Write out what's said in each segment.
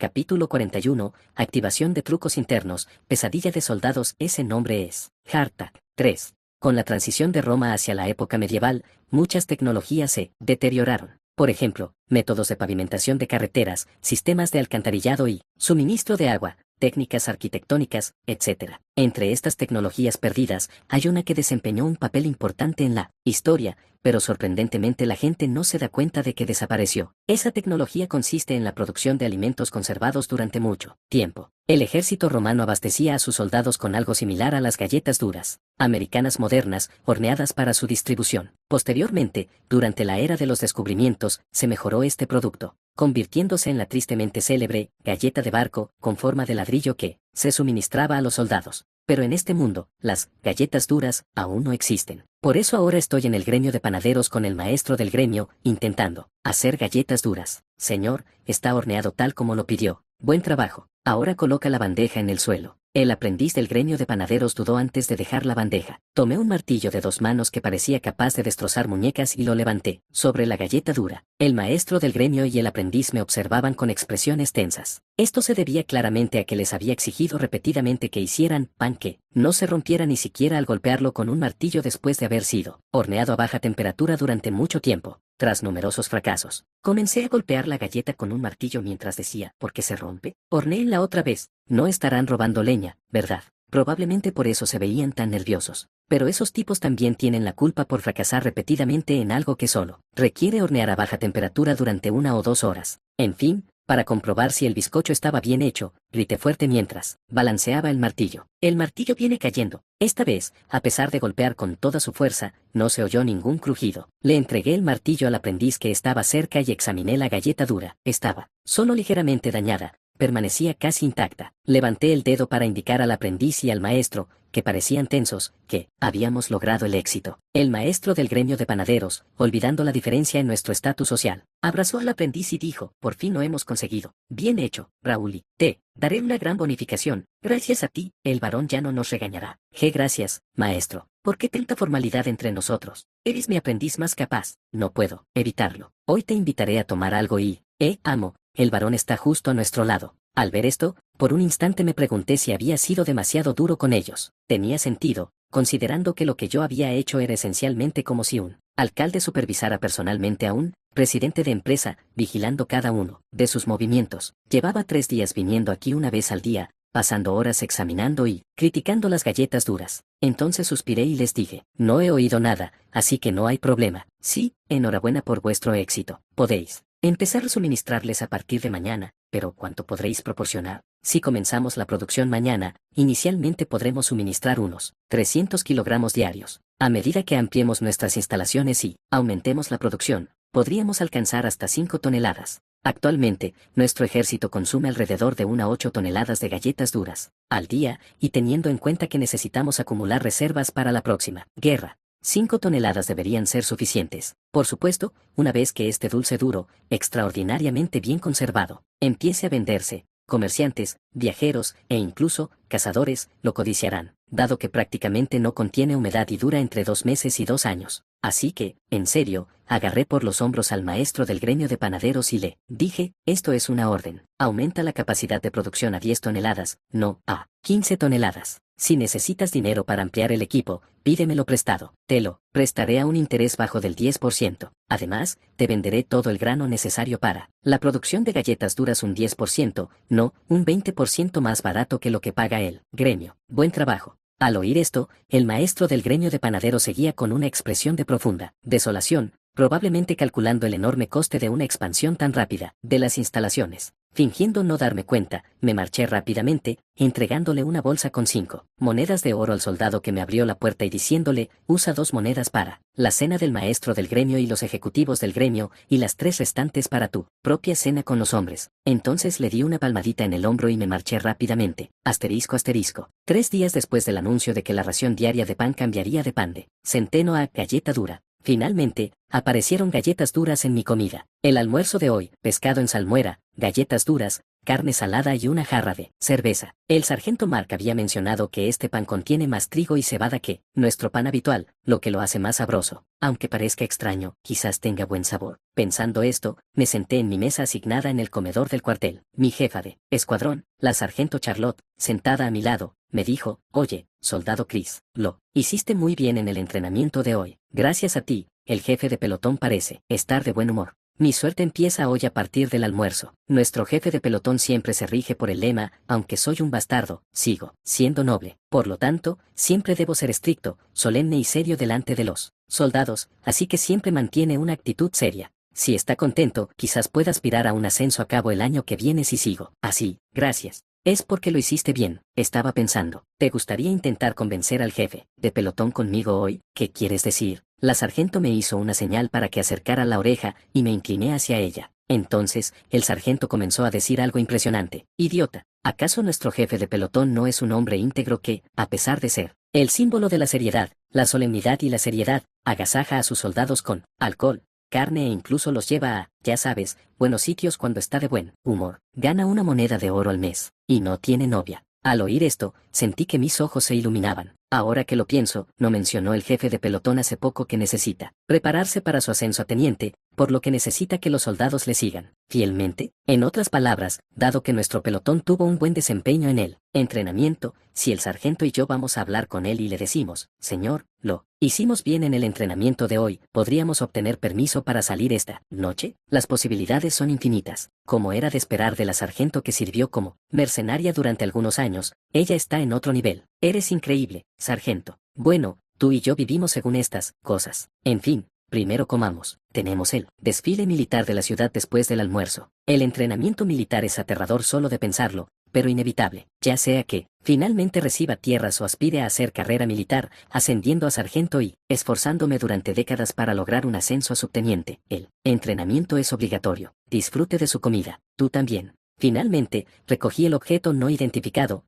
Capítulo 41, Activación de trucos internos, pesadilla de soldados. Ese nombre es Hardtack 3. Con la transición de Roma hacia la época medieval, muchas tecnologías se deterioraron. Por ejemplo, métodos de pavimentación de carreteras, sistemas de alcantarillado y suministro de agua, técnicas arquitectónicas, etc. Entre estas tecnologías perdidas, hay una que desempeñó un papel importante en la historia, pero sorprendentemente la gente no se da cuenta de que desapareció. Esa tecnología consiste en la producción de alimentos conservados durante mucho tiempo. El ejército romano abastecía a sus soldados con algo similar a las galletas duras, americanas modernas, horneadas para su distribución. Posteriormente, durante la era de los descubrimientos, se mejoró este producto, convirtiéndose en la tristemente célebre galleta de barco con forma de ladrillo que se suministraba a los soldados. Pero en este mundo, las galletas duras aún no existen. Por eso ahora estoy en el gremio de panaderos con el maestro del gremio, intentando hacer galletas duras. Señor, está horneado tal como lo pidió. Buen trabajo. Ahora coloca la bandeja en el suelo. El aprendiz del gremio de panaderos dudó antes de dejar la bandeja. Tomé un martillo de 2 manos que parecía capaz de destrozar muñecas y lo levanté sobre la galleta dura. El maestro del gremio y el aprendiz me observaban con expresiones tensas. Esto se debía claramente a que les había exigido repetidamente que hicieran pan que no se rompiera ni siquiera al golpearlo con un martillo después de haber sido horneado a baja temperatura durante mucho tiempo. Tras numerosos fracasos, comencé a golpear la galleta con un martillo mientras decía, ¿por qué se rompe? Hornéenla otra vez. No estarán robando leña, ¿verdad? Probablemente por eso se veían tan nerviosos. Pero esos tipos también tienen la culpa por fracasar repetidamente en algo que solo requiere hornear a baja temperatura durante 1 o 2 horas. En fin, para comprobar si el bizcocho estaba bien hecho, grité fuerte mientras balanceaba el martillo. El martillo viene cayendo. Esta vez, a pesar de golpear con toda su fuerza, no se oyó ningún crujido. Le entregué el martillo al aprendiz que estaba cerca y examiné la galleta dura. Estaba solo ligeramente dañada. Permanecía casi intacta. Levanté el dedo para indicar al aprendiz y al maestro, que parecían tensos, que habíamos logrado el éxito. El maestro del gremio de panaderos, olvidando la diferencia en nuestro estatus social, abrazó al aprendiz y dijo, por fin lo hemos conseguido. Bien hecho, Raúl, y te daré una gran bonificación. Gracias a ti, el varón ya no nos regañará. Gracias, maestro. ¿Por qué tanta formalidad entre nosotros? Eres mi aprendiz más capaz. No puedo evitarlo. Hoy te invitaré a tomar algo y, amo. El varón está justo a nuestro lado. Al ver esto, por un instante me pregunté si había sido demasiado duro con ellos. Tenía sentido, considerando que lo que yo había hecho era esencialmente como si un alcalde supervisara personalmente a un presidente de empresa, vigilando cada uno de sus movimientos. Llevaba 3 días viniendo aquí una vez al día, pasando horas examinando y criticando las galletas duras. Entonces suspiré y les dije, no he oído nada, así que no hay problema. Sí, enhorabuena por vuestro éxito. Podéis empezar a suministrarles a partir de mañana, pero ¿cuánto podréis proporcionar? Si comenzamos la producción mañana, inicialmente podremos suministrar unos 300 kilogramos diarios. A medida que ampliemos nuestras instalaciones y aumentemos la producción, podríamos alcanzar hasta 5 toneladas. Actualmente, nuestro ejército consume alrededor de 1 a 8 toneladas de galletas duras al día, y teniendo en cuenta que necesitamos acumular reservas para la próxima guerra, 5 toneladas deberían ser suficientes. Por supuesto, una vez que este dulce duro, extraordinariamente bien conservado, empiece a venderse, comerciantes, viajeros e incluso cazadores lo codiciarán, dado que prácticamente no contiene humedad y dura entre 2 meses y 2 años. Así que, en serio, agarré por los hombros al maestro del gremio de panaderos y le dije, esto es una orden. Aumenta la capacidad de producción a 10 toneladas, no a 15 toneladas. Si necesitas dinero para ampliar el equipo, pídemelo prestado. Te lo prestaré a un interés bajo del 10%. Además, te venderé todo el grano necesario para la producción de galletas duras un 10%, no, un 20% más barato que lo que paga el gremio. Buen trabajo. Al oír esto, el maestro del gremio de panaderos seguía con una expresión de profunda desolación, probablemente calculando el enorme coste de una expansión tan rápida de las instalaciones. Fingiendo no darme cuenta, me marché rápidamente, entregándole una bolsa con 5 monedas de oro al soldado que me abrió la puerta y diciéndole, usa 2 monedas para la cena del maestro del gremio y los ejecutivos del gremio, y las 3 restantes para tu propia cena con los hombres. Entonces le di una palmadita en el hombro y me marché rápidamente. Asterisco asterisco. 3 días después del anuncio de que la ración diaria de pan cambiaría de pan de centeno a galleta dura, finalmente, aparecieron galletas duras en mi comida. El almuerzo de hoy, pescado en salmuera, galletas duras, carne salada y una jarra de cerveza. El sargento Mark había mencionado que este pan contiene más trigo y cebada que nuestro pan habitual, lo que lo hace más sabroso. Aunque parezca extraño, quizás tenga buen sabor. Pensando esto, me senté en mi mesa asignada en el comedor del cuartel. Mi jefa de escuadrón, la sargento Charlotte, sentada a mi lado, me dijo: «Oye, soldado Chris, lo hiciste muy bien en el entrenamiento de hoy. Gracias a ti, el jefe de pelotón parece estar de buen humor. Mi suerte empieza hoy a partir del almuerzo. Nuestro jefe de pelotón siempre se rige por el lema: aunque soy un bastardo, sigo siendo noble. Por lo tanto, siempre debo ser estricto, solemne y serio delante de los soldados, así que siempre mantiene una actitud seria. Si está contento, quizás pueda aspirar a un ascenso a cabo el año que viene si sigo así. Gracias. Es porque lo hiciste bien», estaba pensando. «¿Te gustaría intentar convencer al jefe de pelotón conmigo hoy? ¿Qué quieres decir?». La sargento me hizo una señal para que acercara la oreja y me incliné hacia ella. Entonces, el sargento comenzó a decir algo impresionante. «Idiota, ¿acaso nuestro jefe de pelotón no es un hombre íntegro que, a pesar de ser el símbolo de la seriedad, la solemnidad y la seriedad, agasaja a sus soldados con alcohol, carne e incluso los lleva a, ya sabes, buenos sitios cuando está de buen humor? Gana una moneda de oro al mes, y no tiene novia?» Al oír esto, sentí que mis ojos se iluminaban. Ahora que lo pienso, ¿no mencionó el jefe de pelotón hace poco que necesita prepararse para su ascenso a teniente, por lo que necesita que los soldados le sigan fielmente? En otras palabras, dado que nuestro pelotón tuvo un buen desempeño en el entrenamiento, si el sargento y yo vamos a hablar con él y le decimos: «Señor, lo hicimos bien en el entrenamiento de hoy», ¿podríamos obtener permiso para salir esta noche? Las posibilidades son infinitas. Como era de esperar de la sargento que sirvió como mercenaria durante algunos años, ella está en otro nivel. «Eres increíble, sargento. Bueno, tú y yo vivimos según estas cosas. En fin, primero comamos. Tenemos el desfile militar de la ciudad después del almuerzo. El entrenamiento militar es aterrador solo de pensarlo, pero inevitable, ya sea que finalmente reciba tierras o aspire a hacer carrera militar, ascendiendo a sargento y esforzándome durante décadas para lograr un ascenso a subteniente. El entrenamiento es obligatorio. Disfrute de su comida, tú también». Finalmente, recogí el objeto no identificado,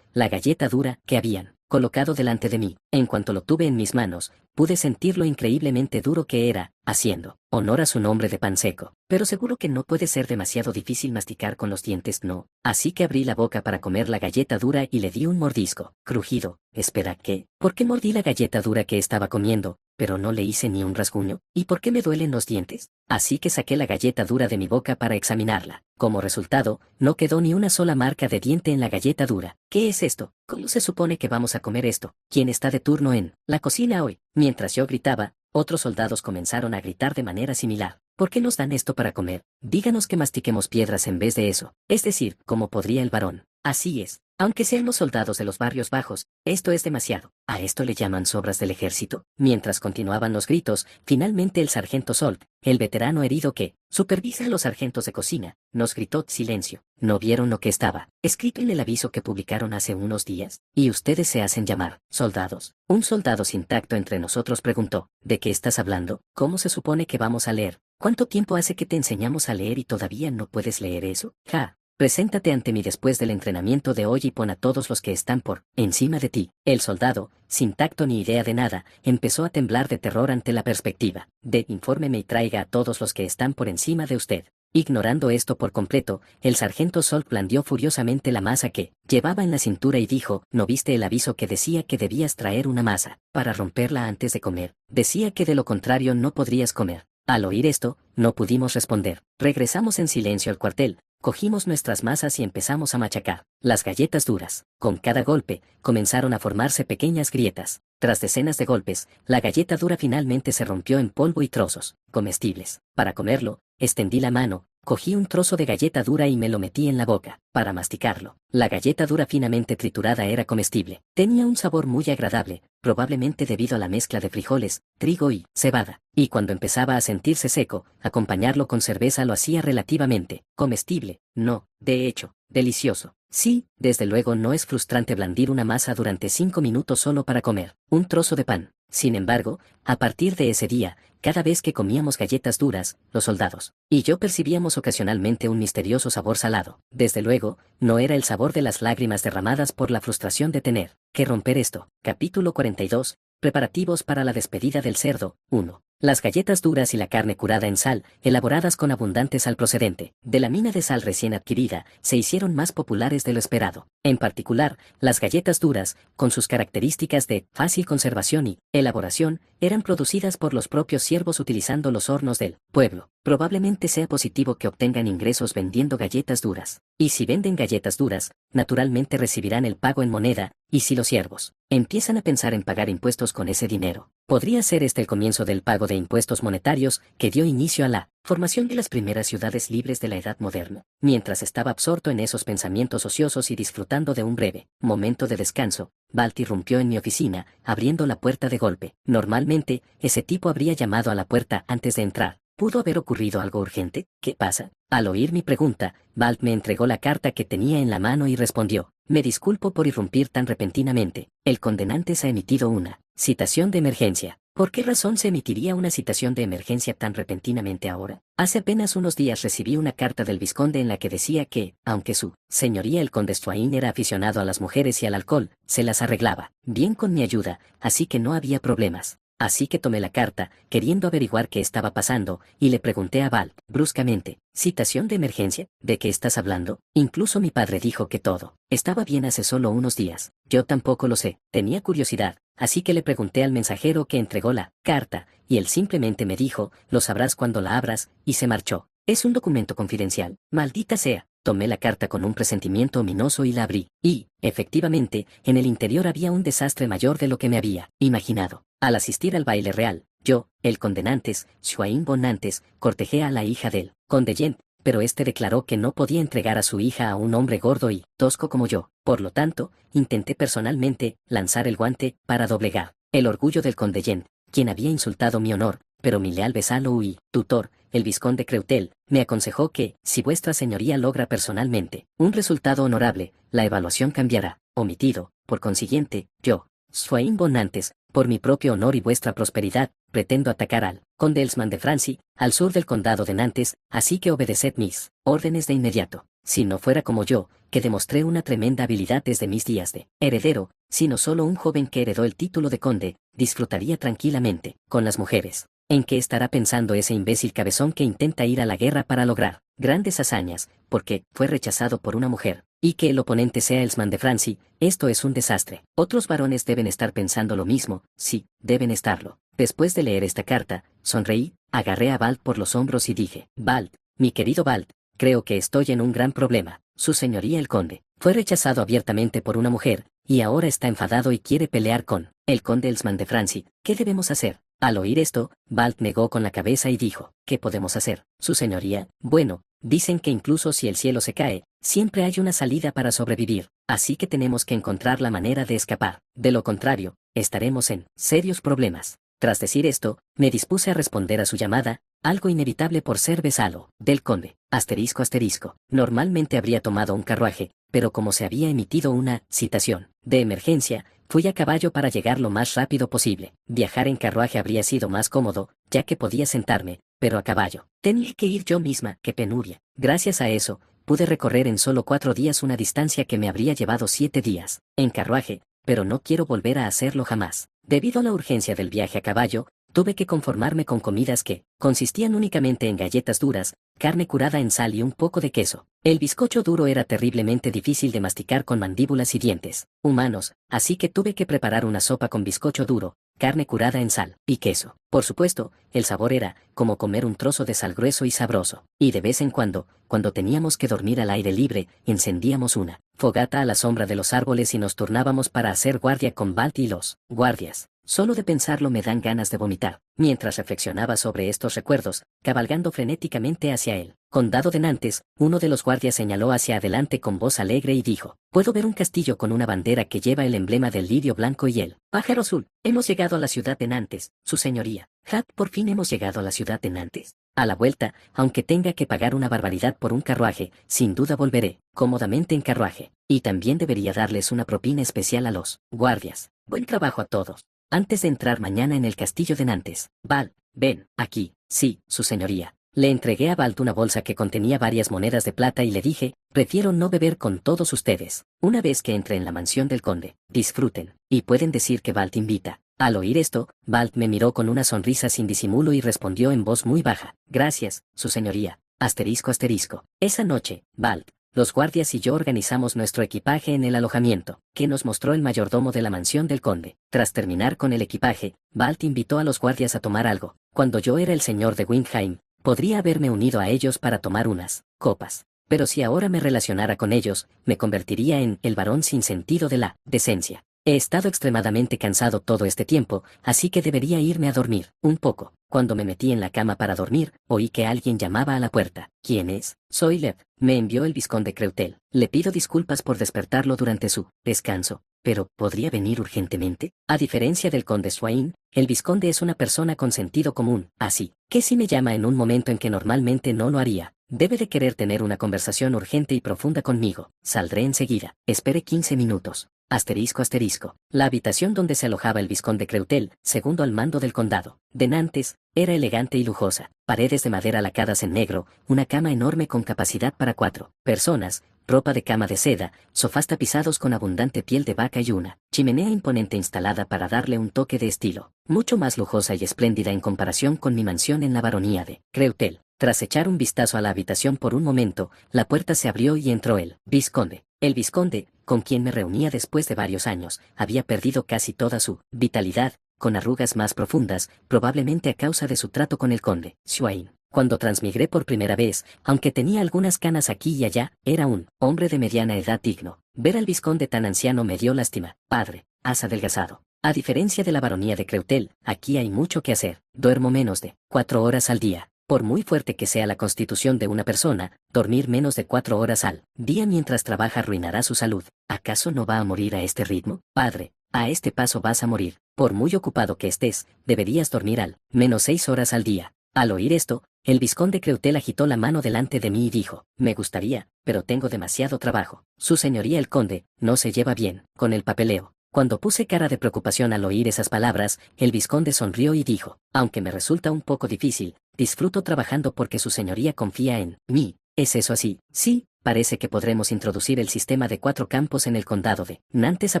la galleta dura, que habían colocado delante de mí. En cuanto lo tuve en mis manos, pude sentir lo increíblemente duro que era, haciendo honor a su nombre de pan seco. Pero seguro que no puede ser demasiado difícil masticar con los dientes, ¿no? Así que abrí la boca para comer la galleta dura y le di un mordisco. Crujido. Espera, ¿qué? ¿Por qué mordí la galleta dura que estaba comiendo, pero no le hice ni un rasguño? ¿Y por qué me duelen los dientes? Así que saqué la galleta dura de mi boca para examinarla. Como resultado, no quedó ni una sola marca de diente en la galleta dura. ¿Qué es esto? ¿Cómo se supone que vamos a comer esto? ¿Quién está de turno en la cocina hoy? Mientras yo gritaba, otros soldados comenzaron a gritar de manera similar. ¿Por qué nos dan esto para comer? Díganos que mastiquemos piedras en vez de eso. Es decir, ¿cómo podría el varón? Así es. Aunque seamos soldados de los barrios bajos, esto es demasiado. ¿A esto le llaman sobras del ejército? Mientras continuaban los gritos, finalmente el sargento Salt, el veterano herido que supervisa a los sargentos de cocina, nos gritó: «Silencio. ¿No vieron lo que estaba escrito en el aviso que publicaron hace unos días? ¿Y ustedes se hacen llamar soldados?». Un soldado sin tacto entre nosotros preguntó: «¿De qué estás hablando? ¿Cómo se supone que vamos a leer? ¿Cuánto tiempo hace que te enseñamos a leer y todavía no puedes leer eso? Ja. Preséntate ante mí después del entrenamiento de hoy y pon a todos los que están por encima de ti». El soldado, sin tacto ni idea de nada, empezó a temblar de terror ante la perspectiva de «infórmeme y traiga a todos los que están por encima de usted». Ignorando esto por completo, el sargento Salt blandió furiosamente la masa que llevaba en la cintura y dijo: «¿No viste el aviso que decía que debías traer una masa para romperla antes de comer? Decía que de lo contrario no podrías comer». Al oír esto, no pudimos responder. Regresamos en silencio al cuartel, cogimos nuestras masas y empezamos a machacar las galletas duras. Con cada golpe, comenzaron a formarse pequeñas grietas. Tras decenas de golpes, la galleta dura finalmente se rompió en polvo y trozos comestibles. Para comerlo, extendí la mano, cogí un trozo de galleta dura y me lo metí en la boca, para masticarlo. La galleta dura finamente triturada era comestible. Tenía un sabor muy agradable, probablemente debido a la mezcla de frijoles, trigo y cebada. Y cuando empezaba a sentirse seco, acompañarlo con cerveza lo hacía relativamente comestible. No, de hecho, delicioso. Sí, desde luego no es frustrante blandir una masa durante 5 minutos solo para comer un trozo de pan. Sin embargo, a partir de ese día, cada vez que comíamos galletas duras, los soldados y yo percibíamos ocasionalmente un misterioso sabor salado. Desde luego, no era el sabor de las lágrimas derramadas por la frustración de tener que romper esto. Capítulo 42. Preparativos para la despedida del cerdo. 1. las galletas duras y la carne curada en sal, elaboradas con abundante sal procedente de la mina de sal recién adquirida, se hicieron más populares de lo esperado. En particular, las galletas duras, con sus características de fácil conservación y elaboración, eran producidas por los propios siervos utilizando los hornos del pueblo. Probablemente sea positivo que obtengan ingresos vendiendo galletas duras. Y si venden galletas duras, naturalmente recibirán el pago en moneda, y si los siervos empiezan a pensar en pagar impuestos con ese dinero, podría ser este el comienzo del pago de impuestos monetarios que dio inicio a la formación de las primeras ciudades libres de la Edad Moderna. Mientras estaba absorto en esos pensamientos ociosos y disfrutando de un breve momento de descanso, Balt irrumpió en mi oficina, abriendo la puerta de golpe. Normalmente, ese tipo habría llamado a la puerta antes de entrar. ¿Pudo haber ocurrido algo urgente? ¿Qué pasa? Al oír mi pregunta, Balt me entregó la carta que tenía en la mano y respondió: me disculpo por irrumpir tan repentinamente. El condenante se ha emitido una citación de emergencia. ¿Por qué razón se emitiría una citación de emergencia tan repentinamente ahora? Hace apenas unos días recibí una carta del vizconde en la que decía que, aunque su señoría el conde Swain era aficionado a las mujeres y al alcohol, se las arreglaba bien con mi ayuda, así que no había problemas. Así que tomé la carta, queriendo averiguar qué estaba pasando, y le pregunté a Balt, bruscamente: ¿citación de emergencia? ¿De qué estás hablando? Incluso mi padre dijo que todo estaba bien hace solo unos días. Yo tampoco lo sé, tenía curiosidad, así que le pregunté al mensajero que entregó la carta, y él simplemente me dijo: lo sabrás cuando la abras, y se marchó. Es un documento confidencial. Maldita sea. Tomé la carta con un presentimiento ominoso y la abrí, y, efectivamente, en el interior había un desastre mayor de lo que me había imaginado. Al asistir al baile real, yo, el conde Nantes, Swain von Nantes, cortejé a la hija del conde Gent, pero este declaró que no podía entregar a su hija a un hombre gordo y tosco como yo. Por lo tanto, intenté personalmente lanzar el guante para doblegar el orgullo del conde Gent, quien había insultado mi honor, pero mi leal vasallo y tutor, el vizconde Creutel, me aconsejó que, si vuestra señoría logra personalmente un resultado honorable, la evaluación cambiará. Omitido, por consiguiente, yo, Swain von Nantes, por mi propio honor y vuestra prosperidad, pretendo atacar al conde Elsman de Francy, al sur del condado de Nantes, así que obedeced mis órdenes de inmediato. Si no fuera como yo, que demostré una tremenda habilidad desde mis días de heredero, sino solo un joven que heredó el título de conde, disfrutaría tranquilamente con las mujeres. ¿En qué estará pensando ese imbécil cabezón que intenta ir a la guerra para lograr grandes hazañas, porque fue rechazado por una mujer? Y que el oponente sea Elsman de Francy, esto es un desastre. Otros varones deben estar pensando lo mismo, sí, deben estarlo. Después de leer esta carta, sonreí, agarré a Balt por los hombros y dije: Balt, mi querido Balt, creo que estoy en un gran problema. Su señoría el conde fue rechazado abiertamente por una mujer, y ahora está enfadado y quiere pelear con el conde Elsman de Francy. ¿Qué debemos hacer? Al oír esto, Balt negó con la cabeza y dijo: ¿qué podemos hacer, su señoría? Bueno, dicen que incluso si el cielo se cae, siempre hay una salida para sobrevivir, así que tenemos que encontrar la manera de escapar. De lo contrario, estaremos en serios problemas. Tras decir esto, me dispuse a responder a su llamada, algo inevitable por ser vasallo del conde. Asterisco asterisco. Normalmente habría tomado un carruaje, pero como se había emitido una citación de emergencia, fui a caballo para llegar lo más rápido posible. Viajar en carruaje habría sido más cómodo, ya que podía sentarme, pero a caballo tenía que ir yo misma. ¡Qué penuria! Gracias a eso, pude recorrer en solo 4 días una distancia que me habría llevado 7 días en carruaje, pero no quiero volver a hacerlo jamás. Debido a la urgencia del viaje a caballo, tuve que conformarme con comidas que consistían únicamente en galletas duras, carne curada en sal y un poco de queso. El bizcocho duro era terriblemente difícil de masticar con mandíbulas y dientes humanos, así que tuve que preparar una sopa con bizcocho duro, carne curada en sal y queso. Por supuesto, el sabor era como comer un trozo de sal grueso y sabroso. Y de vez en cuando teníamos que dormir al aire libre, encendíamos una fogata a la sombra de los árboles y nos turnábamos para hacer guardia con Balt y los guardias. Solo de pensarlo me dan ganas de vomitar. Mientras reflexionaba sobre estos recuerdos, cabalgando frenéticamente hacia el condado de Nantes, uno de los guardias señaló hacia adelante con voz alegre y dijo: puedo ver un castillo con una bandera que lleva el emblema del lirio blanco y el pájaro azul. Hemos llegado a la ciudad de Nantes, su señoría. Por fin hemos llegado a la ciudad de Nantes. A la vuelta, aunque tenga que pagar una barbaridad por un carruaje, sin duda volveré cómodamente en carruaje. Y también debería darles una propina especial a los guardias. Buen trabajo a todos. Antes de entrar mañana en el castillo de Nantes, Balt, ven, aquí. Sí, su señoría. Le entregué a Balt una bolsa que contenía varias monedas de plata y le dije: prefiero no beber con todos ustedes. Una vez que entre en la mansión del conde, disfruten, y pueden decir que Balt invita. Al oír esto, Balt me miró con una sonrisa sin disimulo y respondió en voz muy baja, gracias, su señoría. Asterisco asterisco. Esa noche, Balt, los guardias y yo organizamos nuestro equipaje en el alojamiento, que nos mostró el mayordomo de la mansión del conde. Tras terminar con el equipaje, Balt invitó a los guardias a tomar algo. Cuando yo era el señor de Windheim, podría haberme unido a ellos para tomar unas copas. Pero si ahora me relacionara con ellos, me convertiría en el varón sin sentido de la decencia. He estado extremadamente cansado todo este tiempo, así que debería irme a dormir, un poco. Cuando me metí en la cama para dormir, oí que alguien llamaba a la puerta. ¿Quién es? Soy Lev. Me envió el vizconde Creutel. Le pido disculpas por despertarlo durante su descanso, pero ¿podría venir urgentemente? A diferencia del conde Swain, el vizconde es una persona con sentido común, así que si me llama en un momento en que normalmente no lo haría, debe de querer tener una conversación urgente y profunda conmigo. Saldré enseguida. Espere 15 minutos. Asterisco asterisco. La habitación donde se alojaba el vizconde Creutel, segundo al mando del condado de Nantes, era elegante y lujosa. Paredes de madera lacadas en negro, una cama enorme con capacidad para 4 personas, ropa de cama de seda, sofás tapizados con abundante piel de vaca y una chimenea imponente instalada para darle un toque de estilo, mucho más lujosa y espléndida en comparación con mi mansión en la baronía de Creutel. Tras echar un vistazo a la habitación por un momento, la puerta se abrió y entró el vizconde. El vizconde, con quien me reunía después de varios años, había perdido casi toda su vitalidad, con arrugas más profundas, probablemente a causa de su trato con el conde Swain. Cuando transmigré por primera vez, aunque tenía algunas canas aquí y allá, era un hombre de mediana edad digno. Ver al vizconde tan anciano me dio lástima. Padre, has adelgazado. A diferencia de la baronía de Creutel, aquí hay mucho que hacer. Duermo menos de 4 horas al día. Por muy fuerte que sea la constitución de una persona, dormir menos de 4 horas al día mientras trabaja arruinará su salud. ¿Acaso no va a morir a este ritmo? Padre, a este paso vas a morir. Por muy ocupado que estés, deberías dormir al menos 6 horas al día. Al oír esto, el vizconde Creutel agitó la mano delante de mí y dijo, me gustaría, pero tengo demasiado trabajo. Su señoría el conde no se lleva bien con el papeleo. Cuando puse cara de preocupación al oír esas palabras, el vizconde sonrió y dijo, aunque me resulta un poco difícil, disfruto trabajando porque su señoría confía en mí. ¿Es eso así? Sí, parece que podremos introducir el sistema de 4 campos en el condado de Nantes a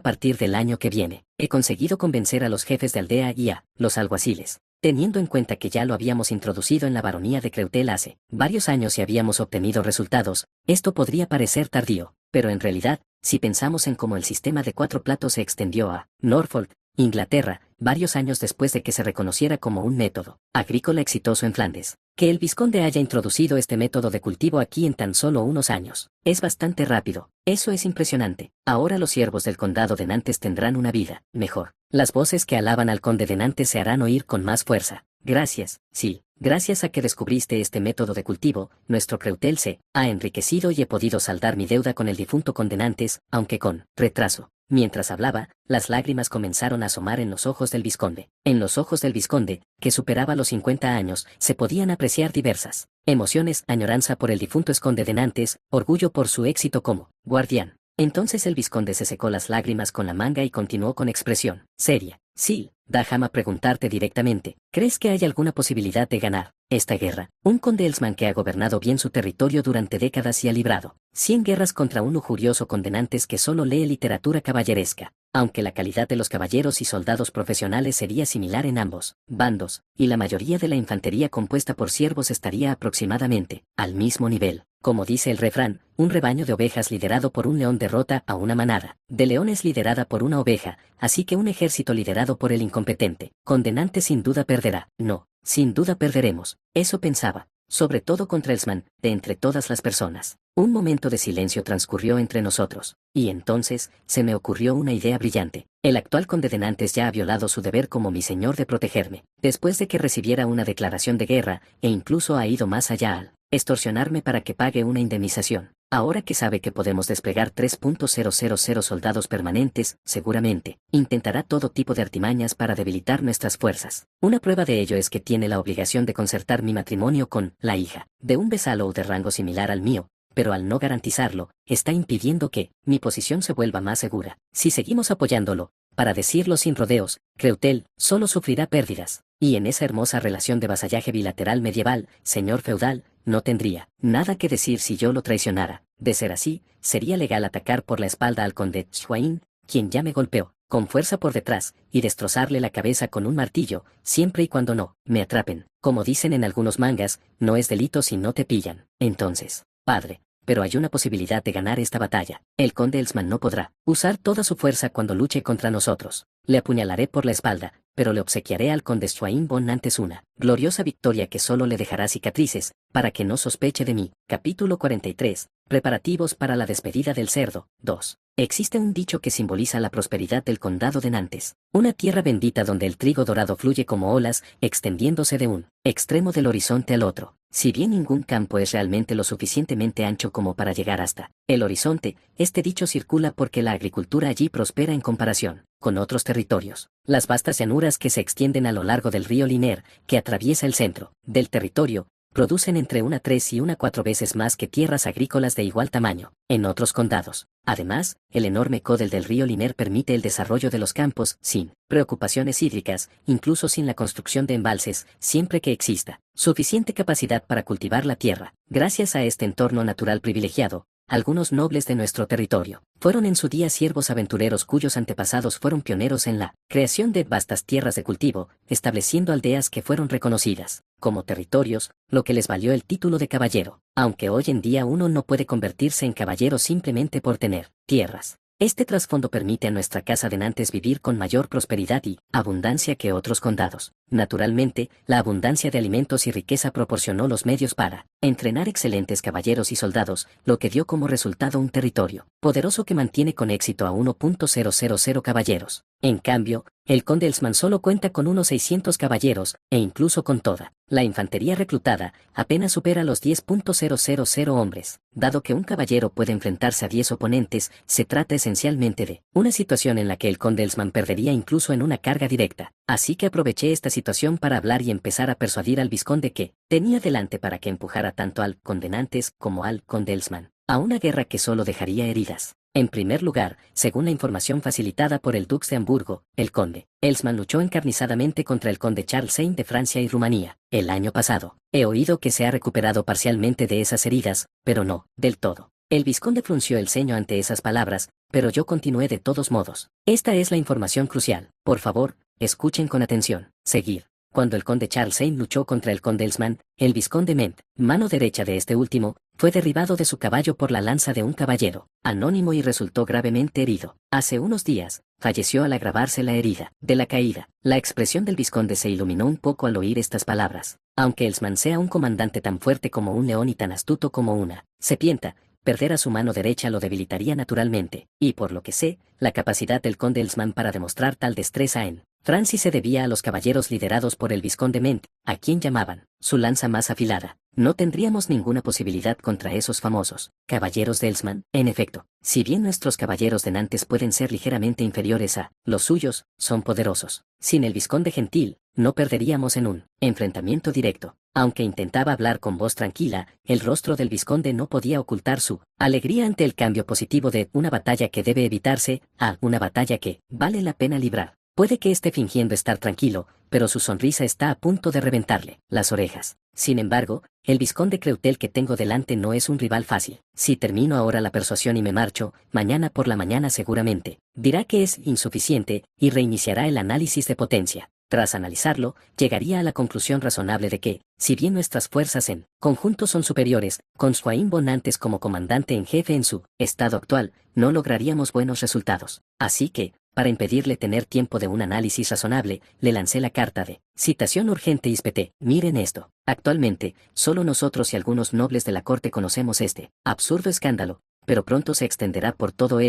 partir del año que viene. He conseguido convencer a los jefes de aldea y a los alguaciles. Teniendo en cuenta que ya lo habíamos introducido en la baronía de Creutel hace varios años y habíamos obtenido resultados, esto podría parecer tardío, pero en realidad, si pensamos en cómo el sistema de 4 platos se extendió a Norfolk, Inglaterra, varios años después de que se reconociera como un método agrícola exitoso en Flandes, que el vizconde haya introducido este método de cultivo aquí en tan solo unos años, es bastante rápido. Eso es impresionante. Ahora los siervos del condado de Nantes tendrán una vida mejor. Las voces que alaban al conde de Nantes se harán oír con más fuerza. Gracias, sí, gracias a que descubriste este método de cultivo, nuestro Creutel se ha enriquecido y he podido saldar mi deuda con el difunto conde Nantes, aunque con retraso. Mientras hablaba, las lágrimas comenzaron a asomar en los ojos del vizconde. En los ojos del vizconde, que superaba los 50 años, se podían apreciar diversas emociones: añoranza por el difunto conde de Nantes, orgullo por su éxito como guardián. Entonces el vizconde se secó las lágrimas con la manga y continuó con expresión seria. Sí, déjame preguntarte directamente, ¿crees que hay alguna posibilidad de ganar esta guerra? Un conde Elsman que ha gobernado bien su territorio durante décadas y ha librado 100 guerras contra un lujurioso conde Nantes que solo lee literatura caballeresca, aunque la calidad de los caballeros y soldados profesionales sería similar en ambos bandos, y la mayoría de la infantería compuesta por siervos estaría aproximadamente al mismo nivel. Como dice el refrán, un rebaño de ovejas liderado por un león derrota a una manada de leones liderada por una oveja, así que un ejército liderado por el incompetente conde Nantes sin duda perderá. No, sin duda perderemos, eso pensaba, sobre todo contra Elsman, de entre todas las personas. Un momento de silencio transcurrió entre nosotros, y entonces se me ocurrió una idea brillante. El actual conde de Nantes ya ha violado su deber como mi señor de protegerme, después de que recibiera una declaración de guerra, e incluso ha ido más allá al extorsionarme para que pague una indemnización. Ahora que sabe que podemos desplegar 3.000 soldados permanentes, seguramente intentará todo tipo de artimañas para debilitar nuestras fuerzas. Una prueba de ello es que tiene la obligación de concertar mi matrimonio con la hija de un vasallo de rango similar al mío, pero al no garantizarlo, está impidiendo que mi posición se vuelva más segura. Si seguimos apoyándolo, para decirlo sin rodeos, Creutel solo sufrirá pérdidas, y en esa hermosa relación de vasallaje bilateral medieval, señor feudal, no tendría nada que decir si yo lo traicionara. De ser así, sería legal atacar por la espalda al conde Swain, quien ya me golpeó. con fuerza por detrás, y destrozarle la cabeza con un martillo, siempre y cuando no me atrapen. Como dicen en algunos mangas, no es delito si no te pillan. Entonces, padre, pero hay una posibilidad de ganar esta batalla. El conde Elsman no podrá usar toda su fuerza cuando luche contra nosotros. Le apuñalaré por la espalda, pero le obsequiaré al conde Swain von Nantes una gloriosa victoria que solo le dejará cicatrices, para que no sospeche de mí. Capítulo 43. Preparativos para la despedida del cerdo. 2. Existe un dicho que simboliza la prosperidad del condado de Nantes, una tierra bendita donde el trigo dorado fluye como olas, extendiéndose de un extremo del horizonte al otro. Si bien ningún campo es realmente lo suficientemente ancho como para llegar hasta el horizonte, este dicho circula porque la agricultura allí prospera en comparación con otros territorios. Las vastas llanuras que se extienden a lo largo del río Liner, que atraviesa el centro del territorio, producen entre una 3 y una 4 veces más que tierras agrícolas de igual tamaño en otros condados. Además, el enorme códel del río Liner permite el desarrollo de los campos sin preocupaciones hídricas, incluso sin la construcción de embalses, siempre que exista suficiente capacidad para cultivar la tierra. Gracias a este entorno natural privilegiado, algunos nobles de nuestro territorio fueron en su día siervos aventureros cuyos antepasados fueron pioneros en la creación de vastas tierras de cultivo, estableciendo aldeas que fueron reconocidas como territorios, lo que les valió el título de caballero, aunque hoy en día uno no puede convertirse en caballero simplemente por tener tierras. Este trasfondo permite a nuestra casa de Nantes vivir con mayor prosperidad y abundancia que otros condados. Naturalmente, la abundancia de alimentos y riqueza proporcionó los medios para entrenar excelentes caballeros y soldados, lo que dio como resultado un territorio poderoso que mantiene con éxito a 1.000 caballeros. En cambio, el conde Elsman solo cuenta con unos 600 caballeros, e incluso con toda la infantería reclutada, apenas supera los 10.000 hombres. Dado que un caballero puede enfrentarse a 10 oponentes, se trata esencialmente de una situación en la que el conde Elsman perdería incluso en una carga directa. Así que aproveché esta situación para hablar y empezar a persuadir al vizconde que tenía delante para que empujara tanto al conde Nantes como al conde Elsman a una guerra que solo dejaría heridas. En primer lugar, según la información facilitada por el dux de Hamburgo, el conde Elsman luchó encarnizadamente contra el conde Charles Saint de Francia y Rumanía el año pasado. He oído que se ha recuperado parcialmente de esas heridas, pero no del todo. El vizconde frunció el ceño ante esas palabras, pero yo continué de todos modos. Esta es la información crucial. Por favor, escuchen con atención. Seguir. Cuando el conde Charles Saint luchó contra el conde Elsman, el vizconde Ment, mano derecha de este último, fue derribado de su caballo por la lanza de un caballero anónimo y resultó gravemente herido. Hace unos días, falleció al agravarse la herida de la caída. La expresión del vizconde se iluminó un poco al oír estas palabras. Aunque Elsman sea un comandante tan fuerte como un león y tan astuto como una serpiente, perder a su mano derecha lo debilitaría naturalmente, y por lo que sé, la capacidad del conde Elsman para demostrar tal destreza en Francia se debía a los caballeros liderados por el vizconde Ment, a quien llamaban su lanza más afilada. No tendríamos ninguna posibilidad contra esos famosos caballeros de Elsman. En efecto, si bien nuestros caballeros de Nantes pueden ser ligeramente inferiores a los suyos, son poderosos. Sin el vizconde Gentil, no perderíamos en un enfrentamiento directo. Aunque intentaba hablar con voz tranquila, el rostro del vizconde no podía ocultar su alegría ante el cambio positivo de una batalla que debe evitarse a una batalla que vale la pena librar. Puede que esté fingiendo estar tranquilo, pero su sonrisa está a punto de reventarle las orejas. Sin embargo, el vizconde Creutel que tengo delante no es un rival fácil. Si termino ahora la persuasión y me marcho, mañana por la mañana seguramente dirá que es insuficiente y reiniciará el análisis de potencia. Tras analizarlo, llegaría a la conclusión razonable de que, si bien nuestras fuerzas en conjunto son superiores, con Swain von Nantes como comandante en jefe en su estado actual, no lograríamos buenos resultados. Así que, para impedirle tener tiempo de un análisis razonable, le lancé la carta de citación urgente y espeté: miren esto. Actualmente, solo nosotros y algunos nobles de la corte conocemos este absurdo escándalo, pero pronto se extenderá por todo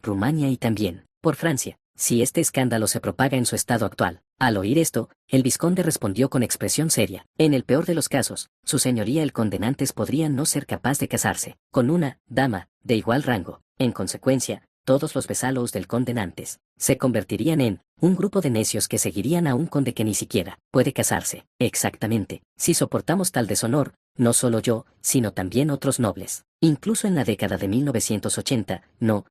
Rumania y también por Francia, si este escándalo se propaga en su estado actual. Al oír esto, el vizconde respondió con expresión seria: en el peor de los casos, su señoría el conde Nantes podría no ser capaz de casarse con una dama de igual rango. En consecuencia, todos los vasallos del conde Nantes se convertirían en un grupo de necios que seguirían a un conde que ni siquiera puede casarse. Exactamente. Si soportamos tal deshonor, no solo yo, sino también otros nobles. Incluso en la década de 1980,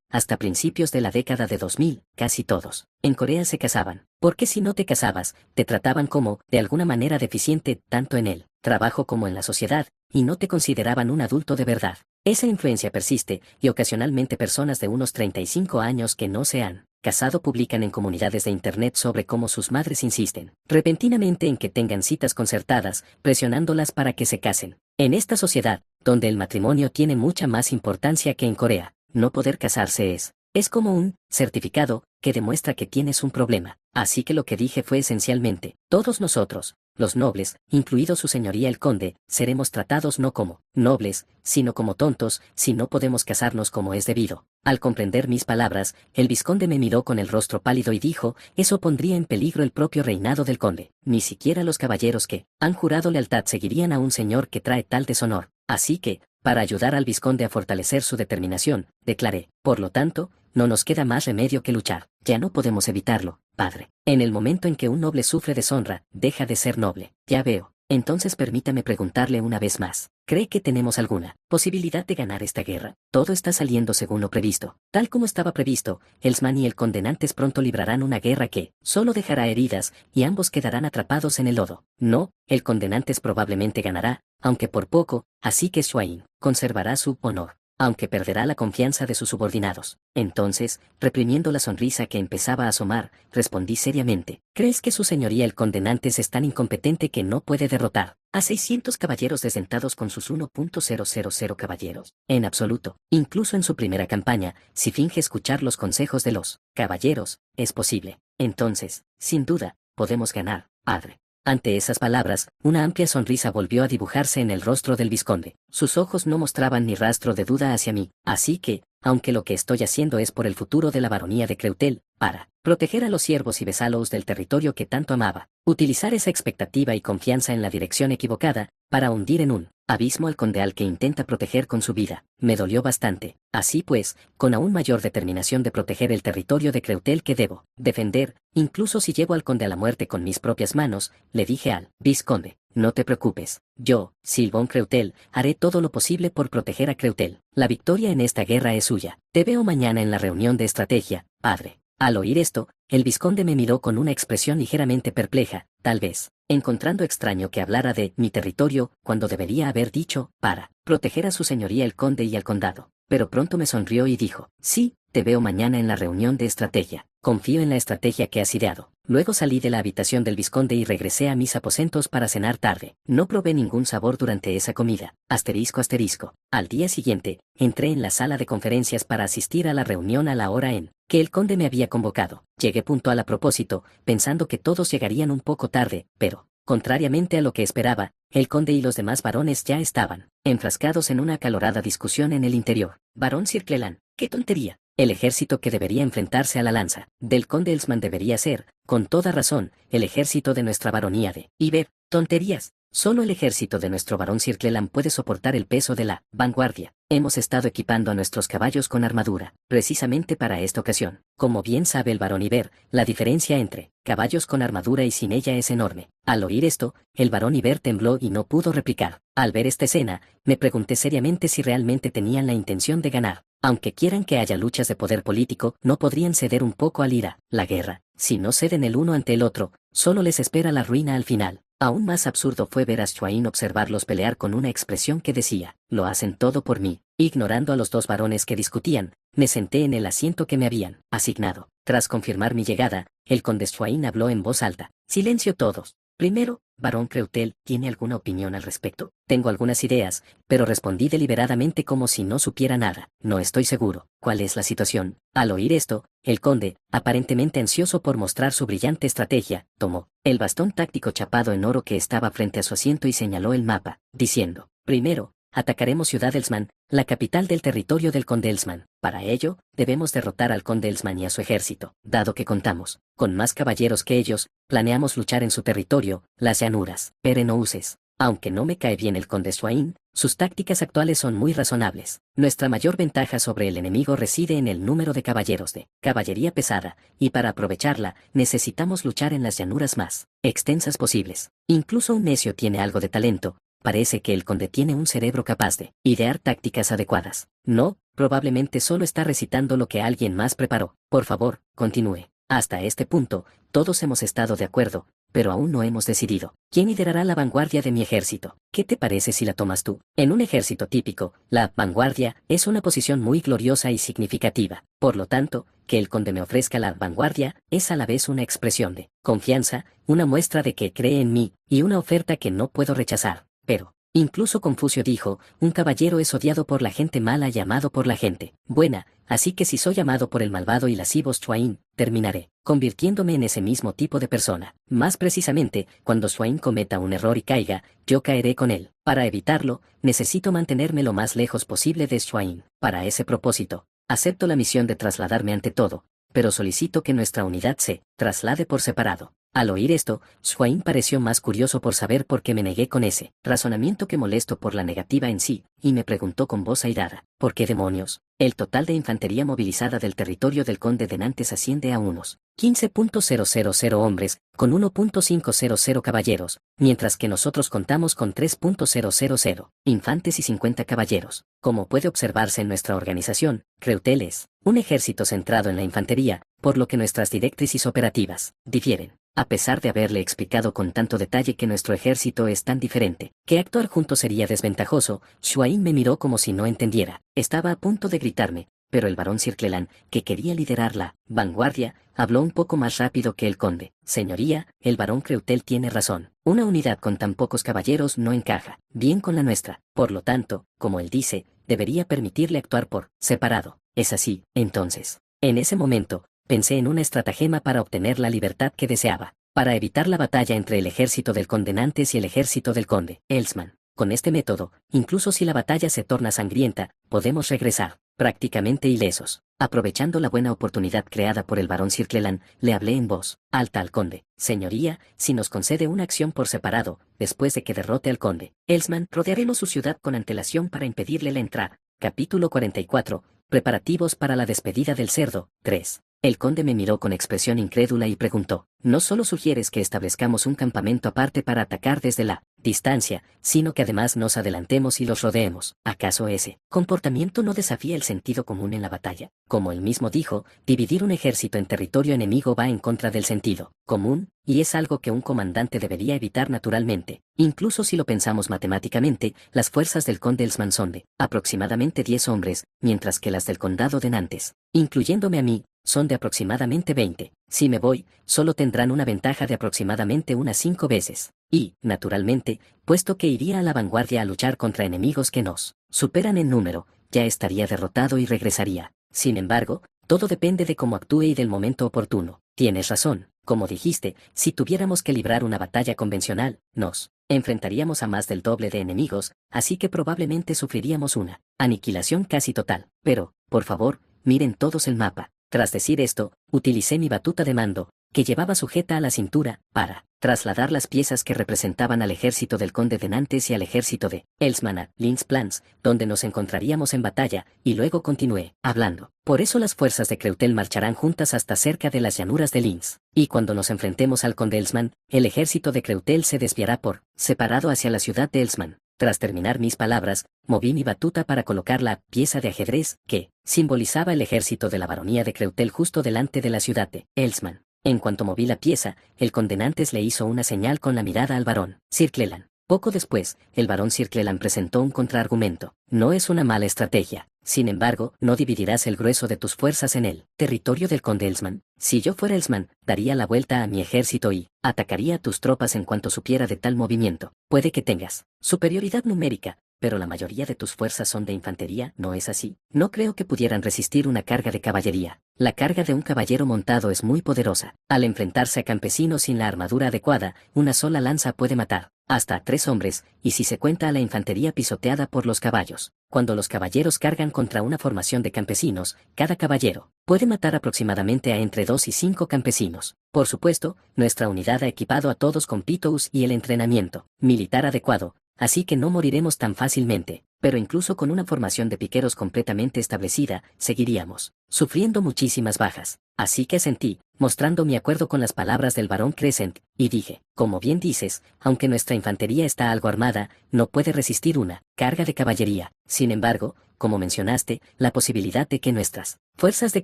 hasta principios de la década de 2000, casi todos en Corea se casaban. Porque si no te casabas, te trataban como, de alguna manera deficiente, tanto en el trabajo como en la sociedad, y no te consideraban un adulto de verdad. Esa influencia persiste, y ocasionalmente personas de unos 35 años que no se han casado publican en comunidades de internet sobre cómo sus madres insisten repentinamente en que tengan citas concertadas, presionándolas para que se casen. En esta sociedad, donde el matrimonio tiene mucha más importancia que en Corea, no poder casarse es como un certificado que demuestra que tienes un problema. Así que lo que dije fue esencialmente, todos nosotros, los nobles, incluido su señoría el conde, seremos tratados no como nobles, sino como tontos, si no podemos casarnos como es debido. Al comprender mis palabras, el vizconde me miró con el rostro pálido y dijo, eso pondría en peligro el propio reinado del conde. Ni siquiera los caballeros que han jurado lealtad seguirían a un señor que trae tal deshonor. Así que, para ayudar al vizconde a fortalecer su determinación, declaré, por lo tanto, no nos queda más remedio que luchar. Ya no podemos evitarlo, padre. En el momento en que un noble sufre deshonra, deja de ser noble. Ya veo. Entonces permítame preguntarle una vez más. ¿Cree que tenemos alguna posibilidad de ganar esta guerra? Todo está saliendo según lo previsto. Tal como estaba previsto, Elsman y el condenantes pronto librarán una guerra que solo dejará heridas y ambos quedarán atrapados en el lodo. No, el condenantes probablemente ganará, aunque por poco, así que Swain conservará su honor, aunque perderá la confianza de sus subordinados. Entonces, reprimiendo la sonrisa que empezaba a asomar, respondí seriamente, ¿crees que su señoría el condenantes es tan incompetente que no puede derrotar a 600 caballeros desdentados con sus 1.000 caballeros? En absoluto. Incluso en su primera campaña, si finge escuchar los consejos de los caballeros, es posible. Entonces, sin duda, podemos ganar, padre. Ante esas palabras, una amplia sonrisa volvió a dibujarse en el rostro del vizconde. Sus ojos no mostraban ni rastro de duda hacia mí, así que, aunque lo que estoy haciendo es por el futuro de la baronía de Creutel, para proteger a los siervos y vasallos del territorio que tanto amaba, utilizar esa expectativa y confianza en la dirección equivocada, para hundir en un abismo al conde al que intenta proteger con su vida, me dolió bastante. Así pues, con aún mayor determinación de proteger el territorio de Creutel que debo defender, incluso si llevo al conde a la muerte con mis propias manos, le dije al vizconde, no te preocupes, yo, Sylvain Creutel, haré todo lo posible por proteger a Creutel. La victoria en esta guerra es suya. Te veo mañana en la reunión de estrategia, padre. Al oír esto, el vizconde me miró con una expresión ligeramente perpleja, tal vez, encontrando extraño que hablara de mi territorio cuando debería haber dicho, para proteger a su señoría el conde y al condado. Pero pronto me sonrió y dijo, sí, te veo mañana en la reunión de estrategia. Confío en la estrategia que has ideado. Luego salí de la habitación del vizconde y regresé a mis aposentos para cenar tarde. No probé ningún sabor durante esa comida. Asterisco asterisco. Al día siguiente, entré en la sala de conferencias para asistir a la reunión a la hora en que el conde me había convocado. Llegué puntual a propósito, pensando que todos llegarían un poco tarde, pero, contrariamente a lo que esperaba, el conde y los demás varones ya estaban enfrascados en una acalorada discusión en el interior. Barón Sir Cleland, ¡qué tontería! El ejército que debería enfrentarse a la lanza del conde Elsman debería ser, con toda razón, el ejército de nuestra baronía de Iber. Tonterías. Solo el ejército de nuestro barón Sir Cleland puede soportar el peso de la vanguardia. Hemos estado equipando a nuestros caballos con armadura, precisamente para esta ocasión. Como bien sabe el barón Iber, la diferencia entre caballos con armadura y sin ella es enorme. Al oír esto, el barón Iber tembló y no pudo replicar. Al ver esta escena, me pregunté seriamente si realmente tenían la intención de ganar. Aunque quieran que haya luchas de poder político, no podrían ceder un poco al ira. La guerra, si no ceden el uno ante el otro, solo les espera la ruina al final. Aún más absurdo fue ver a Swain observarlos pelear con una expresión que decía, lo hacen todo por mí. Ignorando a los dos varones que discutían, me senté en el asiento que me habían asignado. Tras confirmar mi llegada, el conde Swain habló en voz alta. Silencio todos. Primero, barón Creutel, ¿tiene alguna opinión al respecto? Tengo algunas ideas, pero respondí deliberadamente como si no supiera nada. No estoy seguro. ¿Cuál es la situación? Al oír esto, el conde, aparentemente ansioso por mostrar su brillante estrategia, tomó el bastón táctico chapado en oro que estaba frente a su asiento y señaló el mapa, diciendo, primero, atacaremos Ciudad Elsman, la capital del territorio del conde Elsman. Para ello, debemos derrotar al conde Elsman y a su ejército. Dado que contamos con más caballeros que ellos, planeamos luchar en su territorio, las llanuras. Pero no uses. Aunque no me cae bien el conde Swain, sus tácticas actuales son muy razonables. Nuestra mayor ventaja sobre el enemigo reside en el número de caballeros de caballería pesada, y para aprovecharla, necesitamos luchar en las llanuras más extensas posibles. Incluso un necio tiene algo de talento. Parece que el conde tiene un cerebro capaz de idear tácticas adecuadas. No, probablemente solo está recitando lo que alguien más preparó. Por favor, continúe. Hasta este punto, todos hemos estado de acuerdo, pero aún no hemos decidido. ¿Quién liderará la vanguardia de mi ejército? ¿Qué te parece si la tomas tú? En un ejército típico, la vanguardia es una posición muy gloriosa y significativa. Por lo tanto, que el conde me ofrezca la vanguardia es a la vez una expresión de confianza, una muestra de que cree en mí, y una oferta que no puedo rechazar. Pero, incluso Confucio dijo, un caballero es odiado por la gente mala y amado por la gente buena, así que si soy amado por el malvado y lascivo Swain, terminaré convirtiéndome en ese mismo tipo de persona. Más precisamente, cuando Swain cometa un error y caiga, yo caeré con él. Para evitarlo, necesito mantenerme lo más lejos posible de Swain. Para ese propósito, acepto la misión de trasladarme ante todo, pero solicito que nuestra unidad se traslade por separado. Al oír esto, Swain pareció más curioso por saber por qué me negué con ese razonamiento que molesto por la negativa en sí, y me preguntó con voz airada, ¿por qué demonios? El total de infantería movilizada del territorio del conde de Nantes asciende a unos 15.000 hombres, con 1.500 caballeros, mientras que nosotros contamos con 3.000 infantes y 50 caballeros. Como puede observarse en nuestra organización, Creutel es un ejército centrado en la infantería, por lo que nuestras directrices operativas difieren. A pesar de haberle explicado con tanto detalle que nuestro ejército es tan diferente, que actuar juntos sería desventajoso, Swain me miró como si no entendiera. Estaba a punto de gritarme, pero el barón Sir Cleland, que quería liderar la vanguardia, habló un poco más rápido que el conde. Señoría, el barón Creutel tiene razón. Una unidad con tan pocos caballeros no encaja bien con la nuestra. Por lo tanto, como él dice, debería permitirle actuar por separado. ¿Es así? Entonces, en ese momento, pensé en una estratagema para obtener la libertad que deseaba, para evitar la batalla entre el ejército del conde Nantes y el ejército del conde Elsman. Con este método, incluso si la batalla se torna sangrienta, podemos regresar prácticamente ilesos. Aprovechando la buena oportunidad creada por el barón Sir Cleland, le hablé en voz alta al conde. Señoría, si nos concede una acción por separado, después de que derrote al conde Elsman, rodearemos su ciudad con antelación para impedirle la entrada. Capítulo 44. Preparativos para la despedida del cerdo. 3. El conde me miró con expresión incrédula y preguntó, ¿no solo sugieres que establezcamos un campamento aparte para atacar desde la distancia, sino que además nos adelantemos y los rodeemos? ¿Acaso ese comportamiento no desafía el sentido común en la batalla? Como él mismo dijo, dividir un ejército en territorio enemigo va en contra del sentido común, y es algo que un comandante debería evitar naturalmente. Incluso si lo pensamos matemáticamente, las fuerzas del conde Elsman son de aproximadamente 10 hombres, mientras que las del condado de Nantes, incluyéndome a mí, son de aproximadamente 20. Si me voy, solo tendrán una ventaja de aproximadamente unas 5 veces. Y, naturalmente, puesto que iría a la vanguardia a luchar contra enemigos que nos superan en número, ya estaría derrotado y regresaría. Sin embargo, todo depende de cómo actúe y del momento oportuno. Tienes razón, como dijiste, si tuviéramos que librar una batalla convencional, nos enfrentaríamos a más del doble de enemigos, así que probablemente sufriríamos una aniquilación casi total. Pero, por favor, miren todos el mapa. Tras decir esto, utilicé mi batuta de mando, que llevaba sujeta a la cintura, para trasladar las piezas que representaban al ejército del conde de Nantes y al ejército de Elsman a Linz Plans, donde nos encontraríamos en batalla, y luego continué hablando. Por eso las fuerzas de Creutel marcharán juntas hasta cerca de las llanuras de Linz, y cuando nos enfrentemos al conde Elsman, el ejército de Creutel se desviará por separado hacia la ciudad de Elsman. Tras terminar mis palabras, moví mi batuta para colocar la pieza de ajedrez, que simbolizaba el ejército de la baronía de Creutel justo delante de la ciudad de Elsman. En cuanto moví la pieza, el conde Nantes le hizo una señal con la mirada al barón Sir Cleland. Poco después, el barón Sir Cleland presentó un contraargumento. No es una mala estrategia. Sin embargo, no dividirás el grueso de tus fuerzas en el territorio del conde Elsman. Si yo fuera Elsman, daría la vuelta a mi ejército y atacaría a tus tropas en cuanto supiera de tal movimiento. Puede que tengas superioridad numérica, pero la mayoría de tus fuerzas son de infantería, ¿no es así? No creo que pudieran resistir una carga de caballería. La carga de un caballero montado es muy poderosa. Al enfrentarse a campesinos sin la armadura adecuada, una sola lanza puede matar hasta 3 hombres, y si se cuenta a la infantería pisoteada por los caballos. Cuando los caballeros cargan contra una formación de campesinos, cada caballero puede matar aproximadamente a entre 2 y 5 campesinos. Por supuesto, nuestra unidad ha equipado a todos con pitous y el entrenamiento militar adecuado, así que no moriremos tan fácilmente, pero incluso con una formación de piqueros completamente establecida, seguiríamos sufriendo muchísimas bajas. Así que asentí, mostrando mi acuerdo con las palabras del barón Crescent, y dije, como bien dices, aunque nuestra infantería está algo armada, no puede resistir una carga de caballería. Sin embargo, como mencionaste, la posibilidad de que nuestras fuerzas de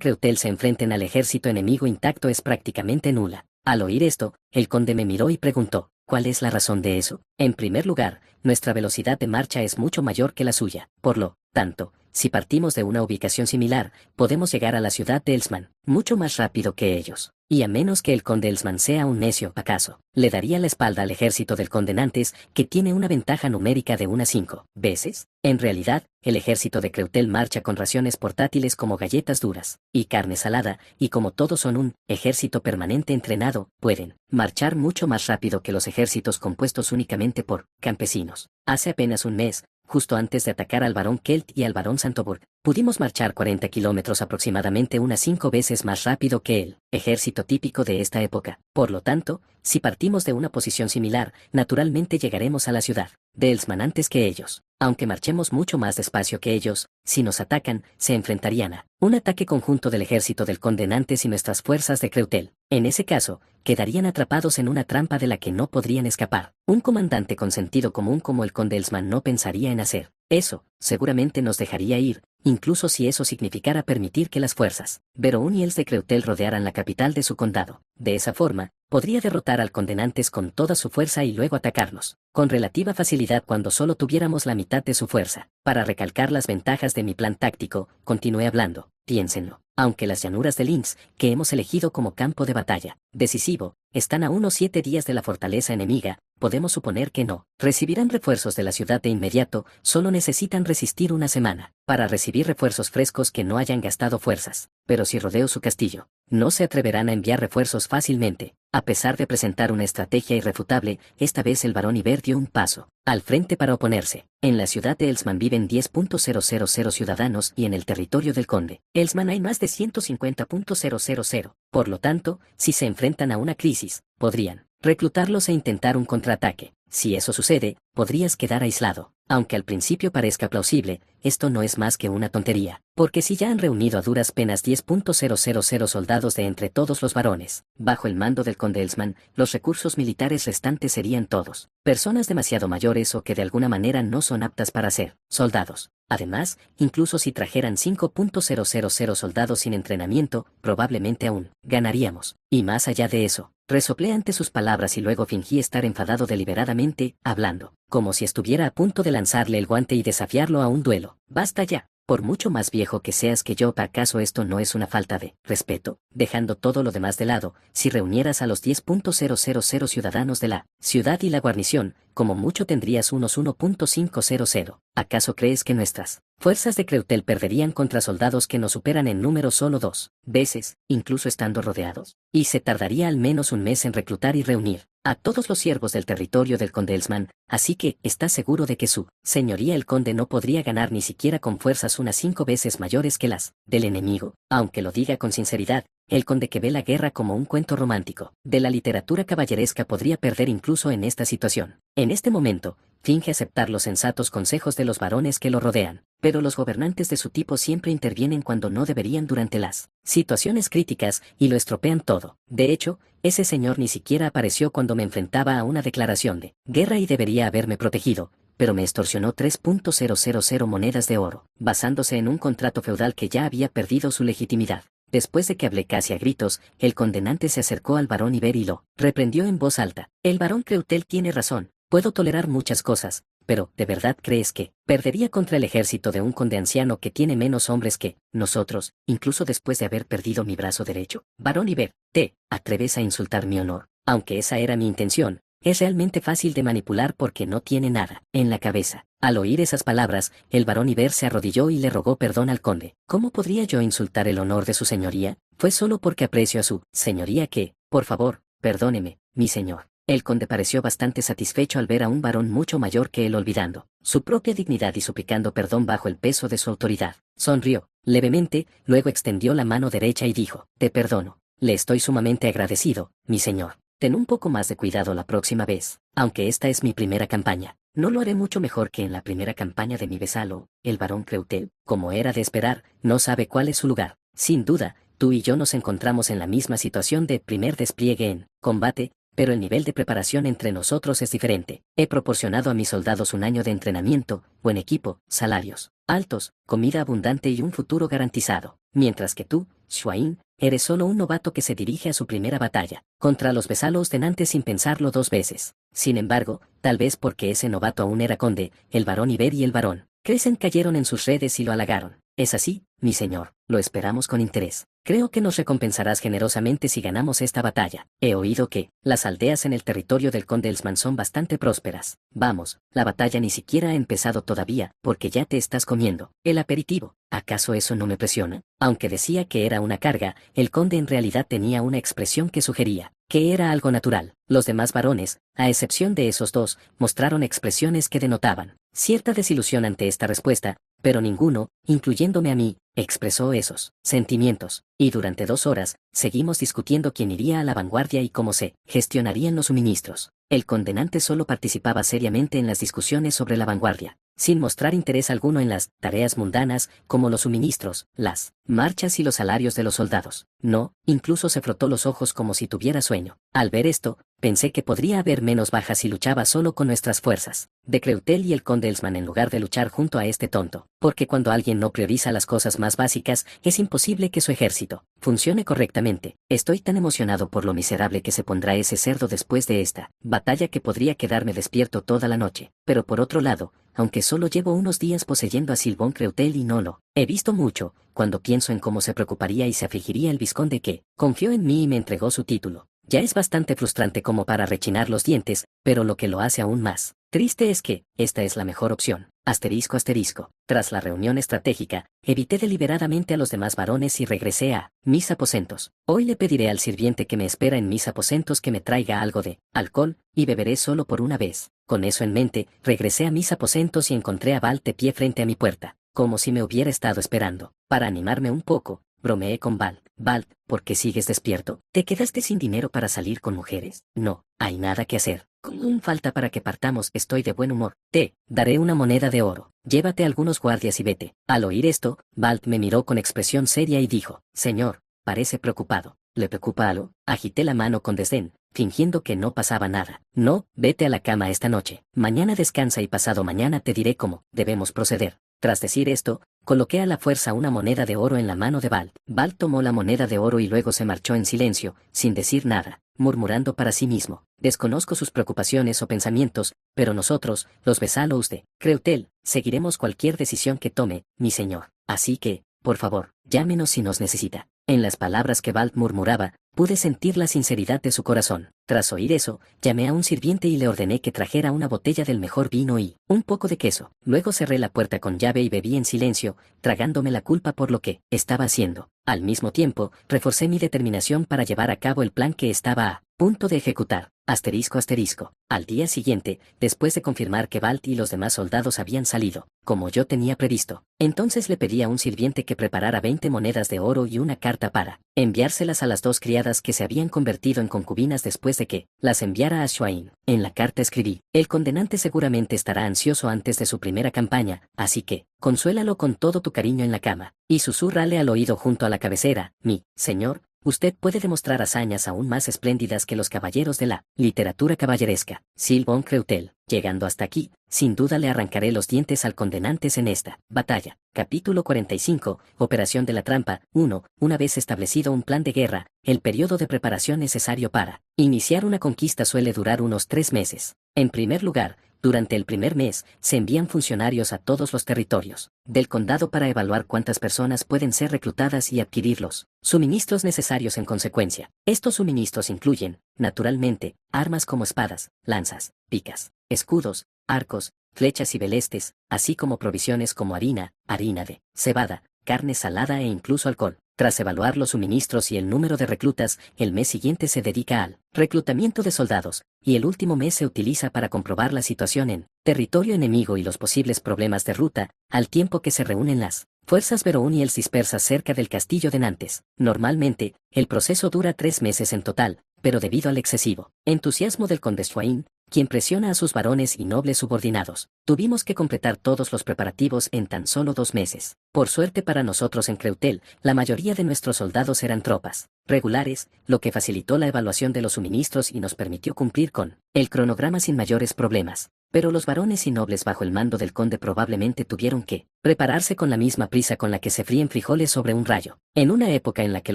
Creutel se enfrenten al ejército enemigo intacto es prácticamente nula. Al oír esto, el conde me miró y preguntó, ¿cuál es la razón de eso? En primer lugar, nuestra velocidad de marcha es mucho mayor que la suya. Por lo tanto, si partimos de una ubicación similar, podemos llegar a la ciudad de Elsman, mucho más rápido que ellos. Y a menos que el conde Elsman sea un necio, ¿acaso le daría la espalda al ejército del conde Nantes, que tiene una ventaja numérica de unas 5 veces? En realidad, el ejército de Creutel marcha con raciones portátiles como galletas duras y carne salada, y como todos son un ejército permanente entrenado, pueden marchar mucho más rápido que los ejércitos compuestos únicamente por campesinos. Hace apenas un mes, justo antes de atacar al barón Kelt y al barón Santoburg, pudimos marchar 40 kilómetros aproximadamente unas 5 veces más rápido que el ejército típico de esta época. Por lo tanto, si partimos de una posición similar, naturalmente llegaremos a la ciudad de Elsman antes que ellos. Aunque marchemos mucho más despacio que ellos, si nos atacan, se enfrentarían a un ataque conjunto del ejército del conde Nantes y nuestras fuerzas de Creutel. En ese caso, quedarían atrapados en una trampa de la que no podrían escapar. Un comandante con sentido común como el conde Elsman no pensaría en hacer eso, seguramente nos dejaría ir, incluso si eso significara permitir que las fuerzas Beroun y Els de Creutel rodearan la capital de su condado. De esa forma, podría derrotar al conde Nantes con toda su fuerza y luego atacarnos con relativa facilidad cuando solo tuviéramos la mitad de su fuerza. Para recalcar las ventajas de mi plan táctico, continué hablando. Piénsenlo. Aunque las llanuras de Linz, que hemos elegido como campo de batalla decisivo, están a unos 7 días de la fortaleza enemiga, podemos suponer que no recibirán refuerzos de la ciudad de inmediato, solo necesitan resistir una semana para recibir refuerzos frescos que no hayan gastado fuerzas. Pero si rodeo su castillo, no se atreverán a enviar refuerzos fácilmente. A pesar de presentar una estrategia irrefutable, esta vez el barón Iber dio un paso al frente para oponerse. En la ciudad de Elsman viven 10.000 ciudadanos y en el territorio del conde Elsman hay más de 150.000. Por lo tanto, si se enfrentan a una crisis, podrían reclutarlos e intentar un contraataque. Si eso sucede, podrías quedar aislado. Aunque al principio parezca plausible, esto no es más que una tontería, porque si ya han reunido a duras penas 10.000 soldados de entre todos los varones, bajo el mando del conde Elsman, los recursos militares restantes serían todos personas demasiado mayores o que de alguna manera no son aptas para ser soldados. Además, incluso si trajeran 5.000 soldados sin entrenamiento, probablemente aún ganaríamos. Y más allá de eso, resoplé ante sus palabras y luego fingí estar enfadado deliberadamente, hablando como si estuviera a punto de lanzarle el guante y desafiarlo a un duelo. Basta ya. Por mucho más viejo que seas que yo, ¿acaso esto no es una falta de respeto? Dejando todo lo demás de lado, si reunieras a los 10.000 ciudadanos de la ciudad y la guarnición, como mucho tendrías unos 1.500. ¿Acaso crees que nuestras fuerzas de Creutel perderían contra soldados que nos superan en número solo 2 veces, incluso estando rodeados? Y se tardaría al menos un mes en reclutar y reunir a todos los siervos del territorio del conde Elsman, así que, ¿estás seguro de que su señoría el conde no podría ganar ni siquiera con fuerzas unas 5 veces mayores que las del enemigo? Aunque lo diga con sinceridad, el conde que ve la guerra como un cuento romántico de la literatura caballeresca podría perder incluso en esta situación. En este momento, finge aceptar los sensatos consejos de los varones que lo rodean, pero los gobernantes de su tipo siempre intervienen cuando no deberían durante las situaciones críticas y lo estropean todo. De hecho, ese señor ni siquiera apareció cuando me enfrentaba a una declaración de guerra y debería haberme protegido, pero me extorsionó 3.000 monedas de oro, basándose en un contrato feudal que ya había perdido su legitimidad. Después de que hablé casi a gritos, el condenante se acercó al barón Iber y lo reprendió en voz alta. El barón Creutel tiene razón, puedo tolerar muchas cosas, pero ¿de verdad crees que perdería contra el ejército de un conde anciano que tiene menos hombres que nosotros, incluso después de haber perdido mi brazo derecho? Barón Iber, ¿te atreves a insultar mi honor? Aunque esa era mi intención, es realmente fácil de manipular porque no tiene nada en la cabeza. Al oír esas palabras, el barón Iber se arrodilló y le rogó perdón al conde. ¿Cómo podría yo insultar el honor de su señoría? Fue solo porque aprecio a su señoría que, por favor, perdóneme, mi señor. El conde pareció bastante satisfecho al ver a un varón mucho mayor que él olvidando su propia dignidad y suplicando perdón bajo el peso de su autoridad. Sonrió levemente, luego extendió la mano derecha y dijo: te perdono. Le estoy sumamente agradecido, mi señor. Ten un poco más de cuidado la próxima vez. Aunque esta es mi primera campaña, no lo haré mucho mejor que en la primera campaña de mi vesalo. El barón Creutel, como era de esperar, no sabe cuál es su lugar. Sin duda, tú y yo nos encontramos en la misma situación de primer despliegue en combate, pero el nivel de preparación entre nosotros es diferente. He proporcionado a mis soldados un año de entrenamiento, buen equipo, salarios altos, comida abundante y un futuro garantizado, mientras que tú, Shuain, eres solo un novato que se dirige a su primera batalla contra los vesalos de Nantes sin pensarlo 2 veces. Sin embargo, tal vez porque ese novato aún era conde, el barón Iber y el barón Crescent cayeron en sus redes y lo halagaron. Es así, mi señor, lo esperamos con interés. Creo que nos recompensarás generosamente si ganamos esta batalla. He oído que las aldeas en el territorio del conde Elsman son bastante prósperas. Vamos, la batalla ni siquiera ha empezado todavía, porque ya te estás comiendo el aperitivo. ¿Acaso eso no me presiona? Aunque decía que era una carga, el conde en realidad tenía una expresión que sugería que era algo natural. Los demás varones, a excepción de esos dos, mostraron expresiones que denotaban cierta desilusión ante esta respuesta, pero ninguno, incluyéndome a mí, expresó esos sentimientos, y durante 2 horas, seguimos discutiendo quién iría a la vanguardia y cómo se gestionarían los suministros. El condenante solo participaba seriamente en las discusiones sobre la vanguardia, sin mostrar interés alguno en las tareas mundanas, como los suministros, las marchas y los salarios de los soldados. No, incluso se frotó los ojos como si tuviera sueño. Al ver esto, pensé que podría haber menos bajas si luchaba solo con nuestras fuerzas de Creutel y el conde Elsman en lugar de luchar junto a este tonto, porque cuando alguien no prioriza las cosas más básicas, es imposible que su ejército funcione correctamente. Estoy tan emocionado por lo miserable que se pondrá ese cerdo después de esta batalla que podría quedarme despierto toda la noche. Pero por otro lado, aunque solo llevo unos días poseyendo a Sylvain Creutel y no lo he visto mucho, cuando pienso en cómo se preocuparía y se afligiría el vizconde que confió en mí y me entregó su título, ya es bastante frustrante como para rechinar los dientes, pero lo que lo hace aún más triste es que esta es la mejor opción. Asterisco asterisco. Tras la reunión estratégica, evité deliberadamente a los demás varones y regresé a mis aposentos. Hoy le pediré al sirviente que me espera en mis aposentos que me traiga algo de alcohol, y beberé solo por una vez. Con eso en mente, regresé a mis aposentos y encontré a Balt de pie frente a mi puerta, como si me hubiera estado esperando. Para animarme un poco, bromeé con Balt. Balt, ¿por qué sigues despierto? ¿Te quedaste sin dinero para salir con mujeres? No, hay nada que hacer. Con un falta para que partamos, estoy de buen humor. Te daré una moneda de oro. Llévate algunos guardias y vete. Al oír esto, Balt me miró con expresión seria y dijo, señor, parece preocupado. ¿Le preocupa algo? Agité la mano con desdén, fingiendo que no pasaba nada. No, vete a la cama esta noche. Mañana descansa y pasado mañana te diré cómo debemos proceder. Tras decir esto, coloqué a la fuerza una moneda de oro en la mano de Balt. Balt tomó la moneda de oro y luego se marchó en silencio, sin decir nada, murmurando para sí mismo. Desconozco sus preocupaciones o pensamientos, pero nosotros, los Besalos de Creutel, seguiremos cualquier decisión que tome, mi señor. Así que, por favor, llámenos si nos necesita. En las palabras que Balt murmuraba, pude sentir la sinceridad de su corazón. Tras oír eso, llamé a un sirviente y le ordené que trajera una botella del mejor vino y un poco de queso. Luego cerré la puerta con llave y bebí en silencio, tragándome la culpa por lo que estaba haciendo. Al mismo tiempo, reforcé mi determinación para llevar a cabo el plan que estaba a punto de ejecutar. Asterisco asterisco. Al día siguiente, después de confirmar que Balt y los demás soldados habían salido, como yo tenía previsto, entonces le pedí a un sirviente que preparara 20 monedas de oro y una carta para enviárselas a las 2 criadas que se habían convertido en concubinas después de que las enviara a Shuain. En la carta escribí, el condenante seguramente estará ansioso antes de su primera campaña, así que, consuélalo con todo tu cariño en la cama, y susúrrale al oído junto a la cabecera, mi señor, usted puede demostrar hazañas aún más espléndidas que los caballeros de la literatura caballeresca. Sylvain Creutel. Llegando hasta aquí, sin duda le arrancaré los dientes al condenante en esta batalla. Capítulo 45. Operación de la trampa. 1. Una vez establecido un plan de guerra, el periodo de preparación necesario para iniciar una conquista suele durar unos 3 meses. En primer lugar, durante el primer mes, se envían funcionarios a todos los territorios del condado para evaluar cuántas personas pueden ser reclutadas y adquirir los suministros necesarios en consecuencia. Estos suministros incluyen, naturalmente, armas como espadas, lanzas, picas, escudos, arcos, flechas y belestes, así como provisiones como harina de cebada, carne salada e incluso alcohol. Tras evaluar los suministros y el número de reclutas, el mes siguiente se dedica al reclutamiento de soldados, y el último mes se utiliza para comprobar la situación en territorio enemigo y los posibles problemas de ruta, al tiempo que se reúnen las fuerzas Berouniels dispersas cerca del castillo de Nantes. Normalmente, el proceso dura 3 meses en total, pero debido al excesivo entusiasmo del conde Swain, quien presiona a sus varones y nobles subordinados, tuvimos que completar todos los preparativos en tan solo 2 meses. Por suerte para nosotros en Creutel, la mayoría de nuestros soldados eran tropas regulares, lo que facilitó la evaluación de los suministros y nos permitió cumplir con el cronograma sin mayores problemas. Pero los varones y nobles bajo el mando del conde probablemente tuvieron que Prepararse con la misma prisa con la que se fríen frijoles sobre un rayo. En una época en la que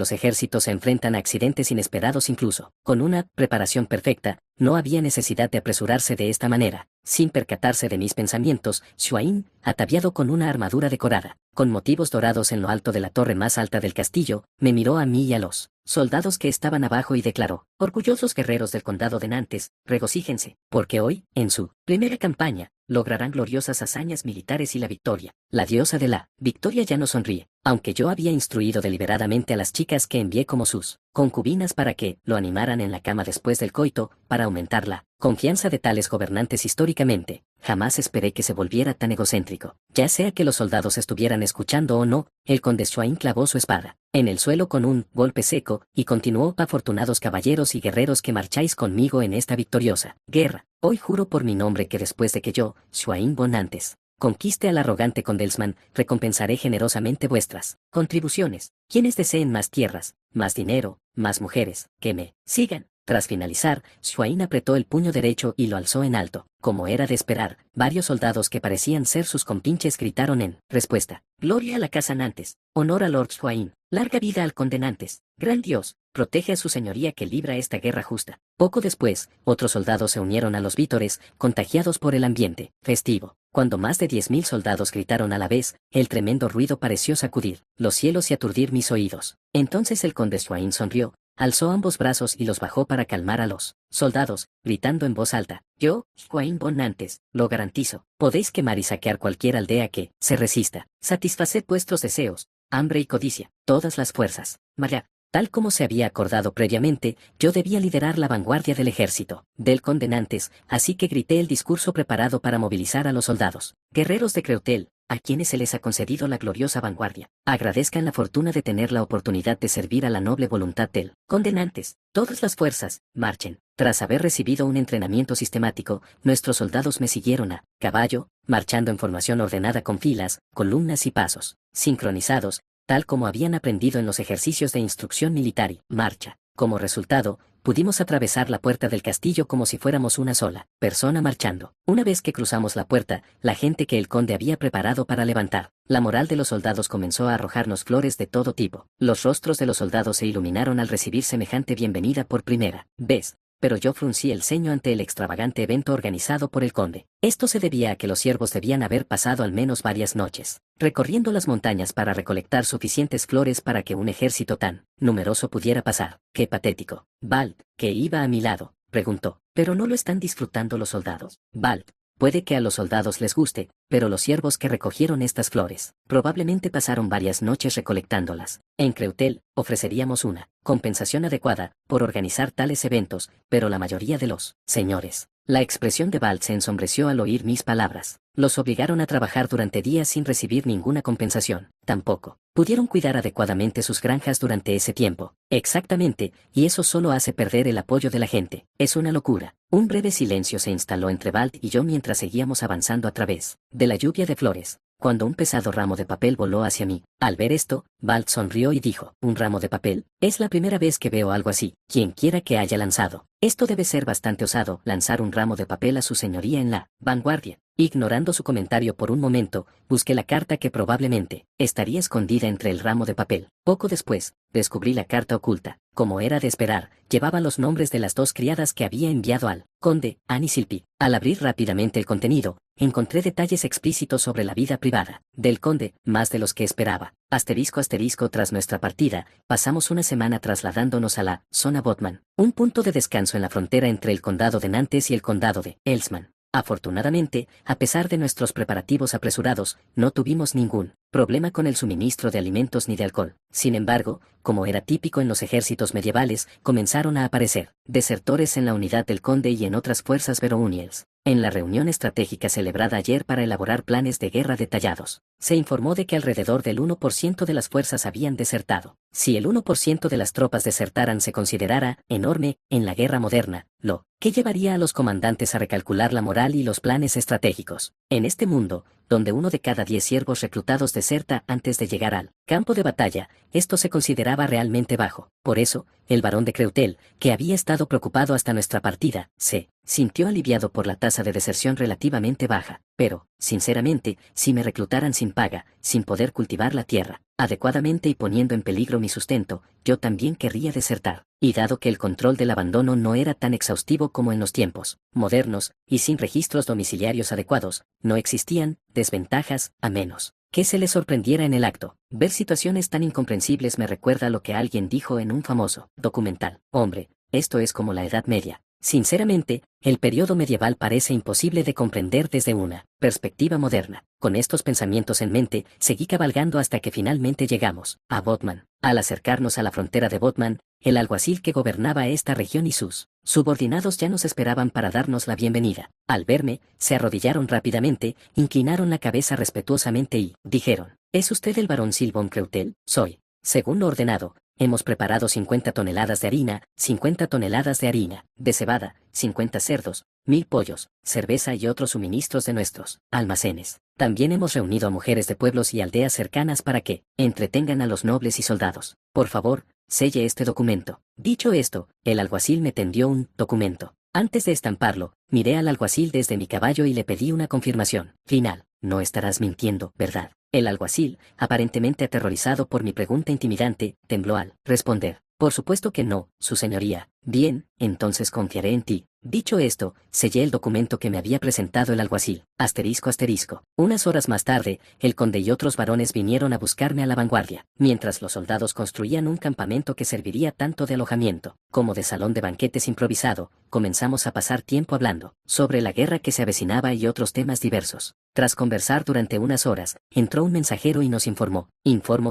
los ejércitos se enfrentan a accidentes inesperados incluso, con una preparación perfecta, no había necesidad de apresurarse de esta manera. Sin percatarse de mis pensamientos, Xuain, ataviado con una armadura decorada, con motivos dorados en lo alto de la torre más alta del castillo, me miró a mí y a los soldados que estaban abajo y declaró: orgullosos guerreros del condado de Nantes, regocíjense, porque hoy, en su primera campaña, lograrán gloriosas hazañas militares y la victoria. La diosa de la victoria ya no sonríe, aunque yo había instruido deliberadamente a las chicas que envié como sus concubinas para que lo animaran en la cama después del coito, para aumentar la confianza de tales gobernantes históricamente. Jamás esperé que se volviera tan egocéntrico. Ya sea que los soldados estuvieran escuchando o no, el conde Xuain clavó su espada en el suelo con un golpe seco, y continuó: afortunados caballeros y guerreros que marcháis conmigo en esta victoriosa guerra. Hoy juro por mi nombre que después de que yo, Xuain von Nantes, conquiste al arrogante condelsman, recompensaré generosamente vuestras contribuciones. Quienes deseen más tierras, más dinero, más mujeres, que me sigan. Tras finalizar, Xuain apretó el puño derecho y lo alzó en alto. Como era de esperar, varios soldados que parecían ser sus compinches gritaron en respuesta: gloria a la casa Nantes, honor a Lord Xuain, larga vida al conde Nantes, gran Dios, protege a su señoría que libra esta guerra justa. Poco después, otros soldados se unieron a los vítores, contagiados por el ambiente festivo. Cuando más de 10.000 soldados gritaron a la vez, el tremendo ruido pareció sacudir los cielos y aturdir mis oídos. Entonces el conde Xuain sonrió, alzó ambos brazos y los bajó para calmar a los soldados, gritando en voz alta: yo, Xuain von Nantes, lo garantizo, podéis quemar y saquear cualquier aldea que se resista. Satisfaced vuestros deseos, hambre y codicia, todas las fuerzas. Maya. Tal como se había acordado previamente, yo debía liderar la vanguardia del ejército del conde Nantes, así que grité el discurso preparado para movilizar a los soldados. Guerreros de Creutel, a quienes se les ha concedido la gloriosa vanguardia, agradezcan la fortuna de tener la oportunidad de servir a la noble voluntad del conde Nantes. Todas las fuerzas, marchen. Tras haber recibido un entrenamiento sistemático, nuestros soldados me siguieron a caballo, marchando en formación ordenada con filas, columnas y pasos sincronizados, tal como habían aprendido en los ejercicios de instrucción militar y marcha. Como resultado, pudimos atravesar la puerta del castillo como si fuéramos una sola persona marchando. Una vez que cruzamos la puerta, la gente que el conde había preparado para levantar la moral de los soldados comenzó a arrojarnos flores de todo tipo. Los rostros de los soldados se iluminaron al recibir semejante bienvenida por primera vez, pero yo fruncí el ceño ante el extravagante evento organizado por el conde. Esto se debía a que los siervos debían haber pasado al menos varias noches recorriendo las montañas para recolectar suficientes flores para que un ejército tan numeroso pudiera pasar. ¡Qué patético! Balt, que iba a mi lado, preguntó: ¿pero no lo están disfrutando los soldados? Balt: puede que a los soldados les guste, pero los siervos que recogieron estas flores probablemente pasaron varias noches recolectándolas. En Creutel, ofreceríamos una compensación adecuada por organizar tales eventos, pero la mayoría de los señores. La expresión de Balt se ensombreció al oír mis palabras. Los obligaron a trabajar durante días sin recibir ninguna compensación. Tampoco pudieron cuidar adecuadamente sus granjas durante ese tiempo. Exactamente, y eso solo hace perder el apoyo de la gente. Es una locura. Un breve silencio se instaló entre Balt y yo mientras seguíamos avanzando a través de la lluvia de flores, cuando un pesado ramo de papel voló hacia mí. Al ver esto, Balt sonrió y dijo: ¿un ramo de papel? Es la primera vez que veo algo así. Quien quiera que haya lanzado esto debe ser bastante osado, lanzar un ramo de papel a su señoría en la vanguardia. Ignorando su comentario por un momento, busqué la carta que probablemente estaría escondida entre el ramo de papel. Poco después, descubrí la carta oculta. Como era de esperar, llevaba los nombres de las dos criadas que había enviado al conde, Anne y Silpi. Al abrir rápidamente el contenido, encontré detalles explícitos sobre la vida privada del conde, más de los que esperaba. Asterisco asterisco: tras nuestra partida, pasamos una semana trasladándonos a la zona Botman, un punto de descanso en la frontera entre el condado de Nantes y el condado de Elsman. Afortunadamente, a pesar de nuestros preparativos apresurados, no tuvimos ningún problema con el suministro de alimentos ni de alcohol. Sin embargo, como era típico en los ejércitos medievales, comenzaron a aparecer desertores en la unidad del conde y en otras fuerzas verouniels. En la reunión estratégica celebrada ayer para elaborar planes de guerra detallados, se informó de que alrededor del 1% de las fuerzas habían desertado. Si el 1% de las tropas desertaran se considerara enorme en la guerra moderna, lo que llevaría a los comandantes a recalcular la moral y los planes estratégicos. En este mundo, donde 1 de cada 10 siervos reclutados deserta antes de llegar al campo de batalla. Esto se consideraba realmente bajo. Por eso, el barón de Creutel, que había estado preocupado hasta nuestra partida, se sintió aliviado por la tasa de deserción relativamente baja. Pero, sinceramente, si me reclutaran sin paga, sin poder cultivar la tierra adecuadamente y poniendo en peligro mi sustento, yo también querría desertar. Y dado que el control del abandono no era tan exhaustivo como en los tiempos modernos, y sin registros domiciliarios adecuados, no existían desventajas, a menos que se le sorprendiera en el acto. Ver situaciones tan incomprensibles me recuerda a lo que alguien dijo en un famoso documental. Hombre, esto es como la Edad Media. Sinceramente, el periodo medieval parece imposible de comprender desde una perspectiva moderna. Con estos pensamientos en mente, seguí cabalgando hasta que finalmente llegamos a Bodman. Al acercarnos a la frontera de Bodman, el alguacil que gobernaba esta región y sus subordinados ya nos esperaban para darnos la bienvenida. Al verme, se arrodillaron rápidamente, inclinaron la cabeza respetuosamente y dijeron: ¿Es usted el barón Silvon Creutel? Soy. Según lo ordenado, hemos preparado 50 toneladas de harina, 50 toneladas de harina de cebada, 50 cerdos, 1000 pollos, cerveza y otros suministros de nuestros almacenes. También hemos reunido a mujeres de pueblos y aldeas cercanas para que entretengan a los nobles y soldados. Por favor, selle este documento. Dicho esto, el alguacil me tendió un documento. Antes de estamparlo, miré al alguacil desde mi caballo y le pedí una confirmación final. No estarás mintiendo, ¿verdad? El alguacil, aparentemente aterrorizado por mi pregunta intimidante, tembló al responder: por supuesto que no, su señoría. Bien, entonces confiaré en ti. Dicho esto, sellé el documento que me había presentado el alguacil. Asterisco asterisco. Unas horas más tarde, el conde y otros varones vinieron a buscarme a la vanguardia, mientras los soldados construían un campamento que serviría tanto de alojamiento como de salón de banquetes improvisado. Comenzamos a pasar tiempo hablando sobre la guerra que se avecinaba y otros temas diversos. Tras conversar durante unas horas, entró un mensajero y nos informó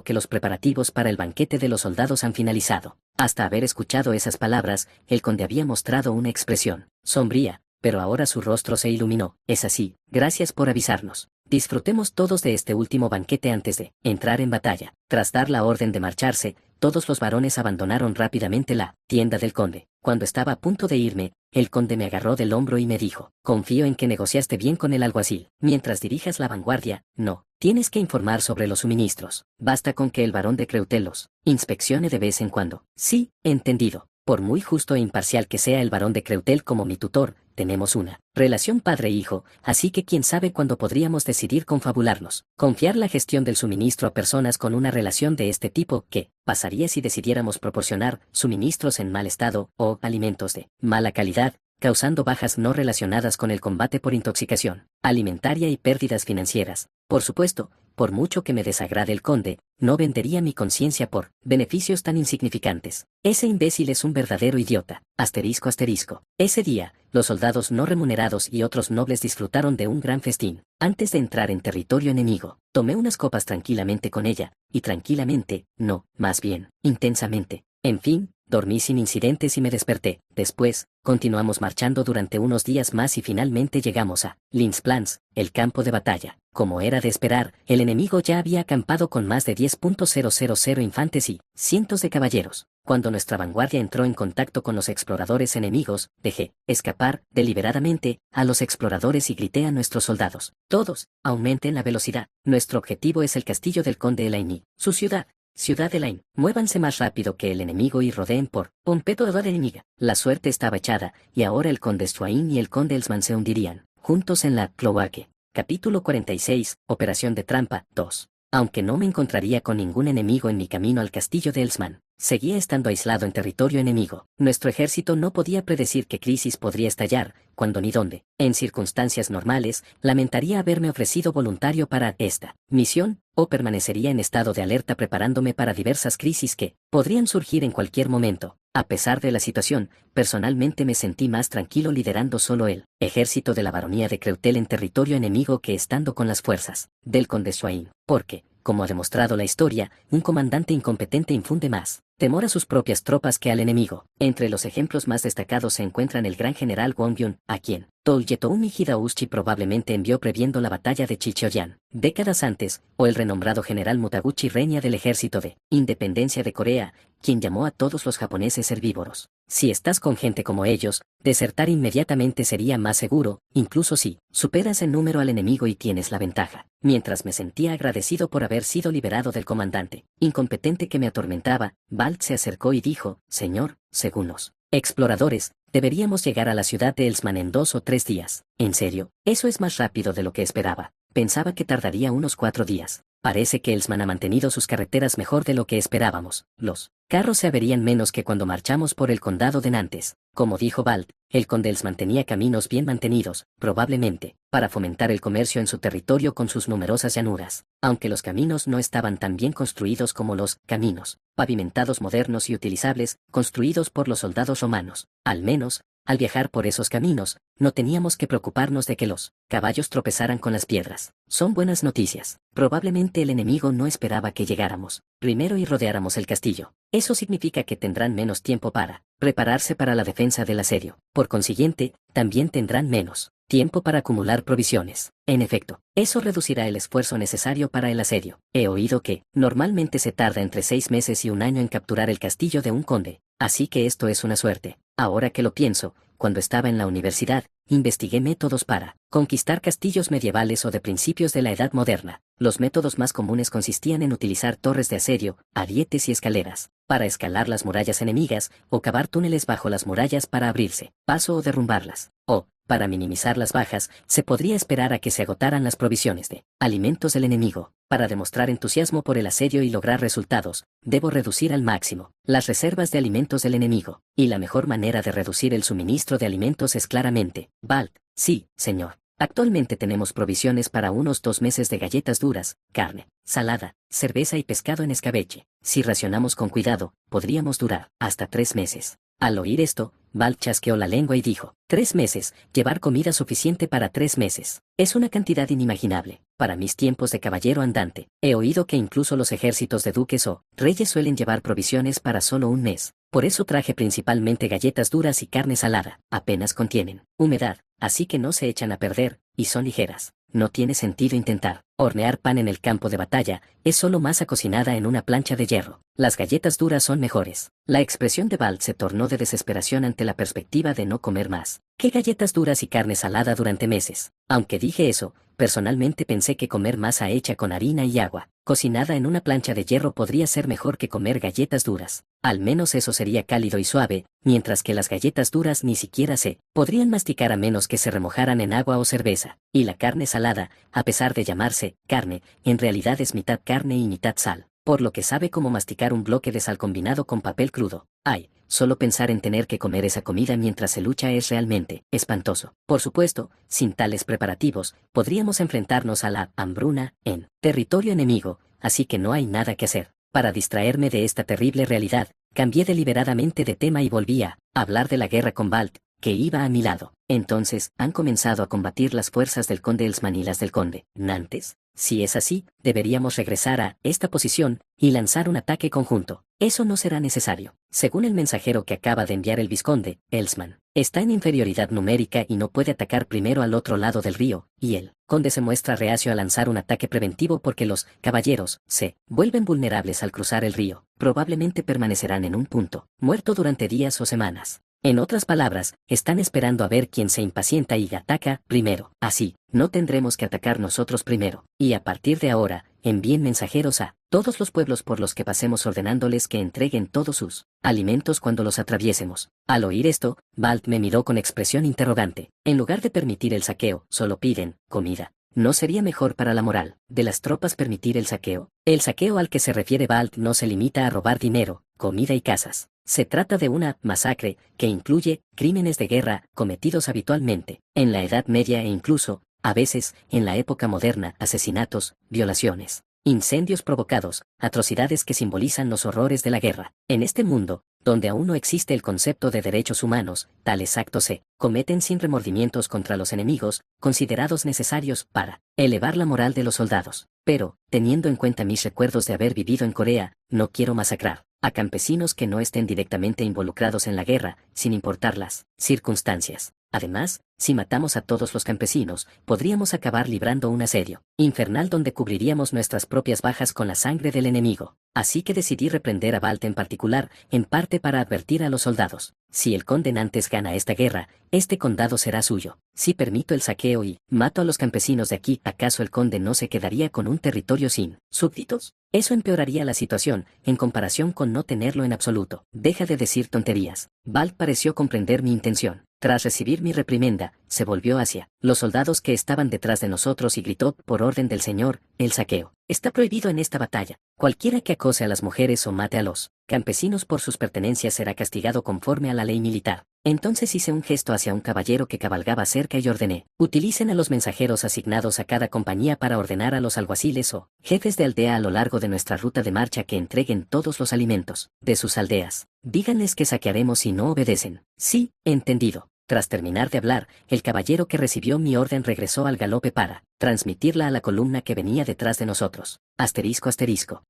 que los preparativos para el banquete de los soldados han finalizado. Hasta haber escuchado esas palabras, el conde había mostrado una expresión sombría, pero ahora su rostro se iluminó. Es así, gracias por avisarnos. Disfrutemos todos de este último banquete antes de entrar en batalla. Tras dar la orden de marcharse, todos los varones abandonaron rápidamente la tienda del conde. Cuando estaba a punto de irme, el conde me agarró del hombro y me dijo: confío en que negociaste bien con el alguacil. Mientras dirijas la vanguardia, no tienes que informar sobre los suministros. Basta con que el barón de Creutel los inspeccione de vez en cuando. Sí, entendido. Por muy justo e imparcial que sea el barón de Creutel como mi tutor, tenemos una relación padre-hijo, así que quién sabe cuándo podríamos decidir confabularnos. Confiar la gestión del suministro a personas con una relación de este tipo. ¿Qué pasaría si decidiéramos proporcionar suministros en mal estado o alimentos de mala calidad, causando bajas no relacionadas con el combate por intoxicación alimentaria y pérdidas financieras? Por supuesto, por mucho que me desagrade el conde, no vendería mi conciencia por beneficios tan insignificantes. Ese imbécil es un verdadero idiota. Asterisco asterisco. Ese día, los soldados no remunerados y otros nobles disfrutaron de un gran festín. Antes de entrar en territorio enemigo, tomé unas copas tranquilamente con ella, y tranquilamente, no, más bien, intensamente. En fin, dormí sin incidentes y me desperté. Después, continuamos marchando durante unos días más y finalmente llegamos a Linsplanz, el campo de batalla. Como era de esperar, el enemigo ya había acampado con más de 10.000 infantes y cientos de caballeros. Cuando nuestra vanguardia entró en contacto con los exploradores enemigos, dejé escapar deliberadamente a los exploradores y grité a nuestros soldados: todos, aumenten la velocidad. Nuestro objetivo es el castillo del conde Elaine, su ciudad. Ciudad de Lain, muévanse más rápido que el enemigo y rodeen por Pompeto de enemiga. La suerte estaba echada, y ahora el conde Swain y el conde Elsman se hundirían juntos en la cloaque. Capítulo 46, Operación de Trampa, 2. Aunque no me encontraría con ningún enemigo en mi camino al castillo de Elsman, seguía estando aislado en territorio enemigo. Nuestro ejército no podía predecir qué crisis podría estallar, cuándo ni dónde. En circunstancias normales, lamentaría haberme ofrecido voluntario para esta misión, o permanecería en estado de alerta preparándome para diversas crisis que podrían surgir en cualquier momento. A pesar de la situación, personalmente me sentí más tranquilo liderando solo el ejército de la baronía de Creutel en territorio enemigo que estando con las fuerzas del conde Swain, porque, como ha demostrado la historia, un comandante incompetente infunde más temor a sus propias tropas que al enemigo. Entre los ejemplos más destacados se encuentran el gran general Won Byun, a quien Tolyetomi Hideyoshi probablemente envió previendo la batalla de Chicheoyan décadas antes, o el renombrado general Mutaguchi Renya del Ejército de Independencia de Corea, quien llamó a todos los japoneses herbívoros. Si estás con gente como ellos, desertar inmediatamente sería más seguro, incluso si superas en número al enemigo y tienes la ventaja. Mientras me sentía agradecido por haber sido liberado del comandante incompetente que me atormentaba, Balt se acercó y dijo: Señor, según los exploradores, deberíamos llegar a la ciudad de Elsman en 2 o 3 días. ¿En serio? Eso es más rápido de lo que esperaba. Pensaba que tardaría unos 4 días. Parece que Elsman ha mantenido sus carreteras mejor de lo que esperábamos. Los carros se averían menos que cuando marchamos por el condado de Nantes. Como dijo Balt, el conde Elsman tenía caminos bien mantenidos, probablemente, para fomentar el comercio en su territorio con sus numerosas llanuras, aunque los caminos no estaban tan bien construidos como los caminos pavimentados modernos y utilizables, construidos por los soldados romanos. Al menos, al viajar por esos caminos, no teníamos que preocuparnos de que los caballos tropezaran con las piedras. Son buenas noticias. Probablemente el enemigo no esperaba que llegáramos primero y rodeáramos el castillo. Eso significa que tendrán menos tiempo para prepararse para la defensa del asedio. Por consiguiente, también tendrán menos tiempo para acumular provisiones. En efecto, eso reducirá el esfuerzo necesario para el asedio. He oído que, normalmente se tarda entre 6 meses y 1 año en capturar el castillo de un conde, así que esto es una suerte. Ahora que lo pienso, cuando estaba en la universidad, investigué métodos para conquistar castillos medievales o de principios de la Edad Moderna. Los métodos más comunes consistían en utilizar torres de asedio, arietes y escaleras, para escalar las murallas enemigas, o cavar túneles bajo las murallas para abrirse paso o derrumbarlas. O, para minimizar las bajas, se podría esperar a que se agotaran las provisiones de alimentos del enemigo. Para demostrar entusiasmo por el asedio y lograr resultados, debo reducir al máximo las reservas de alimentos del enemigo, y la mejor manera de reducir el suministro de alimentos es claramente, Balt. Sí, señor. Actualmente tenemos provisiones para unos 2 meses de galletas duras, carne, salada, cerveza y pescado en escabeche. Si racionamos con cuidado, podríamos durar hasta 3 meses. Al oír esto, Balt chasqueó la lengua y dijo: 3 meses, llevar comida suficiente para 3 meses. Es una cantidad inimaginable. Para mis tiempos de caballero andante, he oído que incluso los ejércitos de duques o reyes suelen llevar provisiones para solo 1 mes. Por eso traje principalmente galletas duras y carne salada. Apenas contienen humedad, así que no se echan a perder, y son ligeras. No tiene sentido intentar hornear pan en el campo de batalla, es solo masa cocinada en una plancha de hierro. Las galletas duras son mejores. La expresión de Balt se tornó de desesperación ante la perspectiva de no comer más que galletas duras y carne salada durante meses. Aunque dije eso, personalmente pensé que comer masa hecha con harina y agua, cocinada en una plancha de hierro, podría ser mejor que comer galletas duras. Al menos eso sería cálido y suave, mientras que las galletas duras ni siquiera se podrían masticar a menos que se remojaran en agua o cerveza. Y la carne salada, a pesar de llamarse carne, en realidad es mitad carne y mitad sal, por lo que sabe como masticar un bloque de sal combinado con papel crudo. Ay, solo pensar en tener que comer esa comida mientras se lucha es realmente espantoso. Por supuesto, sin tales preparativos, podríamos enfrentarnos a la hambruna en territorio enemigo, así que no hay nada que hacer. Para distraerme de esta terrible realidad, cambié deliberadamente de tema y volví a hablar de la guerra con Balt, que iba a mi lado. Entonces, ¿han comenzado a combatir las fuerzas del conde Elsman y las del conde Nantes? Si es así, deberíamos regresar a esta posición y lanzar un ataque conjunto. Eso no será necesario. Según el mensajero que acaba de enviar el vizconde, Elsman está en inferioridad numérica y no puede atacar primero al otro lado del río, y el conde se muestra reacio a lanzar un ataque preventivo porque los caballeros se vuelven vulnerables al cruzar el río. Probablemente permanecerán en un punto muerto durante días o semanas. En otras palabras, están esperando a ver quién se impacienta y ataca primero. Así, no tendremos que atacar nosotros primero. Y a partir de ahora, envíen mensajeros a todos los pueblos por los que pasemos ordenándoles que entreguen todos sus alimentos cuando los atraviesemos. Al oír esto, Balt me miró con expresión interrogante. En lugar de permitir el saqueo, solo piden comida. ¿No sería mejor para la moral de las tropas permitir el saqueo? El saqueo al que se refiere Balt no se limita a robar dinero, comida y casas. Se trata de una masacre que incluye crímenes de guerra cometidos habitualmente en la Edad Media e incluso, a veces, en la época moderna, asesinatos, violaciones, incendios provocados, atrocidades que simbolizan los horrores de la guerra. En este mundo, donde aún no existe el concepto de derechos humanos, tales actos se cometen sin remordimientos contra los enemigos, considerados necesarios para elevar la moral de los soldados. Pero, teniendo en cuenta mis recuerdos de haber vivido en Corea, no quiero masacrar a campesinos que no estén directamente involucrados en la guerra, sin importar las circunstancias. Además, si matamos a todos los campesinos, podríamos acabar librando un asedio infernal donde cubriríamos nuestras propias bajas con la sangre del enemigo. Así que decidí reprender a Balt en particular, en parte para advertir a los soldados. Si el conde Nantes gana esta guerra, este condado será suyo. Si permito el saqueo y mato a los campesinos de aquí, ¿acaso el conde no se quedaría con un territorio sin súbditos? Eso empeoraría la situación, en comparación con no tenerlo en absoluto. Deja de decir tonterías. Balt pareció comprender mi intención. Tras recibir mi reprimenda, se volvió hacia los soldados que estaban detrás de nosotros y gritó, por orden del señor, el saqueo está prohibido en esta batalla. Cualquiera que acose a las mujeres o mate a los campesinos por sus pertenencias será castigado conforme a la ley militar. Entonces hice un gesto hacia un caballero que cabalgaba cerca y ordené: utilicen a los mensajeros asignados a cada compañía para ordenar a los alguaciles o jefes de aldea a lo largo de nuestra ruta de marcha que entreguen todos los alimentos de sus aldeas. Díganles que saquearemos si no obedecen. Sí, entendido. Tras terminar de hablar, el caballero que recibió mi orden regresó al galope para transmitirla a la columna que venía detrás de nosotros. Asterisco.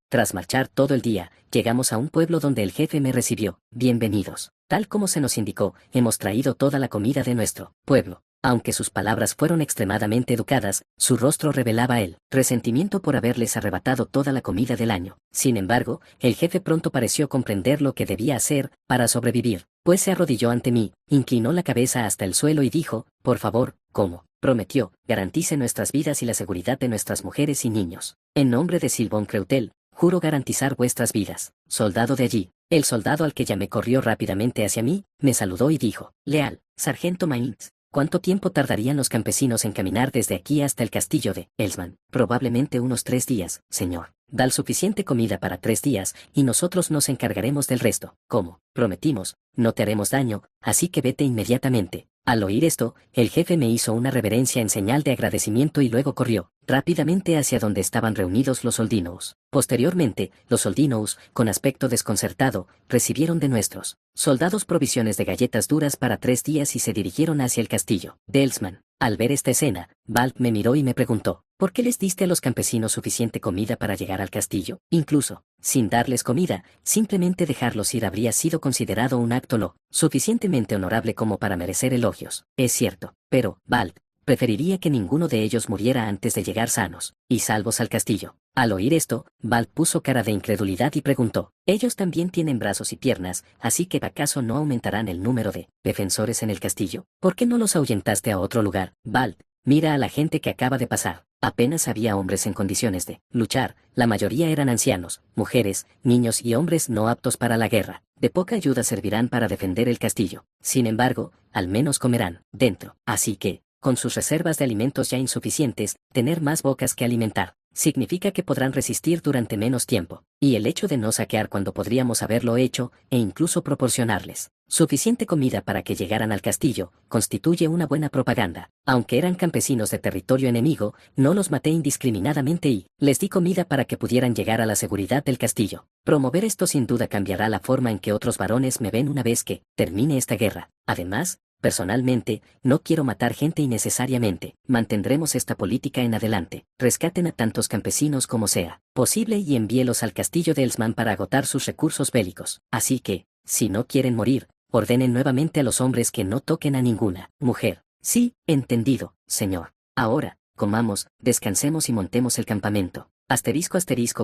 Tras marchar todo el día, llegamos a un pueblo donde el jefe me recibió. Bienvenidos. Tal como se nos indicó, hemos traído toda la comida de nuestro pueblo. Aunque sus palabras fueron extremadamente educadas, su rostro revelaba el resentimiento por haberles arrebatado toda la comida del año. Sin embargo, el jefe pronto pareció comprender lo que debía hacer para sobrevivir, pues se arrodilló ante mí, inclinó la cabeza hasta el suelo y dijo: por favor, como prometió, garantice nuestras vidas y la seguridad de nuestras mujeres y niños. En nombre de Sylvain Creutel, juro garantizar vuestras vidas. Soldado de allí. El soldado al que llamé corrió rápidamente hacia mí, me saludó y dijo: leal, sargento Mainz. ¿Cuánto tiempo tardarían los campesinos en caminar desde aquí hasta el castillo de Elsman? Probablemente unos 3 días, señor. Da suficiente comida para 3 días, y nosotros nos encargaremos del resto. Como prometimos, no te haremos daño, así que vete inmediatamente. Al oír esto, el jefe me hizo una reverencia en señal de agradecimiento y luego corrió rápidamente hacia donde estaban reunidos los soldinous. Posteriormente, los soldinous, con aspecto desconcertado, recibieron de nuestros soldados provisiones de galletas duras para 3 días y se dirigieron hacia el castillo de Elsman. Al ver esta escena, Balt me miró y me preguntó: ¿por qué les diste a los campesinos suficiente comida para llegar al castillo? Incluso, sin darles comida, simplemente dejarlos ir habría sido considerado un acto lo suficientemente honorable como para merecer elogios. Es cierto, pero, Balt, preferiría que ninguno de ellos muriera antes de llegar sanos y salvos al castillo. Al oír esto, Balt puso cara de incredulidad y preguntó: ellos también tienen brazos y piernas, así que ¿acaso no aumentarán el número de defensores en el castillo? ¿Por qué no los ahuyentaste a otro lugar? Balt, mira a la gente que acaba de pasar. Apenas había hombres en condiciones de luchar, la mayoría eran ancianos, mujeres, niños y hombres no aptos para la guerra. De poca ayuda servirán para defender el castillo. Sin embargo, al menos comerán dentro. Así que, con sus reservas de alimentos ya insuficientes, tener más bocas que alimentar significa que podrán resistir durante menos tiempo, y el hecho de no saquear cuando podríamos haberlo hecho, e incluso proporcionarles suficiente comida para que llegaran al castillo, constituye una buena propaganda. Aunque eran campesinos de territorio enemigo, no los maté indiscriminadamente y les di comida para que pudieran llegar a la seguridad del castillo. Promover esto sin duda cambiará la forma en que otros varones me ven una vez que termine esta guerra. Además, personalmente, no quiero matar gente innecesariamente. Mantendremos esta política en adelante. Rescaten a tantos campesinos como sea posible y envíelos al castillo de Elsman para agotar sus recursos bélicos. Así que, si no quieren morir, ordenen nuevamente a los hombres que no toquen a ninguna mujer. Sí, entendido, señor. Ahora, comamos, descansemos y montemos el campamento.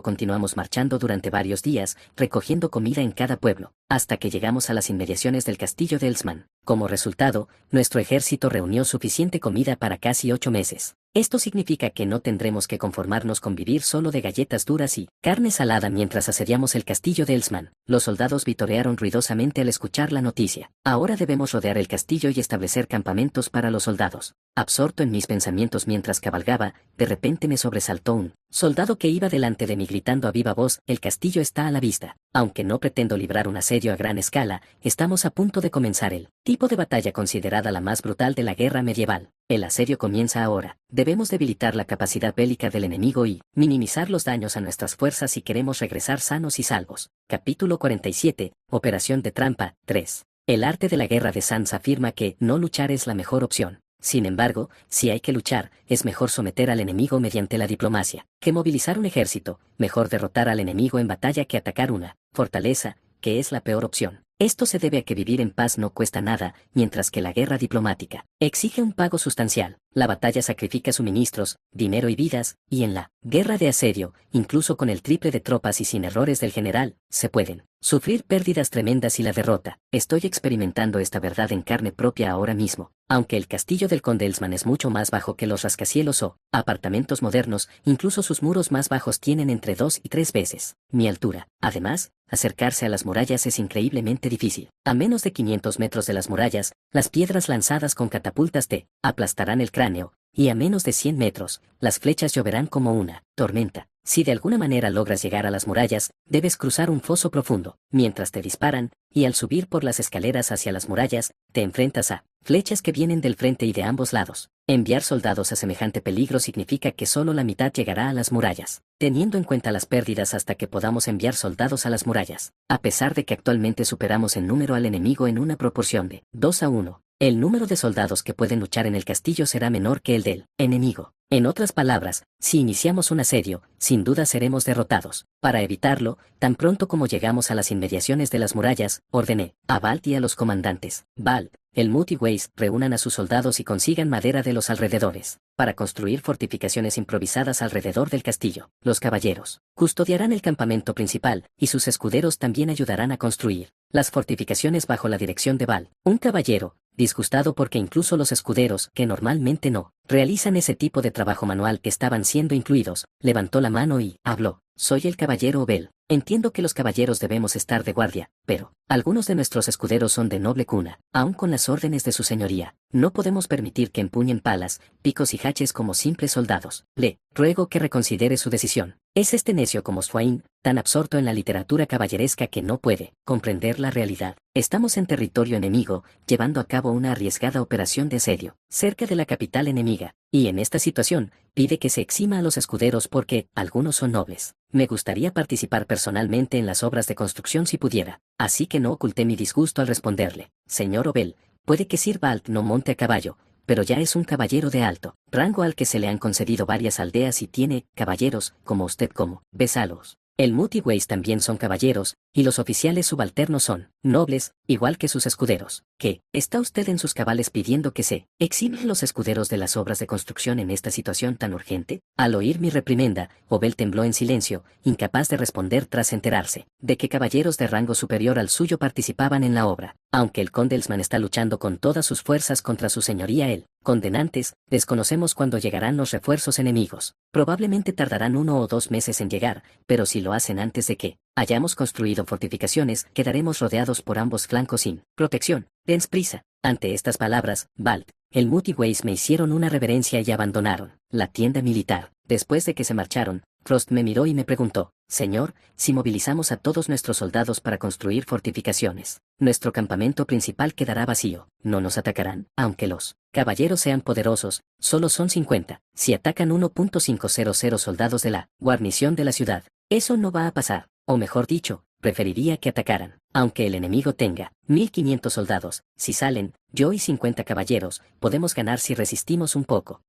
Continuamos marchando durante varios días, recogiendo comida en cada pueblo, hasta que llegamos a las inmediaciones del castillo de Elsman. Como resultado, nuestro ejército reunió suficiente comida para casi 8 meses. Esto significa que no tendremos que conformarnos con vivir solo de galletas duras y carne salada mientras asediamos el castillo de Elsman. Los soldados vitorearon ruidosamente al escuchar la noticia. Ahora debemos rodear el castillo y establecer campamentos para los soldados. Absorto en mis pensamientos mientras cabalgaba, de repente me sobresaltó un soldado que iba delante de mí gritando a viva voz: el castillo está a la vista. Aunque no pretendo librar un asedio a gran escala, estamos a punto de comenzar el tipo de batalla considerada la más brutal de la guerra medieval. El asedio comienza ahora. Debemos debilitar la capacidad bélica del enemigo y minimizar los daños a nuestras fuerzas si queremos regresar sanos y salvos. Capítulo 47, Operación de Trampa, 3. El arte de la guerra de Sanz afirma que no luchar es la mejor opción. Sin embargo, si hay que luchar, es mejor someter al enemigo mediante la diplomacia que movilizar un ejército. Mejor derrotar al enemigo en batalla que atacar una fortaleza, que es la peor opción. Esto se debe a que vivir en paz no cuesta nada, mientras que la guerra diplomática exige un pago sustancial. La batalla sacrifica suministros, dinero y vidas, y en la guerra de asedio, incluso con el triple de tropas y sin errores del general, se pueden sufrir pérdidas tremendas y la derrota. Estoy experimentando esta verdad en carne propia ahora mismo. Aunque el castillo del conde Elsman es mucho más bajo que los rascacielos o apartamentos modernos, incluso sus muros más bajos tienen entre 2 y 3 veces mi altura. Además, acercarse a las murallas es increíblemente difícil. A menos de 500 metros de las murallas, las piedras lanzadas con catapultas te aplastarán el cráneo, y a menos de 100 metros, las flechas lloverán como una tormenta. Si de alguna manera logras llegar a las murallas, debes cruzar un foso profundo, mientras te disparan, y al subir por las escaleras hacia las murallas, te enfrentas a flechas que vienen del frente y de ambos lados. Enviar soldados a semejante peligro significa que solo la mitad llegará a las murallas, teniendo en cuenta las pérdidas hasta que podamos enviar soldados a las murallas. A pesar de que actualmente superamos en número al enemigo en una proporción de 2-1, el número de soldados que pueden luchar en el castillo será menor que el del enemigo. En otras palabras, si iniciamos un asedio, sin duda seremos derrotados. Para evitarlo, tan pronto como llegamos a las inmediaciones de las murallas, ordené a Balt y a los comandantes Balt, Helmut y Weiss reúnan a sus soldados y consigan madera de los alrededores, para construir fortificaciones improvisadas alrededor del castillo. Los caballeros custodiarán el campamento principal, y sus escuderos también ayudarán a construir las fortificaciones bajo la dirección de Balt. Un caballero, disgustado porque incluso los escuderos, que normalmente no realizan ese tipo de trabajo manual que estaban siendo incluidos, levantó la mano y habló. Soy el caballero Obel. Entiendo que los caballeros debemos estar de guardia, pero algunos de nuestros escuderos son de noble cuna. Aun con las órdenes de su señoría, no podemos permitir que empuñen palas, picos y haches como simples soldados. Le ruego que reconsidere su decisión. Es este necio como Swain, tan absorto en la literatura caballeresca que no puede comprender la realidad. Estamos en territorio enemigo, llevando a cabo una arriesgada operación de asedio, cerca de la capital enemiga, y en esta situación, pide que se exima a los escuderos porque algunos son nobles. Me gustaría participar personalmente en las obras de construcción si pudiera, así que no oculté mi disgusto al responderle. Señor Obel, puede que Sir Balt no monte a caballo, pero ya es un caballero de alto rango al que se le han concedido varias aldeas y tiene caballeros, como usted como Besalos. Helmut y Weiss también son caballeros, y los oficiales subalternos son nobles, igual que sus escuderos. ¿Qué? ¿Está usted en sus cabales pidiendo que se eximen los escuderos de las obras de construcción en esta situación tan urgente? Al oír mi reprimenda, Obel tembló en silencio, incapaz de responder tras enterarse de que caballeros de rango superior al suyo participaban en la obra. Aunque el conde Elsman está luchando con todas sus fuerzas contra su señoría el condenantes, desconocemos cuándo llegarán los refuerzos enemigos. Probablemente tardarán 1 o 2 meses en llegar, pero si lo hacen antes de que hayamos construido fortificaciones, quedaremos rodeados por ambos flancos sin protección. Dens prisa. Ante estas palabras, Balt, Helmut y Weiss me hicieron una reverencia y abandonaron la tienda militar. Después de que se marcharon, Frost me miró y me preguntó, Señor, si movilizamos a todos nuestros soldados para construir fortificaciones, nuestro campamento principal quedará vacío. No nos atacarán, aunque los caballeros sean poderosos, solo son 50. Si atacan 1.500 soldados de la guarnición de la ciudad, eso no va a pasar. O mejor dicho, preferiría que atacaran. Aunque el enemigo tenga 1500 soldados, si salen, yo y 50 caballeros, podemos ganar si resistimos un poco.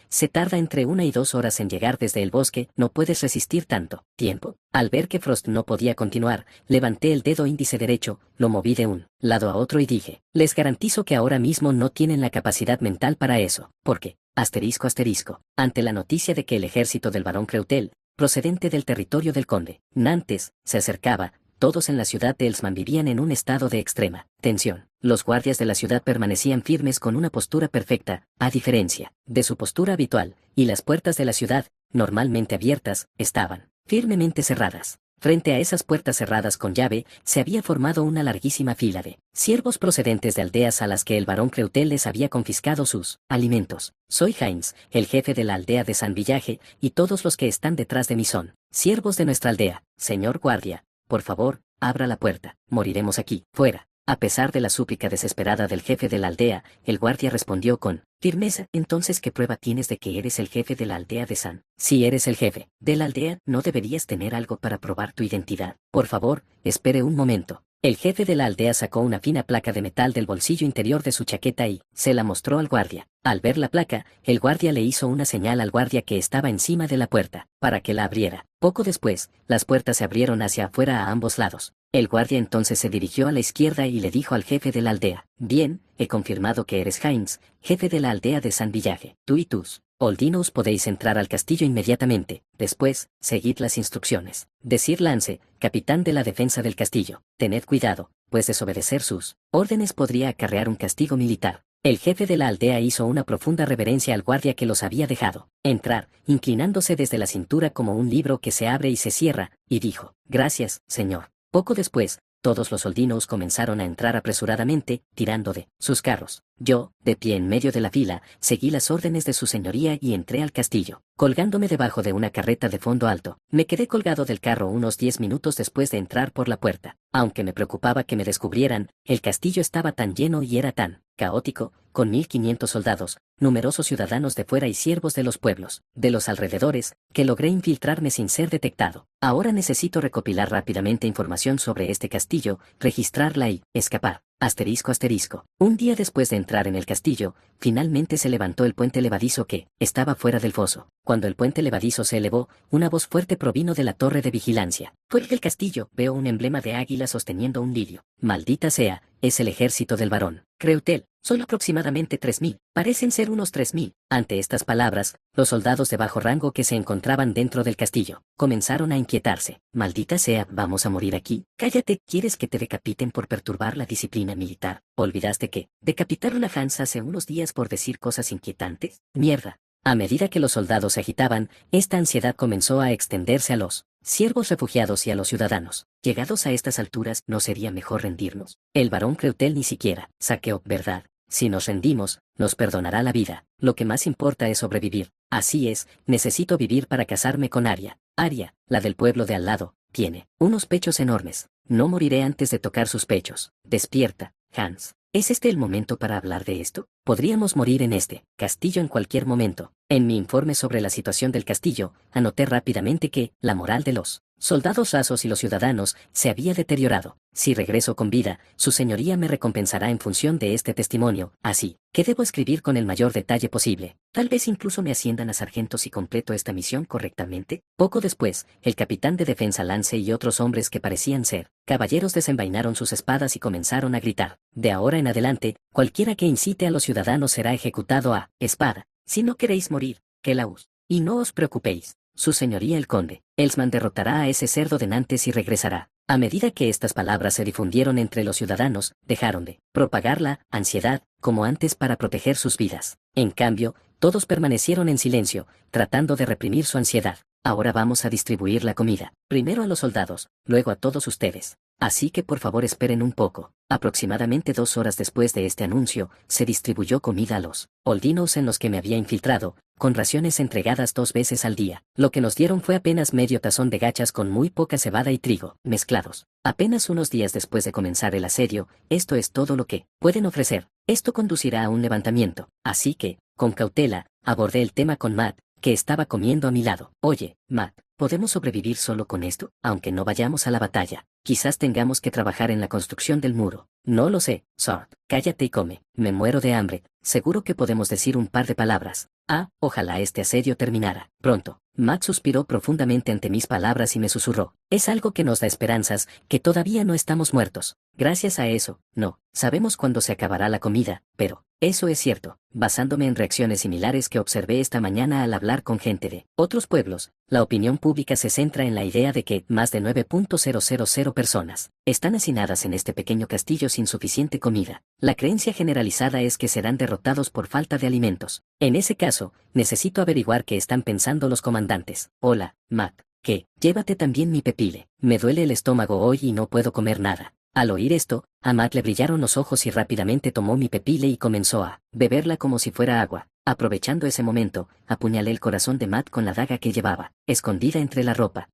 Se tarda entre 1 y 2 horas en llegar desde el bosque, no puedes resistir tanto tiempo. Al ver que Frost no podía continuar, levanté el dedo índice derecho, lo moví de un lado a otro y dije, les garantizo que ahora mismo no tienen la capacidad mental para eso, porque, ***, ante la noticia de que el ejército del barón Creutel, procedente del territorio del conde Nantes, se acercaba, todos en la ciudad de Elsman vivían en un estado de extrema tensión. Los guardias de la ciudad permanecían firmes con una postura perfecta, a diferencia de su postura habitual, y las puertas de la ciudad, normalmente abiertas, estaban firmemente cerradas. Frente a esas puertas cerradas con llave, se había formado una larguísima fila de siervos procedentes de aldeas a las que el barón Creutel les había confiscado sus alimentos. Soy Heinz, el jefe de la aldea de San Villaje, y todos los que están detrás de mí son siervos de nuestra aldea. Señor guardia, por favor, abra la puerta, moriremos aquí, fuera. A pesar de la súplica desesperada del jefe de la aldea, el guardia respondió con firmeza. Entonces, ¿qué prueba tienes de que eres el jefe de la aldea de San? Si eres el jefe de la aldea, ¿no deberías tener algo para probar tu identidad? Por favor, espere un momento. El jefe de la aldea sacó una fina placa de metal del bolsillo interior de su chaqueta y se la mostró al guardia. Al ver la placa, el guardia le hizo una señal al guardia que estaba encima de la puerta, para que la abriera. Poco después, las puertas se abrieron hacia afuera a ambos lados. El guardia entonces se dirigió a la izquierda y le dijo al jefe de la aldea: «Bien, he confirmado que eres Heinz, jefe de la aldea de San Village. Tú y tus Oldinos podéis entrar al castillo inmediatamente. Después, seguid las instrucciones. Decir Lance, capitán de la defensa del castillo. Tened cuidado, pues desobedecer sus órdenes podría acarrear un castigo militar». El jefe de la aldea hizo una profunda reverencia al guardia que los había dejado entrar, inclinándose desde la cintura como un libro que se abre y se cierra, y dijo: «Gracias, señor». Poco después, todos los Oldinos comenzaron a entrar apresuradamente, tirando de sus carros. Yo, de pie en medio de la fila, seguí las órdenes de su señoría y entré al castillo, colgándome debajo de una carreta de fondo alto. Me quedé colgado del carro unos 10 minutos después de entrar por la puerta. Aunque me preocupaba que me descubrieran, el castillo estaba tan lleno y era tan caótico, con 1500 soldados, numerosos ciudadanos de fuera y siervos de los pueblos, de los alrededores, que logré infiltrarme sin ser detectado. Ahora necesito recopilar rápidamente información sobre este castillo, registrarla y escapar. Asterisco asterisco. Un día después de entrar en el castillo, finalmente se levantó el puente levadizo que estaba fuera del foso. Cuando el puente levadizo se elevó, una voz fuerte provino de la torre de vigilancia. «Fuera del castillo, veo un emblema de águila sosteniendo un lirio. Maldita sea, es el ejército del barón Creutel. Son aproximadamente 3000. Parecen ser unos 3000. Ante estas palabras, los soldados de bajo rango que se encontraban dentro del castillo comenzaron a inquietarse. «Maldita sea, ¿vamos a morir aquí? Cállate, ¿quieres que te decapiten por perturbar la disciplina militar? ¿Olvidaste que decapitaron a Hans hace unos días por decir cosas inquietantes? Mierda». A medida que los soldados se agitaban, esta ansiedad comenzó a extenderse a los siervos refugiados y a los ciudadanos. Llegados a estas alturas, ¿no sería mejor rendirnos? El barón Creutel ni siquiera saqueó, ¿verdad? Si nos rendimos, nos perdonará la vida. Lo que más importa es sobrevivir. Así es, necesito vivir para casarme con Aria. Aria, la del pueblo de al lado, tiene unos pechos enormes. No moriré antes de tocar sus pechos. Despierta, Hans. ¿Es este el momento para hablar de esto? Podríamos morir en este castillo en cualquier momento. En mi informe sobre la situación del castillo, anoté rápidamente que la moral de los soldados rasos y los ciudadanos se había deteriorado. Si regreso con vida, su señoría me recompensará en función de este testimonio, así que debo escribir con el mayor detalle posible. Tal vez incluso me asciendan a sargento si completo esta misión correctamente. Poco después, el capitán de defensa Lance y otros hombres que parecían ser caballeros desenvainaron sus espadas y comenzaron a gritar: «De ahora en adelante, cualquiera que incite a los ciudadanos será ejecutado a espada. Si no queréis morir, que la us. Y no os preocupéis. Su señoría el conde Elsman derrotará a ese cerdo de Nantes y regresará». A medida que estas palabras se difundieron entre los ciudadanos, dejaron de propagar la ansiedad, como antes, para proteger sus vidas. En cambio, todos permanecieron en silencio, tratando de reprimir su ansiedad. «Ahora vamos a distribuir la comida. Primero a los soldados, luego a todos ustedes. Así que por favor esperen un poco». Aproximadamente 2 horas después de este anuncio, se distribuyó comida a los Oldinos en los que me había infiltrado, con raciones entregadas 2 veces al día. Lo que nos dieron fue apenas medio tazón de gachas con muy poca cebada y trigo, mezclados. Apenas unos días después de comenzar el asedio, esto es todo lo que pueden ofrecer. Esto conducirá a un levantamiento. Así que, con cautela, abordé el tema con Matt, que estaba comiendo a mi lado. «Oye, Matt, ¿podemos sobrevivir solo con esto? Aunque no vayamos a la batalla. Quizás tengamos que trabajar en la construcción del muro». «No lo sé, Sword. Cállate y come. Me muero de hambre. Seguro que podemos decir un par de palabras. Ojalá este asedio terminara pronto». Matt suspiró profundamente ante mis palabras y me susurró: «Es algo que nos da esperanzas, que todavía no estamos muertos. Gracias a eso, no sabemos cuándo se acabará la comida, pero eso es cierto». Basándome en reacciones similares que observé esta mañana al hablar con gente de otros pueblos, la opinión pública se centra en la idea de que más de 9.000 personas están hacinadas en este pequeño castillo sin suficiente comida. La creencia generalizada es que serán derrotados por falta de alimentos. En ese caso, necesito averiguar qué están pensando los comandantes. «Hola, Matt. ¿Qué? Llévate también mi pepile. Me duele el estómago hoy y no puedo comer nada». Al oír esto, a Matt le brillaron los ojos y rápidamente tomó mi pepile y comenzó a beberla como si fuera agua. Aprovechando ese momento, apuñalé el corazón de Matt con la daga que llevaba, escondida entre la ropa.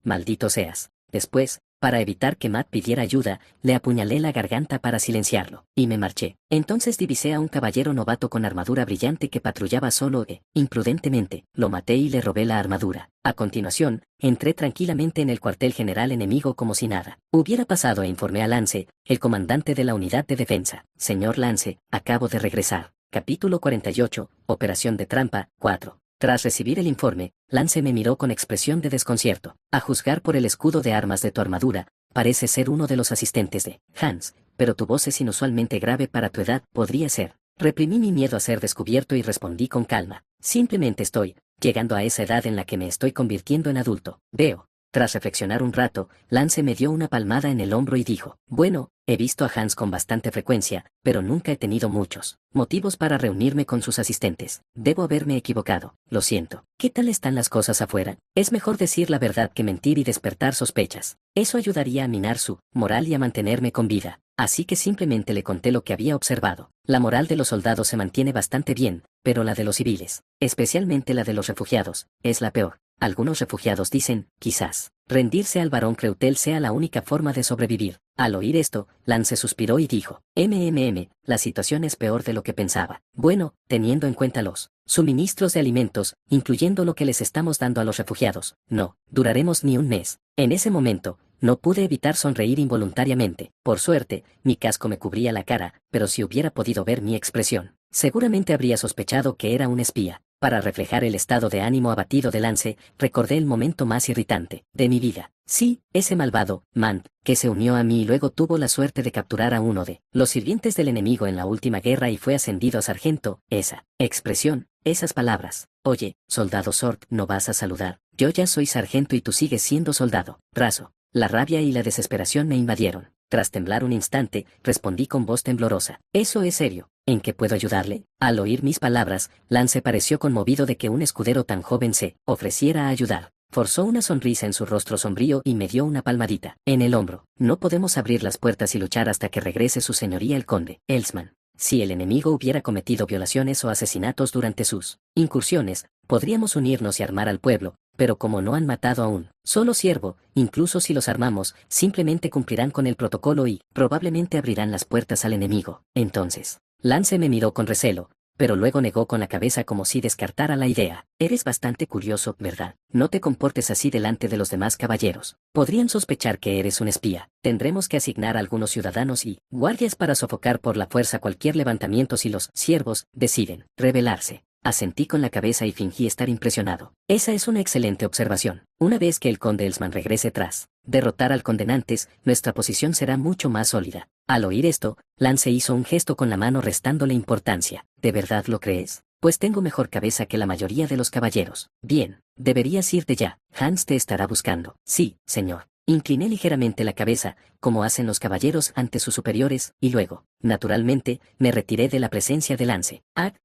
«Maldito seas». Después, Para evitar que Matt pidiera ayuda, le apuñalé la garganta para silenciarlo, y me marché. Entonces divisé a un caballero novato con armadura brillante que patrullaba solo e, imprudentemente, lo maté y le robé la armadura. A continuación, entré tranquilamente en el cuartel general enemigo como si nada hubiera pasado e informé a Lance, el comandante de la unidad de defensa. Señor Lance, acabo de regresar. Capítulo 48, Operación de Trampa, 4. Tras recibir el informe, Lance me miró con expresión de desconcierto. A juzgar por el escudo de armas de tu armadura, parece ser uno de los asistentes de Hans, pero tu voz es inusualmente grave para tu edad, podría ser. Reprimí mi miedo a ser descubierto y respondí con calma. Simplemente estoy llegando a esa edad en la que me estoy convirtiendo en adulto. Veo. Tras reflexionar un rato, Lance me dio una palmada en el hombro y dijo, bueno, he visto a Hans con bastante frecuencia, pero nunca he tenido muchos motivos para reunirme con sus asistentes. Debo haberme equivocado, lo siento. ¿Qué tal están las cosas afuera? Es mejor decir la verdad que mentir y despertar sospechas. Eso ayudaría a minar su moral y a mantenerme con vida. Así que simplemente le conté lo que había observado. La moral de los soldados se mantiene bastante bien, pero la de los civiles, especialmente la de los refugiados, es la peor. Algunos refugiados dicen, quizás, rendirse al barón Creutel sea la única forma de sobrevivir. Al oír esto, Lance suspiró y dijo, la situación es peor de lo que pensaba. Bueno, teniendo en cuenta los suministros de alimentos, incluyendo lo que les estamos dando a los refugiados, no duraremos ni un mes. En ese momento, no pude evitar sonreír involuntariamente. Por suerte, mi casco me cubría la cara, pero si hubiera podido ver mi expresión, seguramente habría sospechado que era un espía. Para reflejar el estado de ánimo abatido de Lance, recordé el momento más irritante de mi vida. Sí, ese malvado, Mant, que se unió a mí y luego tuvo la suerte de capturar a uno de los sirvientes del enemigo en la última guerra y fue ascendido a sargento. Esa expresión, esas palabras. Oye, soldado Sork, ¿no vas a saludar? Yo ya soy sargento y tú sigues siendo soldado. Raso. La rabia y la desesperación me invadieron. Tras temblar un instante, respondí con voz temblorosa. Eso es serio. ¿En qué puedo ayudarle? Al oír mis palabras, Lance pareció conmovido de que un escudero tan joven se ofreciera a ayudar. Forzó una sonrisa en su rostro sombrío y me dio una palmadita en el hombro. No podemos abrir las puertas y luchar hasta que regrese su señoría el conde Elsman. Si el enemigo hubiera cometido violaciones o asesinatos durante sus incursiones, podríamos unirnos y armar al pueblo, pero como no han matado a un solo siervo, incluso si los armamos, simplemente cumplirán con el protocolo y probablemente abrirán las puertas al enemigo. Entonces, Lance me miró con recelo, pero luego negó con la cabeza como si descartara la idea. Eres bastante curioso, ¿verdad? No te comportes así delante de los demás caballeros. Podrían sospechar que eres un espía. Tendremos que asignar a algunos ciudadanos y guardias para sofocar por la fuerza cualquier levantamiento si los siervos deciden rebelarse. Asentí con la cabeza y fingí estar impresionado. Esa es una excelente observación. Una vez que el conde Elsman regrese tras derrotar al condenantes, nuestra posición será mucho más sólida. Al oír esto, Lance hizo un gesto con la mano restándole importancia. ¿De verdad lo crees? Pues tengo mejor cabeza que la mayoría de los caballeros. Bien, deberías irte ya. Hans te estará buscando. Sí, señor. Incliné ligeramente la cabeza, como hacen los caballeros ante sus superiores, y luego, naturalmente, me retiré de la presencia de Lance.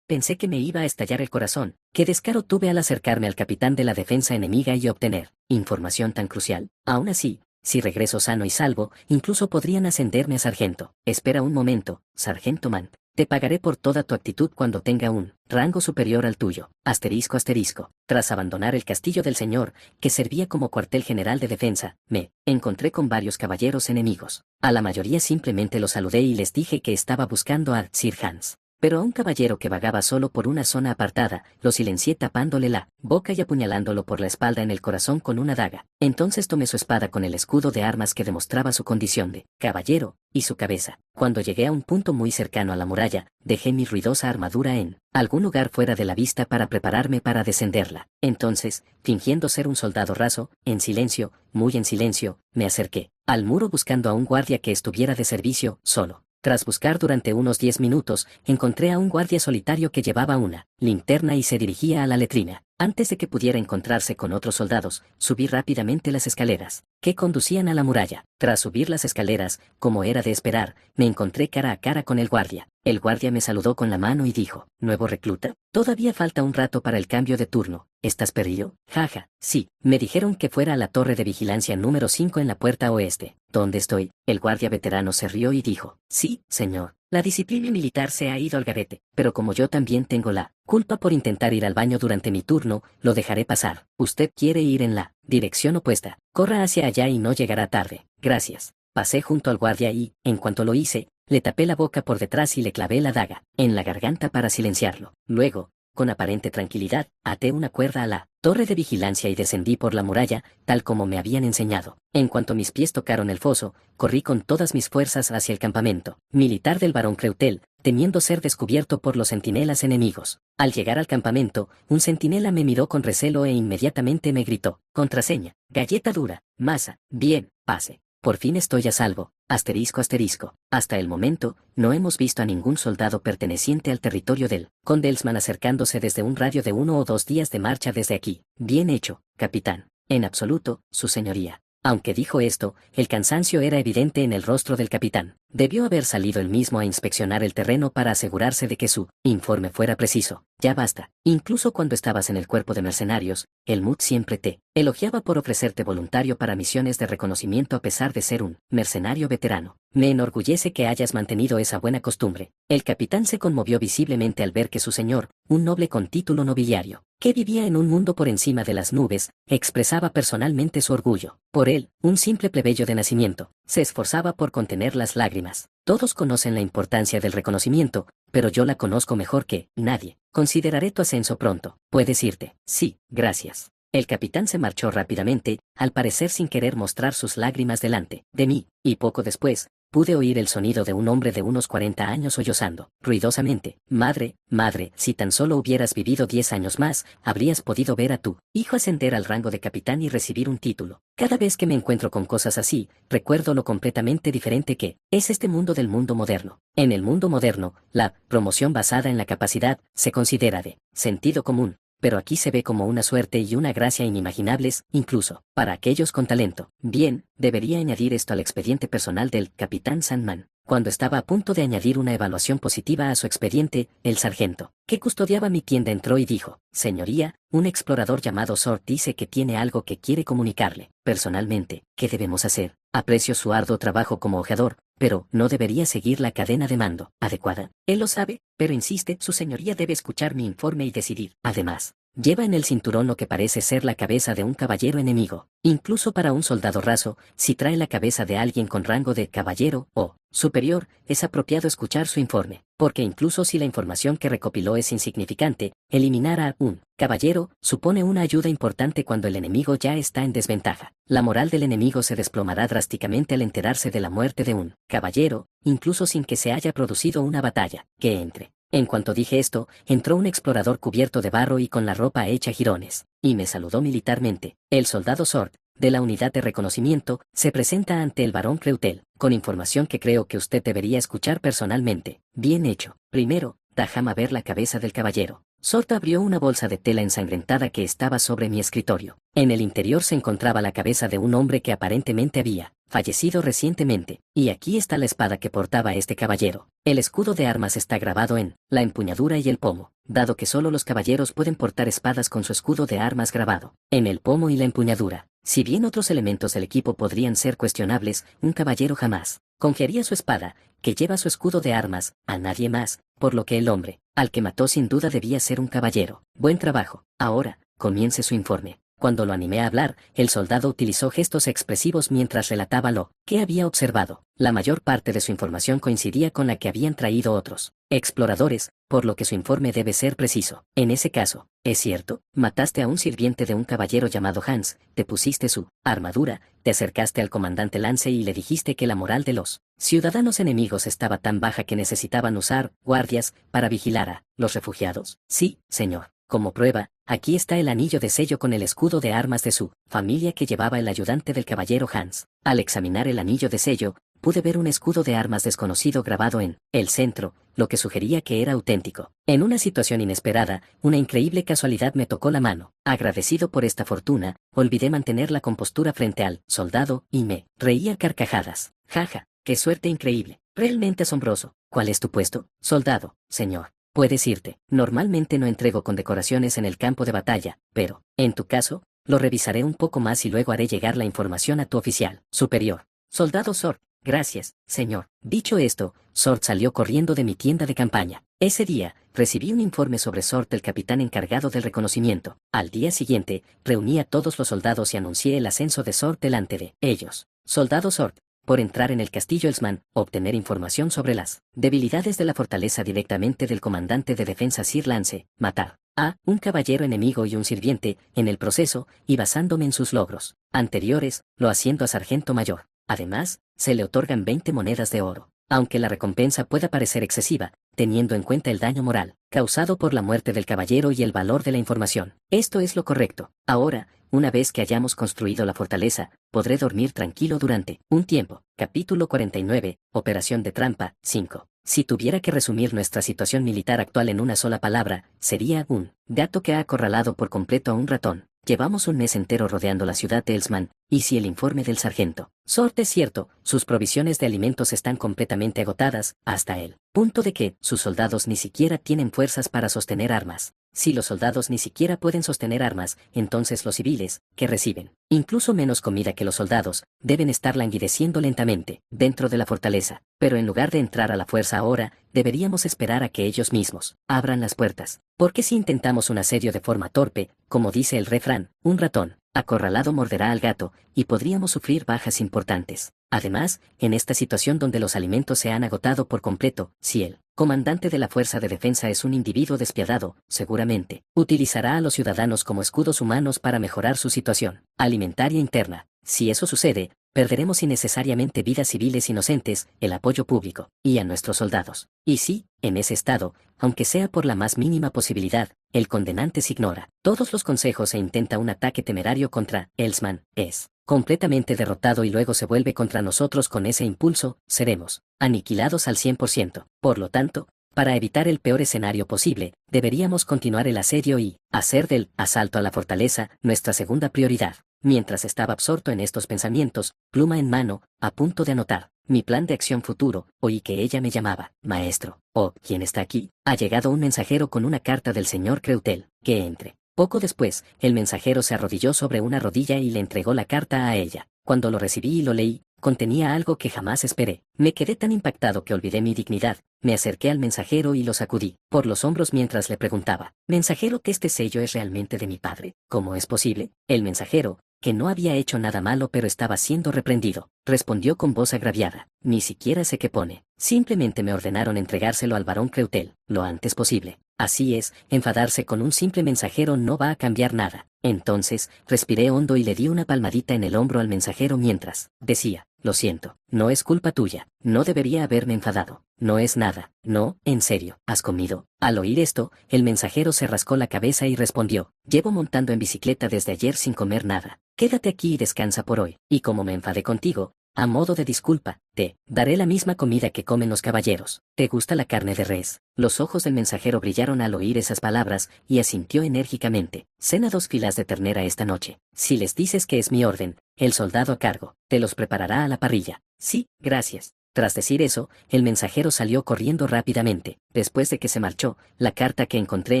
Pensé que me iba a estallar el corazón. Qué descaro tuve al acercarme al capitán de la defensa enemiga y obtener información tan crucial. Aún así, si regreso sano y salvo, incluso podrían ascenderme a sargento. Espera un momento, sargento Mant. Te pagaré por toda tu actitud cuando tenga un rango superior al tuyo. Asterisco asterisco. Tras abandonar el castillo del señor, que servía como cuartel general de defensa, me encontré con varios caballeros enemigos. A la mayoría simplemente los saludé y les dije que estaba buscando a Sir Hans. Pero a un caballero que vagaba solo por una zona apartada, lo silencié tapándole la boca y apuñalándolo por la espalda en el corazón con una daga. Entonces tomé su espada con el escudo de armas que demostraba su condición de caballero, y su cabeza. Cuando llegué a un punto muy cercano a la muralla, dejé mi ruidosa armadura en algún lugar fuera de la vista para prepararme para descenderla. Entonces, fingiendo ser un soldado raso, en silencio, muy en silencio, me acerqué al muro buscando a un guardia que estuviera de servicio, solo. Tras buscar durante unos 10 minutos, encontré a un guardia solitario que llevaba una linterna y se dirigía a la letrina. Antes de que pudiera encontrarse con otros soldados, subí rápidamente las escaleras que conducían a la muralla. Tras subir las escaleras, como era de esperar, me encontré cara a cara con el guardia. El guardia me saludó con la mano y dijo, ¿nuevo recluta? Todavía falta un rato para el cambio de turno. ¿Estás perdido? Jaja, sí. Me dijeron que fuera a la torre de vigilancia número 5 en la puerta oeste. ¿Dónde estoy? El guardia veterano se rió y dijo, sí, señor. La disciplina militar se ha ido al garete, pero como yo también tengo la culpa por intentar ir al baño durante mi turno, lo dejaré pasar. Usted quiere ir en la dirección opuesta. Corra hacia allá y no llegará tarde. gracias. Pasé junto al guardia y, en cuanto lo hice, le tapé la boca por detrás y le clavé la daga en la garganta para silenciarlo. Luego, con aparente tranquilidad, até una cuerda a la torre de vigilancia y descendí por la muralla, tal como me habían enseñado. En cuanto mis pies tocaron el foso, corrí con todas mis fuerzas hacia el campamento militar del barón Creutel, temiendo ser descubierto por los centinelas enemigos. Al llegar al campamento, un centinela me miró con recelo e inmediatamente me gritó: contraseña, galleta dura, masa, bien, pase. Por fin estoy a salvo, asterisco asterisco. Hasta el momento, no hemos visto a ningún soldado perteneciente al territorio del conde Elsman acercándose desde un radio de 1 o 2 días de marcha desde aquí. Bien hecho, capitán. En absoluto, su señoría. Aunque dijo esto, el cansancio era evidente en el rostro del capitán. Debió haber salido él mismo a inspeccionar el terreno para asegurarse de que su informe fuera preciso. Ya basta. Incluso cuando estabas en el cuerpo de mercenarios, Helmut siempre te elogiaba por ofrecerte voluntario para misiones de reconocimiento a pesar de ser un mercenario veterano. Me enorgullece que hayas mantenido esa buena costumbre. El capitán se conmovió visiblemente al ver que su señor, un noble con título nobiliario, que vivía en un mundo por encima de las nubes, expresaba personalmente su orgullo. Por él, un simple plebeyo de nacimiento, se esforzaba por contener las lágrimas. Todos conocen la importancia del reconocimiento, pero yo la conozco mejor que nadie. Consideraré tu ascenso pronto. Puedes irte. Sí, gracias. El capitán se marchó rápidamente, al parecer sin querer mostrar sus lágrimas delante de mí, y poco después, pude oír el sonido de un hombre de unos 40 años sollozando ruidosamente. Madre, madre, si tan solo hubieras vivido 10 años más, habrías podido ver a tu hijo ascender al rango de capitán y recibir un título. Cada vez que me encuentro con cosas así, recuerdo lo completamente diferente que es este mundo del mundo moderno. En el mundo moderno, la promoción basada en la capacidad se considera de sentido común, pero aquí se ve como una suerte y una gracia inimaginables, incluso para aquellos con talento. Bien, debería añadir esto al expediente personal del capitán Sandman. Cuando estaba a punto de añadir una evaluación positiva a su expediente, el sargento, que custodiaba mi tienda, entró y dijo: señoría, un explorador llamado Sort dice que tiene algo que quiere comunicarle. Personalmente, ¿qué debemos hacer? Aprecio su arduo trabajo como ojeador, pero ¿no debería seguir la cadena de mando adecuada? Él lo sabe, pero insiste: su señoría debe escuchar mi informe y decidir. Además, lleva en el cinturón lo que parece ser la cabeza de un caballero enemigo. Incluso para un soldado raso, si trae la cabeza de alguien con rango de caballero o superior, es apropiado escuchar su informe, porque incluso si la información que recopiló es insignificante, eliminar a un caballero supone una ayuda importante cuando el enemigo ya está en desventaja. La moral del enemigo se desplomará drásticamente al enterarse de la muerte de un caballero, incluso sin que se haya producido una batalla. Que entre. En cuanto dije esto, entró un explorador cubierto de barro y con la ropa hecha jirones, y me saludó militarmente. El soldado Sort, de la unidad de reconocimiento, se presenta ante el barón Creutel, con información que creo que usted debería escuchar personalmente. Bien hecho. Primero, déjame ver la cabeza del caballero. Sort abrió una bolsa de tela ensangrentada que estaba sobre mi escritorio. En el interior se encontraba la cabeza de un hombre que aparentemente había fallecido recientemente, y aquí está la espada que portaba este caballero. El escudo de armas está grabado en la empuñadura y el pomo, dado que solo los caballeros pueden portar espadas con su escudo de armas grabado en el pomo y la empuñadura. Si bien otros elementos del equipo podrían ser cuestionables, un caballero jamás confiaría su espada, que lleva su escudo de armas, a nadie más, por lo que el hombre al que mató sin duda debía ser un caballero. Buen trabajo. Ahora, comience su informe. Cuando lo animé a hablar, el soldado utilizó gestos expresivos mientras relataba lo que había observado. La mayor parte de su información coincidía con la que habían traído otros exploradores, por lo que su informe debe ser preciso. En ese caso, es cierto, mataste a un sirviente de un caballero llamado Hans, te pusiste su armadura, te acercaste al comandante Lance y le dijiste que la moral de los ciudadanos enemigos estaba tan baja que necesitaban usar guardias para vigilar a los refugiados. Sí, señor. Como prueba, aquí está el anillo de sello con el escudo de armas de su familia que llevaba el ayudante del caballero Hans. Al examinar el anillo de sello, pude ver un escudo de armas desconocido grabado en el centro, lo que sugería que era auténtico. En una situación inesperada, una increíble casualidad me tocó la mano. Agradecido por esta fortuna, olvidé mantener la compostura frente al soldado, y me reí a carcajadas. Jaja, qué suerte increíble. Realmente asombroso. ¿Cuál es tu puesto? Soldado, señor. Puedes irte. Normalmente no entrego condecoraciones en el campo de batalla, pero, en tu caso, lo revisaré un poco más y luego haré llegar la información a tu oficial superior. Soldado Sort. Gracias, señor. Dicho esto, Sort salió corriendo de mi tienda de campaña. Ese día, recibí un informe sobre Sort, el capitán encargado del reconocimiento. Al día siguiente, reuní a todos los soldados y anuncié el ascenso de Sort delante de ellos. Soldado Sword, por entrar en el castillo Elsman, obtener información sobre las debilidades de la fortaleza directamente del comandante de defensa Sir Lance, matar a un caballero enemigo y un sirviente, en el proceso, y basándome en sus logros anteriores, lo haciendo a sargento mayor. Además, se le otorgan 20 monedas de oro. Aunque la recompensa pueda parecer excesiva, teniendo en cuenta el daño moral causado por la muerte del caballero y el valor de la información. Esto es lo correcto. Ahora, una vez que hayamos construido la fortaleza, podré dormir tranquilo durante un tiempo. Capítulo 49, Operación de Trampa, 5. Si tuviera que resumir nuestra situación militar actual en una sola palabra, sería un gato que ha acorralado por completo a un ratón. Llevamos un mes entero rodeando la ciudad de Elsman, y si el informe del sargento Sword es cierto, sus provisiones de alimentos están completamente agotadas, hasta el punto de que sus soldados ni siquiera tienen fuerzas para sostener armas. Si los soldados ni siquiera pueden sostener armas, entonces los civiles, que reciben incluso menos comida que los soldados, deben estar languideciendo lentamente dentro de la fortaleza. Pero en lugar de entrar a la fuerza ahora, deberíamos esperar a que ellos mismos abran las puertas. Porque si intentamos un asedio de forma torpe, como dice el refrán, un ratón acorralado morderá al gato, y podríamos sufrir bajas importantes. Además, en esta situación donde los alimentos se han agotado por completo, si el comandante de la fuerza de defensa es un individuo despiadado, seguramente utilizará a los ciudadanos como escudos humanos para mejorar su situación alimentaria interna. Si eso sucede, perderemos innecesariamente vidas civiles inocentes, el apoyo público, y a nuestros soldados. Y si, en ese estado, aunque sea por la más mínima posibilidad, el condenante se ignora todos los consejos e intenta un ataque temerario contra Elsman, es completamente derrotado y luego se vuelve contra nosotros con ese impulso, seremos aniquilados al 100%. Por lo tanto, para evitar el peor escenario posible, deberíamos continuar el asedio y hacer del asalto a la fortaleza nuestra segunda prioridad. Mientras estaba absorto en estos pensamientos, pluma en mano, a punto de anotar mi plan de acción futuro, oí que ella me llamaba, maestro. Oh, ¿quién está aquí? Ha llegado un mensajero con una carta del señor Creutel, que entre. Poco después, el mensajero se arrodilló sobre una rodilla y le entregó la carta a ella. Cuando lo recibí y lo leí, contenía algo que jamás esperé. Me quedé tan impactado que olvidé mi dignidad. Me acerqué al mensajero y lo sacudí por los hombros mientras le preguntaba, mensajero, que este sello es realmente de mi padre. ¿Cómo es posible? El mensajero, que no había hecho nada malo pero estaba siendo reprendido, respondió con voz agraviada, ni siquiera sé qué pone. Simplemente me ordenaron entregárselo al barón Creutel, lo antes posible. Así es, enfadarse con un simple mensajero no va a cambiar nada. Entonces, respiré hondo y le di una palmadita en el hombro al mensajero mientras decía, lo siento, no es culpa tuya, no debería haberme enfadado, no es nada, no, en serio, ¿has comido? Al oír esto, el mensajero se rascó la cabeza y respondió, llevo montando en bicicleta desde ayer sin comer nada, quédate aquí y descansa por hoy, y como me enfadé contigo, a modo de disculpa, te daré la misma comida que comen los caballeros. ¿Te gusta la carne de res? Los ojos del mensajero brillaron al oír esas palabras, y asintió enérgicamente. Cena 2 filas de ternera esta noche. Si les dices que es mi orden, el soldado a cargo te los preparará a la parrilla. Sí, gracias. Tras decir eso, el mensajero salió corriendo rápidamente. Después de que se marchó, la carta que encontré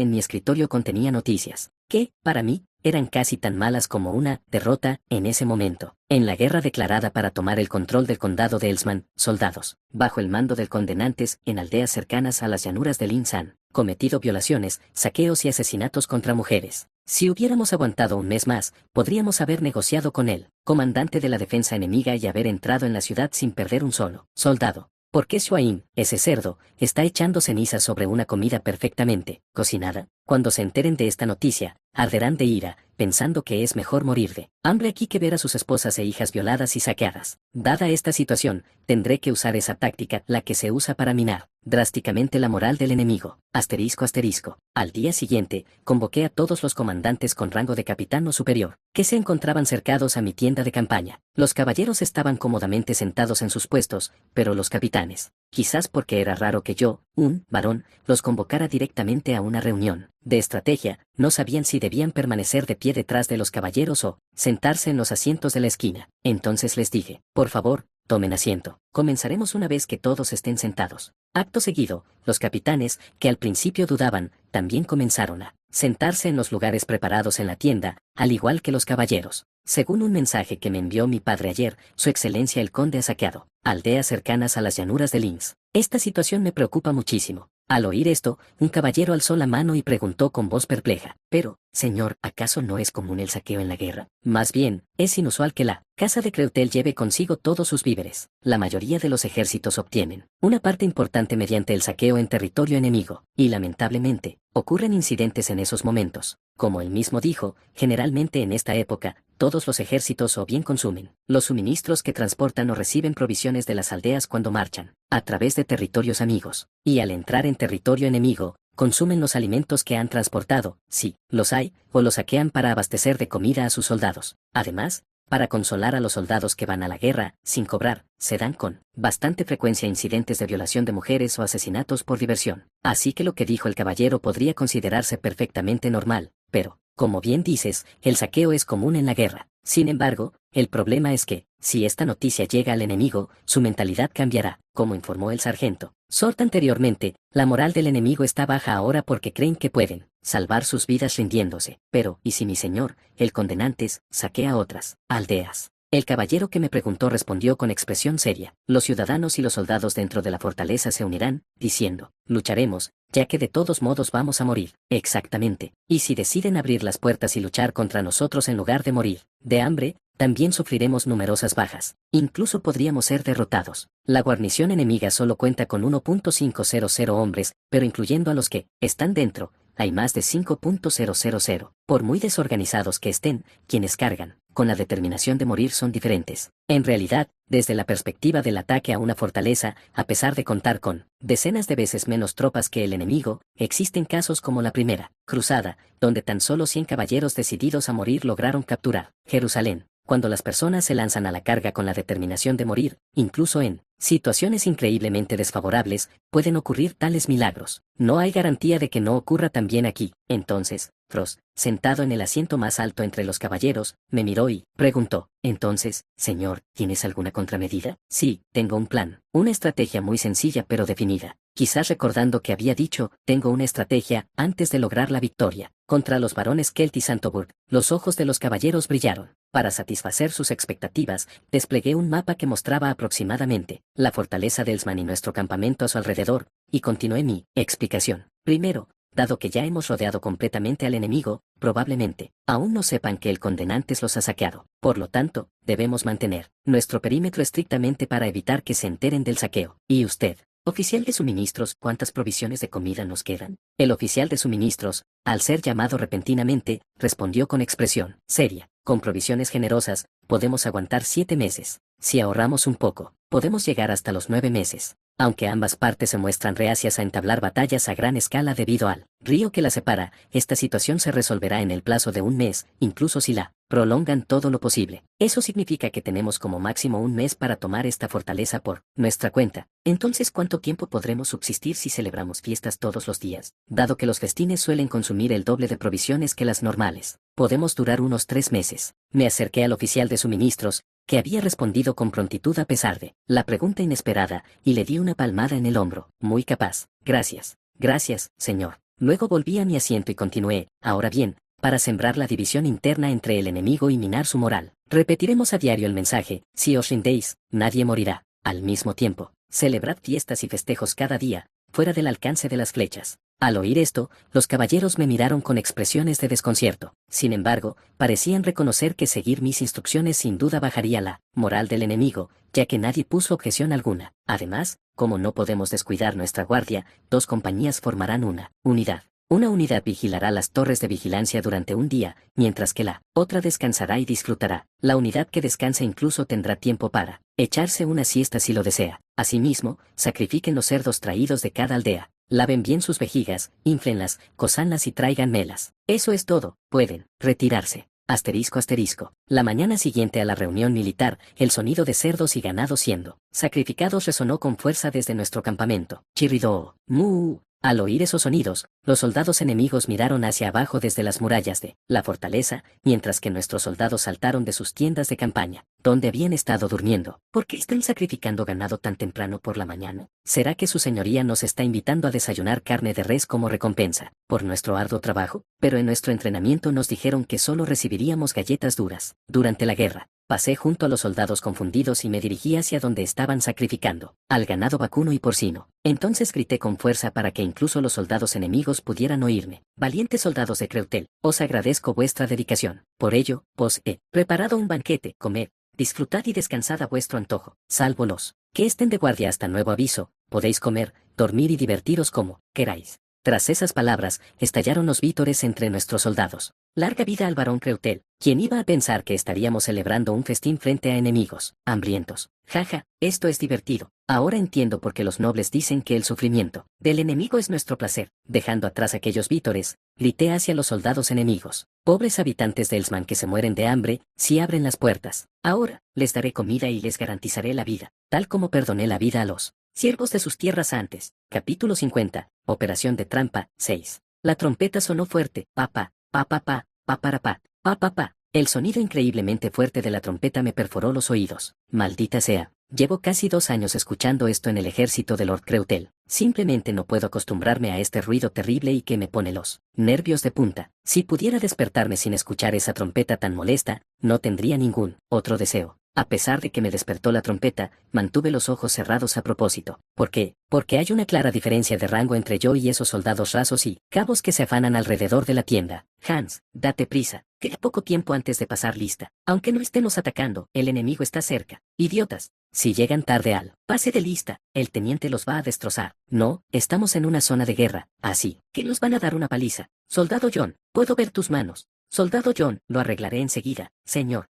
en mi escritorio contenía noticias que, para mí, eran casi tan malas como una derrota en ese momento. En la guerra declarada para tomar el control del condado de Elsman, soldados, bajo el mando del condenantes en aldeas cercanas a las llanuras de Linsan, cometido violaciones, saqueos y asesinatos contra mujeres. Si hubiéramos aguantado un mes más, podríamos haber negociado con él, comandante de la defensa enemiga, y haber entrado en la ciudad sin perder un solo soldado. Porque Shuaim, ese cerdo, está echando cenizas sobre una comida perfectamente cocinada. Cuando se enteren de esta noticia, arderán de ira, pensando que es mejor morir de hambre aquí que ver a sus esposas e hijas violadas y saqueadas. Dada esta situación, tendré que usar esa táctica, la que se usa para minar drásticamente la moral del enemigo. Asterisco asterisco. Al día siguiente, convoqué a todos los comandantes con rango de capitán o superior, que se encontraban cercados a mi tienda de campaña. Los caballeros estaban cómodamente sentados en sus puestos, pero los capitanes, quizás porque era raro que yo, un varón, los convocara directamente a una reunión de estrategia, no sabían si debían permanecer de pie detrás de los caballeros o sentarse en los asientos de la esquina. Entonces les dije, por favor, tomen asiento. Comenzaremos una vez que todos estén sentados. Acto seguido, los capitanes, que al principio dudaban, también comenzaron a sentarse en los lugares preparados en la tienda, al igual que los caballeros. Según un mensaje que me envió mi padre ayer, Su Excelencia el Conde ha saqueado aldeas cercanas a las llanuras de Linz. Esta situación me preocupa muchísimo. Al oír esto, un caballero alzó la mano y preguntó con voz perpleja, pero, señor, ¿acaso no es común el saqueo en la guerra? Más bien, es inusual que la casa de Creutel lleve consigo todos sus víveres. La mayoría de los ejércitos obtienen una parte importante mediante el saqueo en territorio enemigo, y lamentablemente, ocurren incidentes en esos momentos. Como él mismo dijo, generalmente en esta época, todos los ejércitos o bien consumen los suministros que transportan o reciben provisiones de las aldeas cuando marchan a través de territorios amigos, y al entrar en territorio enemigo, consumen los alimentos que han transportado, si los hay, o los saquean para abastecer de comida a sus soldados. Además, para consolar a los soldados que van a la guerra, sin cobrar, se dan con bastante frecuencia incidentes de violación de mujeres o asesinatos por diversión. Así que lo que dijo el caballero podría considerarse perfectamente normal, pero, como bien dices, el saqueo es común en la guerra. Sin embargo, el problema es que, si esta noticia llega al enemigo, su mentalidad cambiará, como informó el sargento Sort anteriormente. La moral del enemigo está baja ahora porque creen que pueden salvar sus vidas rindiéndose. Pero, ¿y si mi señor, el condenantes, saquea otras aldeas? El caballero que me preguntó respondió con expresión seria. Los ciudadanos y los soldados dentro de la fortaleza se unirán, diciendo, lucharemos, ya que de todos modos vamos a morir. Exactamente. Y si deciden abrir las puertas y luchar contra nosotros en lugar de morir de hambre, también sufriremos numerosas bajas. Incluso podríamos ser derrotados. La guarnición enemiga solo cuenta con 1.500 hombres, pero incluyendo a los que están dentro, hay más de 5.000. Por muy desorganizados que estén, quienes cargan con la determinación de morir son diferentes. En realidad, desde la perspectiva del ataque a una fortaleza, a pesar de contar con decenas de veces menos tropas que el enemigo, existen casos como la primera cruzada, donde tan solo 100 caballeros decididos a morir lograron capturar Jerusalén. Cuando las personas se lanzan a la carga con la determinación de morir, incluso en situaciones increíblemente desfavorables, pueden ocurrir tales milagros. No hay garantía de que no ocurra también aquí. Entonces, Frost, sentado en el asiento más alto entre los caballeros, me miró y preguntó, entonces, señor, ¿tienes alguna contramedida? Sí, tengo un plan, una estrategia muy sencilla pero definida. Quizás recordando que había dicho, tengo una estrategia, antes de lograr la victoria. Contra los varones Kelt y Santoburg, los ojos de los caballeros brillaron. Para satisfacer sus expectativas, desplegué un mapa que mostraba aproximadamente la fortaleza de Elsman y nuestro campamento a su alrededor, y continué mi explicación. Primero, dado que ya hemos rodeado completamente al enemigo, probablemente aún no sepan que el condenantes los ha saqueado. Por lo tanto, debemos mantener nuestro perímetro estrictamente para evitar que se enteren del saqueo. ¿Y usted, oficial de suministros, cuántas provisiones de comida nos quedan? El oficial de suministros, al ser llamado repentinamente, respondió con expresión seria. Con provisiones generosas, podemos aguantar 7 meses. Si ahorramos un poco, podemos llegar hasta los 9 meses. Aunque ambas partes se muestran reacias a entablar batallas a gran escala debido al río que la separa, esta situación se resolverá en el plazo de un mes, incluso si la prolongan todo lo posible. Eso significa que tenemos como máximo un mes para tomar esta fortaleza por nuestra cuenta. Entonces, ¿cuánto tiempo podremos subsistir si celebramos fiestas todos los días? Dado que los festines suelen consumir el doble de provisiones que las normales, podemos durar unos 3 meses. Me acerqué al oficial de suministros, que había respondido con prontitud a pesar de la pregunta inesperada, y le di una palmada en el hombro. Muy capaz. Gracias. Gracias, señor. Luego volví a mi asiento y continué, ahora bien, para sembrar la división interna entre el enemigo y minar su moral. Repetiremos a diario el mensaje, si os rindéis, nadie morirá. Al mismo tiempo, celebrad fiestas y festejos cada día, fuera del alcance de las flechas. Al oír esto, los caballeros me miraron con expresiones de desconcierto. Sin embargo, parecían reconocer que seguir mis instrucciones sin duda bajaría la moral del enemigo, ya que nadie puso objeción alguna. Además, como no podemos descuidar nuestra guardia, 2 compañías formarán una unidad. Una unidad vigilará las torres de vigilancia durante un día, mientras que la otra descansará y disfrutará. La unidad que descansa incluso tendrá tiempo para echarse una siesta si lo desea. Asimismo, sacrifiquen los cerdos traídos de cada aldea. Laven bien sus vejigas, inflenlas, cozanlas y traigan melas. Eso es todo, pueden retirarse. Asterisco asterisco. La mañana siguiente a la reunión militar, el sonido de cerdos y ganado siendo sacrificados resonó con fuerza desde nuestro campamento. Chirridó, mu. Al oír esos sonidos, los soldados enemigos miraron hacia abajo desde las murallas de la fortaleza, mientras que nuestros soldados saltaron de sus tiendas de campaña, donde habían estado durmiendo. ¿Por qué están sacrificando ganado tan temprano por la mañana? ¿Será que su señoría nos está invitando a desayunar carne de res como recompensa por nuestro arduo trabajo? Pero en nuestro entrenamiento nos dijeron que solo recibiríamos galletas duras durante la guerra. Pasé junto a los soldados confundidos y me dirigí hacia donde estaban sacrificando al ganado vacuno y porcino. Entonces grité con fuerza para que incluso los soldados enemigos pudieran oírme. Valientes soldados de Creutel, os agradezco vuestra dedicación. Por ello, os he preparado un banquete, comed, disfrutad y descansad a vuestro antojo, salvo los que estén de guardia hasta nuevo aviso, podéis comer, dormir y divertiros como queráis. Tras esas palabras, estallaron los vítores entre nuestros soldados. Larga vida al barón Creutel, quien iba a pensar que estaríamos celebrando un festín frente a enemigos hambrientos. Jaja, esto es divertido. Ahora entiendo por qué los nobles dicen que el sufrimiento del enemigo es nuestro placer. Dejando atrás aquellos vítores, grité hacia los soldados enemigos. Pobres habitantes de Elsman que se mueren de hambre, si abren las puertas. Ahora, les daré comida y les garantizaré la vida, tal como perdoné la vida a los siervos de sus tierras antes. Capítulo 50. Operación de trampa, 6. La trompeta sonó fuerte, pa pa, pa pa pa, pa para pa, pa pa pa. El sonido increíblemente fuerte de la trompeta me perforó los oídos. Maldita sea. Llevo casi 2 años escuchando esto en el ejército de Lord Creutel. Simplemente no puedo acostumbrarme a este ruido terrible y que me pone los nervios de punta. Si pudiera despertarme sin escuchar esa trompeta tan molesta, no tendría ningún otro deseo. A pesar de que me despertó la trompeta, mantuve los ojos cerrados a propósito. ¿Por qué? Porque hay una clara diferencia de rango entre yo y esos soldados rasos y cabos que se afanan alrededor de la tienda. Hans, date prisa. Queda poco tiempo antes de pasar lista. Aunque no estemos atacando, el enemigo está cerca. Idiotas. Si llegan tarde al pase de lista, el teniente los va a destrozar. No, estamos en una zona de guerra, así que nos van a dar una paliza. Soldado John, puedo ver tus manos. Soldado John, lo arreglaré enseguida, señor.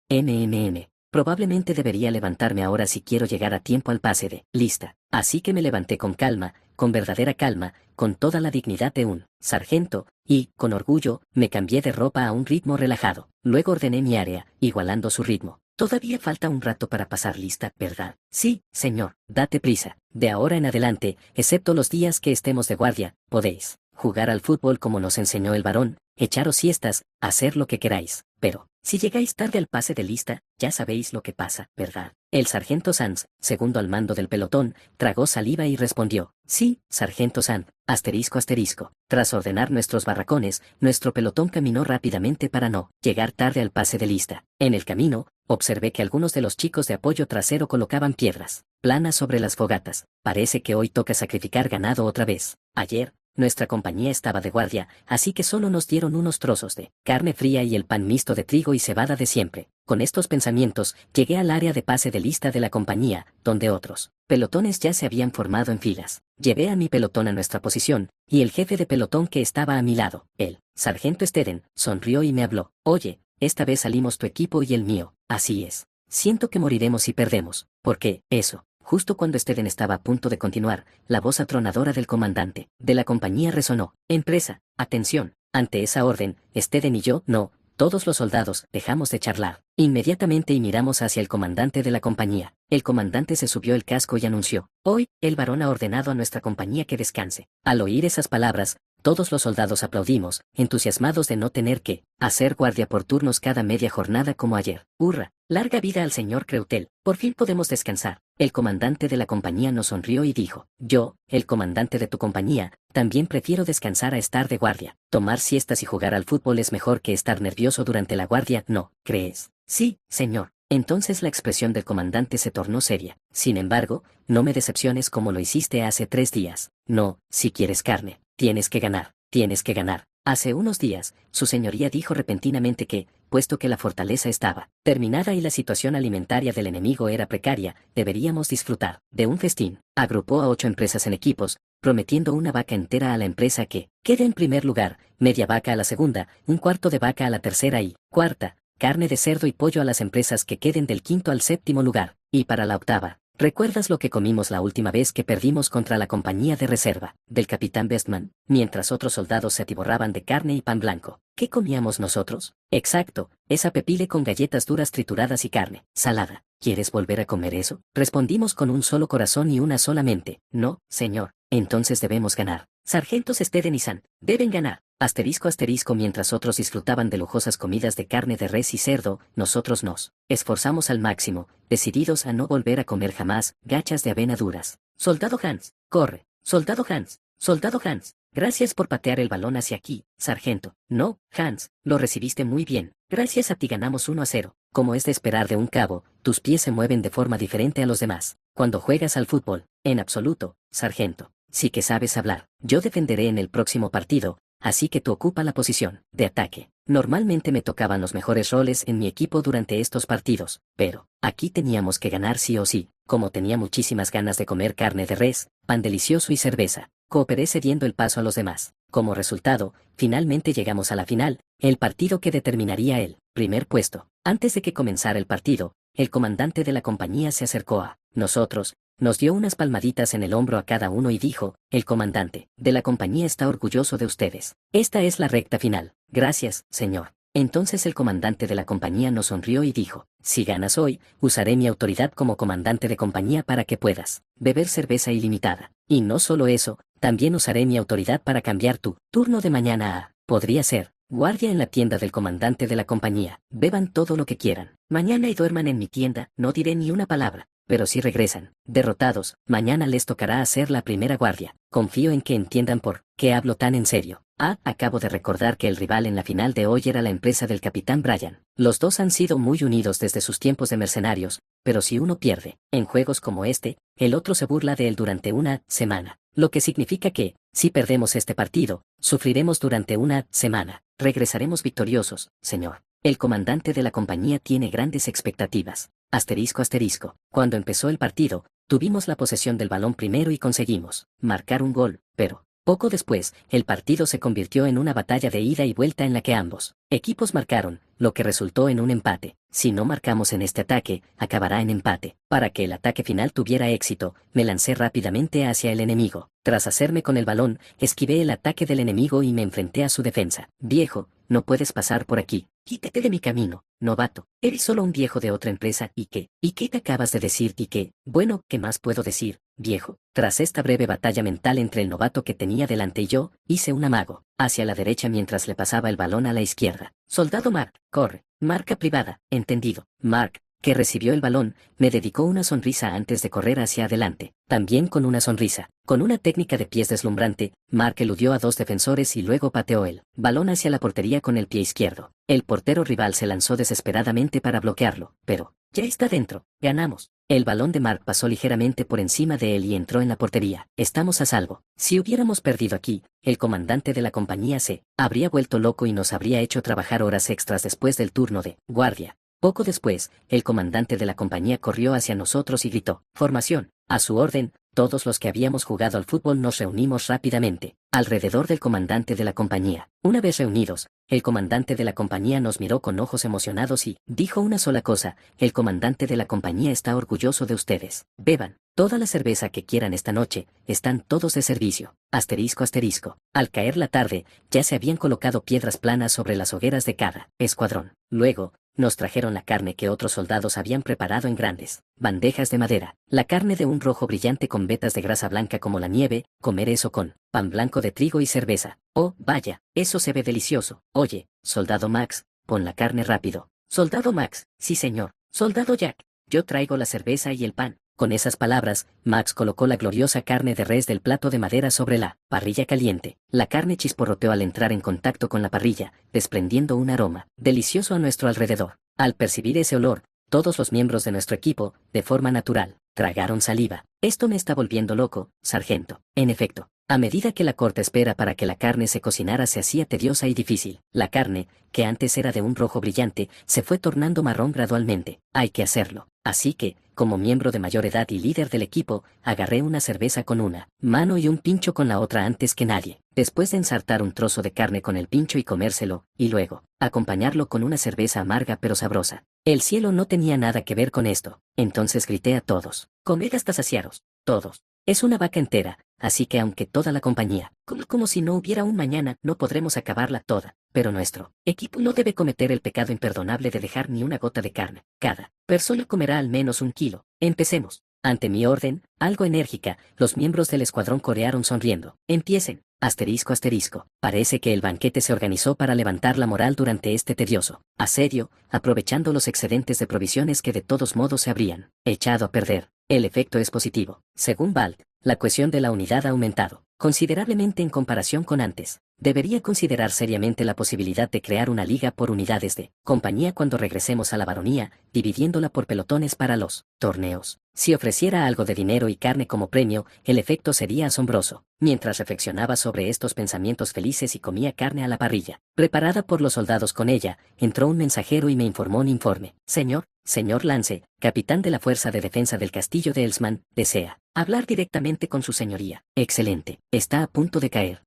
Probablemente debería levantarme ahora si quiero llegar a tiempo al pase de lista. Así que me levanté con calma, con verdadera calma, con toda la dignidad de un sargento, y, con orgullo, me cambié de ropa a un ritmo relajado. Luego ordené mi área, igualando su ritmo. Todavía falta un rato para pasar lista, ¿verdad? Sí, señor, date prisa. De ahora en adelante, excepto los días que estemos de guardia, podéis jugar al fútbol como nos enseñó el varón, echaros siestas, hacer lo que queráis, pero si llegáis tarde al pase de lista, ya sabéis lo que pasa, ¿verdad? El sargento Sanz, segundo al mando del pelotón, tragó saliva y respondió, sí, sargento Sanz, asterisco asterisco. Tras ordenar nuestros barracones, nuestro pelotón caminó rápidamente para no llegar tarde al pase de lista. En el camino, observé que algunos de los chicos de apoyo trasero colocaban piedras planas sobre las fogatas. Parece que hoy toca sacrificar ganado otra vez. Ayer, nuestra compañía estaba de guardia, así que solo nos dieron unos trozos de carne fría y el pan mixto de trigo y cebada de siempre. Con estos pensamientos, llegué al área de pase de lista de la compañía, donde otros pelotones ya se habían formado en filas. Llevé a mi pelotón a nuestra posición, y el jefe de pelotón que estaba a mi lado, el sargento Steden, sonrió y me habló. Oye, esta vez salimos tu equipo y el mío. Así es. Siento que moriremos si perdemos. ¿Por qué? Eso. Justo cuando Steden estaba a punto de continuar, la voz atronadora del comandante de la compañía resonó. Empresa, atención. Ante esa orden, Steden y yo, no, todos los soldados, dejamos de charlar. Inmediatamente y miramos hacia el comandante de la compañía. El comandante se subió el casco y anunció. Hoy, el varón ha ordenado a nuestra compañía que descanse. Al oír esas palabras, todos los soldados aplaudimos, entusiasmados de no tener que hacer guardia por turnos cada media jornada como ayer. ¡Hurra! Larga vida al señor Creutel. Por fin podemos descansar. El comandante de la compañía nos sonrió y dijo, yo, el comandante de tu compañía, también prefiero descansar a estar de guardia. Tomar siestas y jugar al fútbol es mejor que estar nervioso durante la guardia, ¿no crees? Sí, señor. Entonces la expresión del comandante se tornó seria. Sin embargo, no me decepciones como lo hiciste hace 3 días. No, si quieres carne, tienes que ganar, tienes que ganar. Hace unos días, su señoría dijo repentinamente que, puesto que la fortaleza estaba terminada y la situación alimentaria del enemigo era precaria, deberíamos disfrutar de un festín. Agrupó a 8 empresas en equipos, prometiendo una vaca entera a la empresa que quede en primer lugar, media vaca a la segunda, un cuarto de vaca a la tercera y cuarta, carne de cerdo y pollo a las empresas que queden del quinto al séptimo lugar, y para la octava. ¿Recuerdas lo que comimos la última vez que perdimos contra la compañía de reserva del capitán Bestman, mientras otros soldados se atiborraban de carne y pan blanco? ¿Qué comíamos nosotros? Exacto, esa pepile con galletas duras trituradas y carne salada. ¿Quieres volver a comer eso? Respondimos con un solo corazón y una sola mente. No, señor. Entonces debemos ganar. Sargentos Steden y San, deben ganar. Asterisco asterisco mientras otros disfrutaban de lujosas comidas de carne de res y cerdo, nosotros nos esforzamos al máximo, decididos a no volver a comer jamás gachas de avena duras. Soldado Hans, corre. Soldado Hans, soldado Hans. Gracias por patear el balón hacia aquí, sargento. No, Hans, lo recibiste muy bien. Gracias a ti ganamos 1-0. Como es de esperar de un cabo, tus pies se mueven de forma diferente a los demás. Cuando juegas al fútbol, en absoluto, sargento, sí que sabes hablar. Yo defenderé en el próximo partido, así que tú ocupa la posición de ataque. Normalmente me tocaban los mejores roles en mi equipo durante estos partidos, pero aquí teníamos que ganar sí o sí. Como tenía muchísimas ganas de comer carne de res, pan delicioso y cerveza, cooperé cediendo el paso a los demás. Como resultado, finalmente llegamos a la final, el partido que determinaría el primer puesto. Antes de que comenzara el partido, el comandante de la compañía se acercó a nosotros, nos dio unas palmaditas en el hombro a cada uno y dijo, el comandante de la compañía está orgulloso de ustedes. Esta es la recta final. Gracias, señor. Entonces el comandante de la compañía nos sonrió y dijo, si ganas hoy, usaré mi autoridad como comandante de compañía para que puedas beber cerveza ilimitada. Y no solo eso, también usaré mi autoridad para cambiar tu turno de mañana a, podría ser, guardia en la tienda del comandante de la compañía. Beban todo lo que quieran. Mañana y duerman en mi tienda, no diré ni una palabra. Pero si regresan, derrotados, mañana les tocará hacer la primera guardia. Confío en que entiendan por qué hablo tan en serio. Acabo de recordar que el rival en la final de hoy era la empresa del capitán Brian. Los dos han sido muy unidos desde sus tiempos de mercenarios, pero si uno pierde, en juegos como este, el otro se burla de él durante una semana. Lo que significa que, si perdemos este partido, sufriremos durante una semana. Regresaremos victoriosos, señor. El comandante de la compañía tiene grandes expectativas. Asterisco asterisco. Cuando empezó el partido, tuvimos la posesión del balón primero y conseguimos marcar un gol, pero poco después, el partido se convirtió en una batalla de ida y vuelta en la que ambos equipos marcaron, lo que resultó en un empate. Si no marcamos en este ataque, acabará en empate. Para que el ataque final tuviera éxito, me lancé rápidamente hacia el enemigo. Tras hacerme con el balón, esquivé el ataque del enemigo y me enfrenté a su defensa. Viejo, no puedes pasar por aquí. Quítate de mi camino, novato. Eres solo un viejo de otra empresa. ¿Y qué? ¿Y qué te acabas de decir? ¿Y qué? Bueno, ¿qué más puedo decir, viejo? Tras esta breve batalla mental entre el novato que tenía delante y yo, hice un amago hacia la derecha mientras le pasaba el balón a la izquierda. Soldado Mark, corre. Marca privada, entendido. Mark, que recibió el balón, me dedicó una sonrisa antes de correr hacia adelante. También con una sonrisa. Con una técnica de pies deslumbrante, Mark eludió a dos defensores y luego pateó el balón hacia la portería con el pie izquierdo. El portero rival se lanzó desesperadamente para bloquearlo, pero ya está dentro. Ganamos. El balón de Mark pasó ligeramente por encima de él y entró en la portería. Estamos a salvo. Si hubiéramos perdido aquí, el comandante de la compañía se habría vuelto loco y nos habría hecho trabajar horas extras después del turno de guardia. Poco después, el comandante de la compañía corrió hacia nosotros y gritó, formación. A su orden, todos los que habíamos jugado al fútbol nos reunimos rápidamente, alrededor del comandante de la compañía. Una vez reunidos, el comandante de la compañía nos miró con ojos emocionados y dijo una sola cosa, el comandante de la compañía está orgulloso de ustedes. Beban toda la cerveza que quieran esta noche, están todos de servicio. Asterisco asterisco. Al caer la tarde, ya se habían colocado piedras planas sobre las hogueras de cada escuadrón. Luego, nos trajeron la carne que otros soldados habían preparado en grandes bandejas de madera. La carne de un rojo brillante con vetas de grasa blanca como la nieve, comer eso con pan blanco de trigo y cerveza. Oh, vaya, eso se ve delicioso. Oye, soldado Max, pon la carne rápido. Soldado Max, sí señor. Soldado Jack, yo traigo la cerveza y el pan. Con esas palabras, Max colocó la gloriosa carne de res del plato de madera sobre la parrilla caliente. La carne chisporroteó al entrar en contacto con la parrilla, desprendiendo un aroma delicioso a nuestro alrededor. Al percibir ese olor, todos los miembros de nuestro equipo, de forma natural, tragaron saliva. Esto me está volviendo loco, sargento. En efecto, a medida que la corta espera para que la carne se cocinara se hacía tediosa y difícil. La carne, que antes era de un rojo brillante, se fue tornando marrón gradualmente. Hay que hacerlo. Así que, como miembro de mayor edad y líder del equipo, agarré una cerveza con una mano y un pincho con la otra antes que nadie. Después de ensartar un trozo de carne con el pincho y comérselo, y luego, acompañarlo con una cerveza amarga pero sabrosa. El cielo no tenía nada que ver con esto. Entonces grité a todos. Comed hasta saciaros. Todos. Es una vaca entera, así que aunque toda la compañía, como si no hubiera un mañana, no podremos acabarla toda. Pero nuestro equipo no debe cometer el pecado imperdonable de dejar ni una gota de carne. Cada persona comerá al menos 1 kilo. Empecemos. Ante mi orden, algo enérgica, los miembros del escuadrón corearon sonriendo. Empiecen. Asterisco asterisco. Parece que el banquete se organizó para levantar la moral durante este tedioso asedio, aprovechando los excedentes de provisiones que de todos modos se habrían echado a perder. El efecto es positivo. Según Balt, la cohesión de la unidad ha aumentado considerablemente en comparación con antes. Debería considerar seriamente la posibilidad de crear una liga por unidades de compañía cuando regresemos a la baronía, dividiéndola por pelotones para los torneos. Si ofreciera algo de dinero y carne como premio, el efecto sería asombroso. Mientras reflexionaba sobre estos pensamientos felices y comía carne a la parrilla, preparada por los soldados con ella, entró un mensajero y me informó un informe. Señor Lance, capitán de la Fuerza de Defensa del Castillo de Elsman, desea hablar directamente con su señoría. Excelente. Está a punto de caer.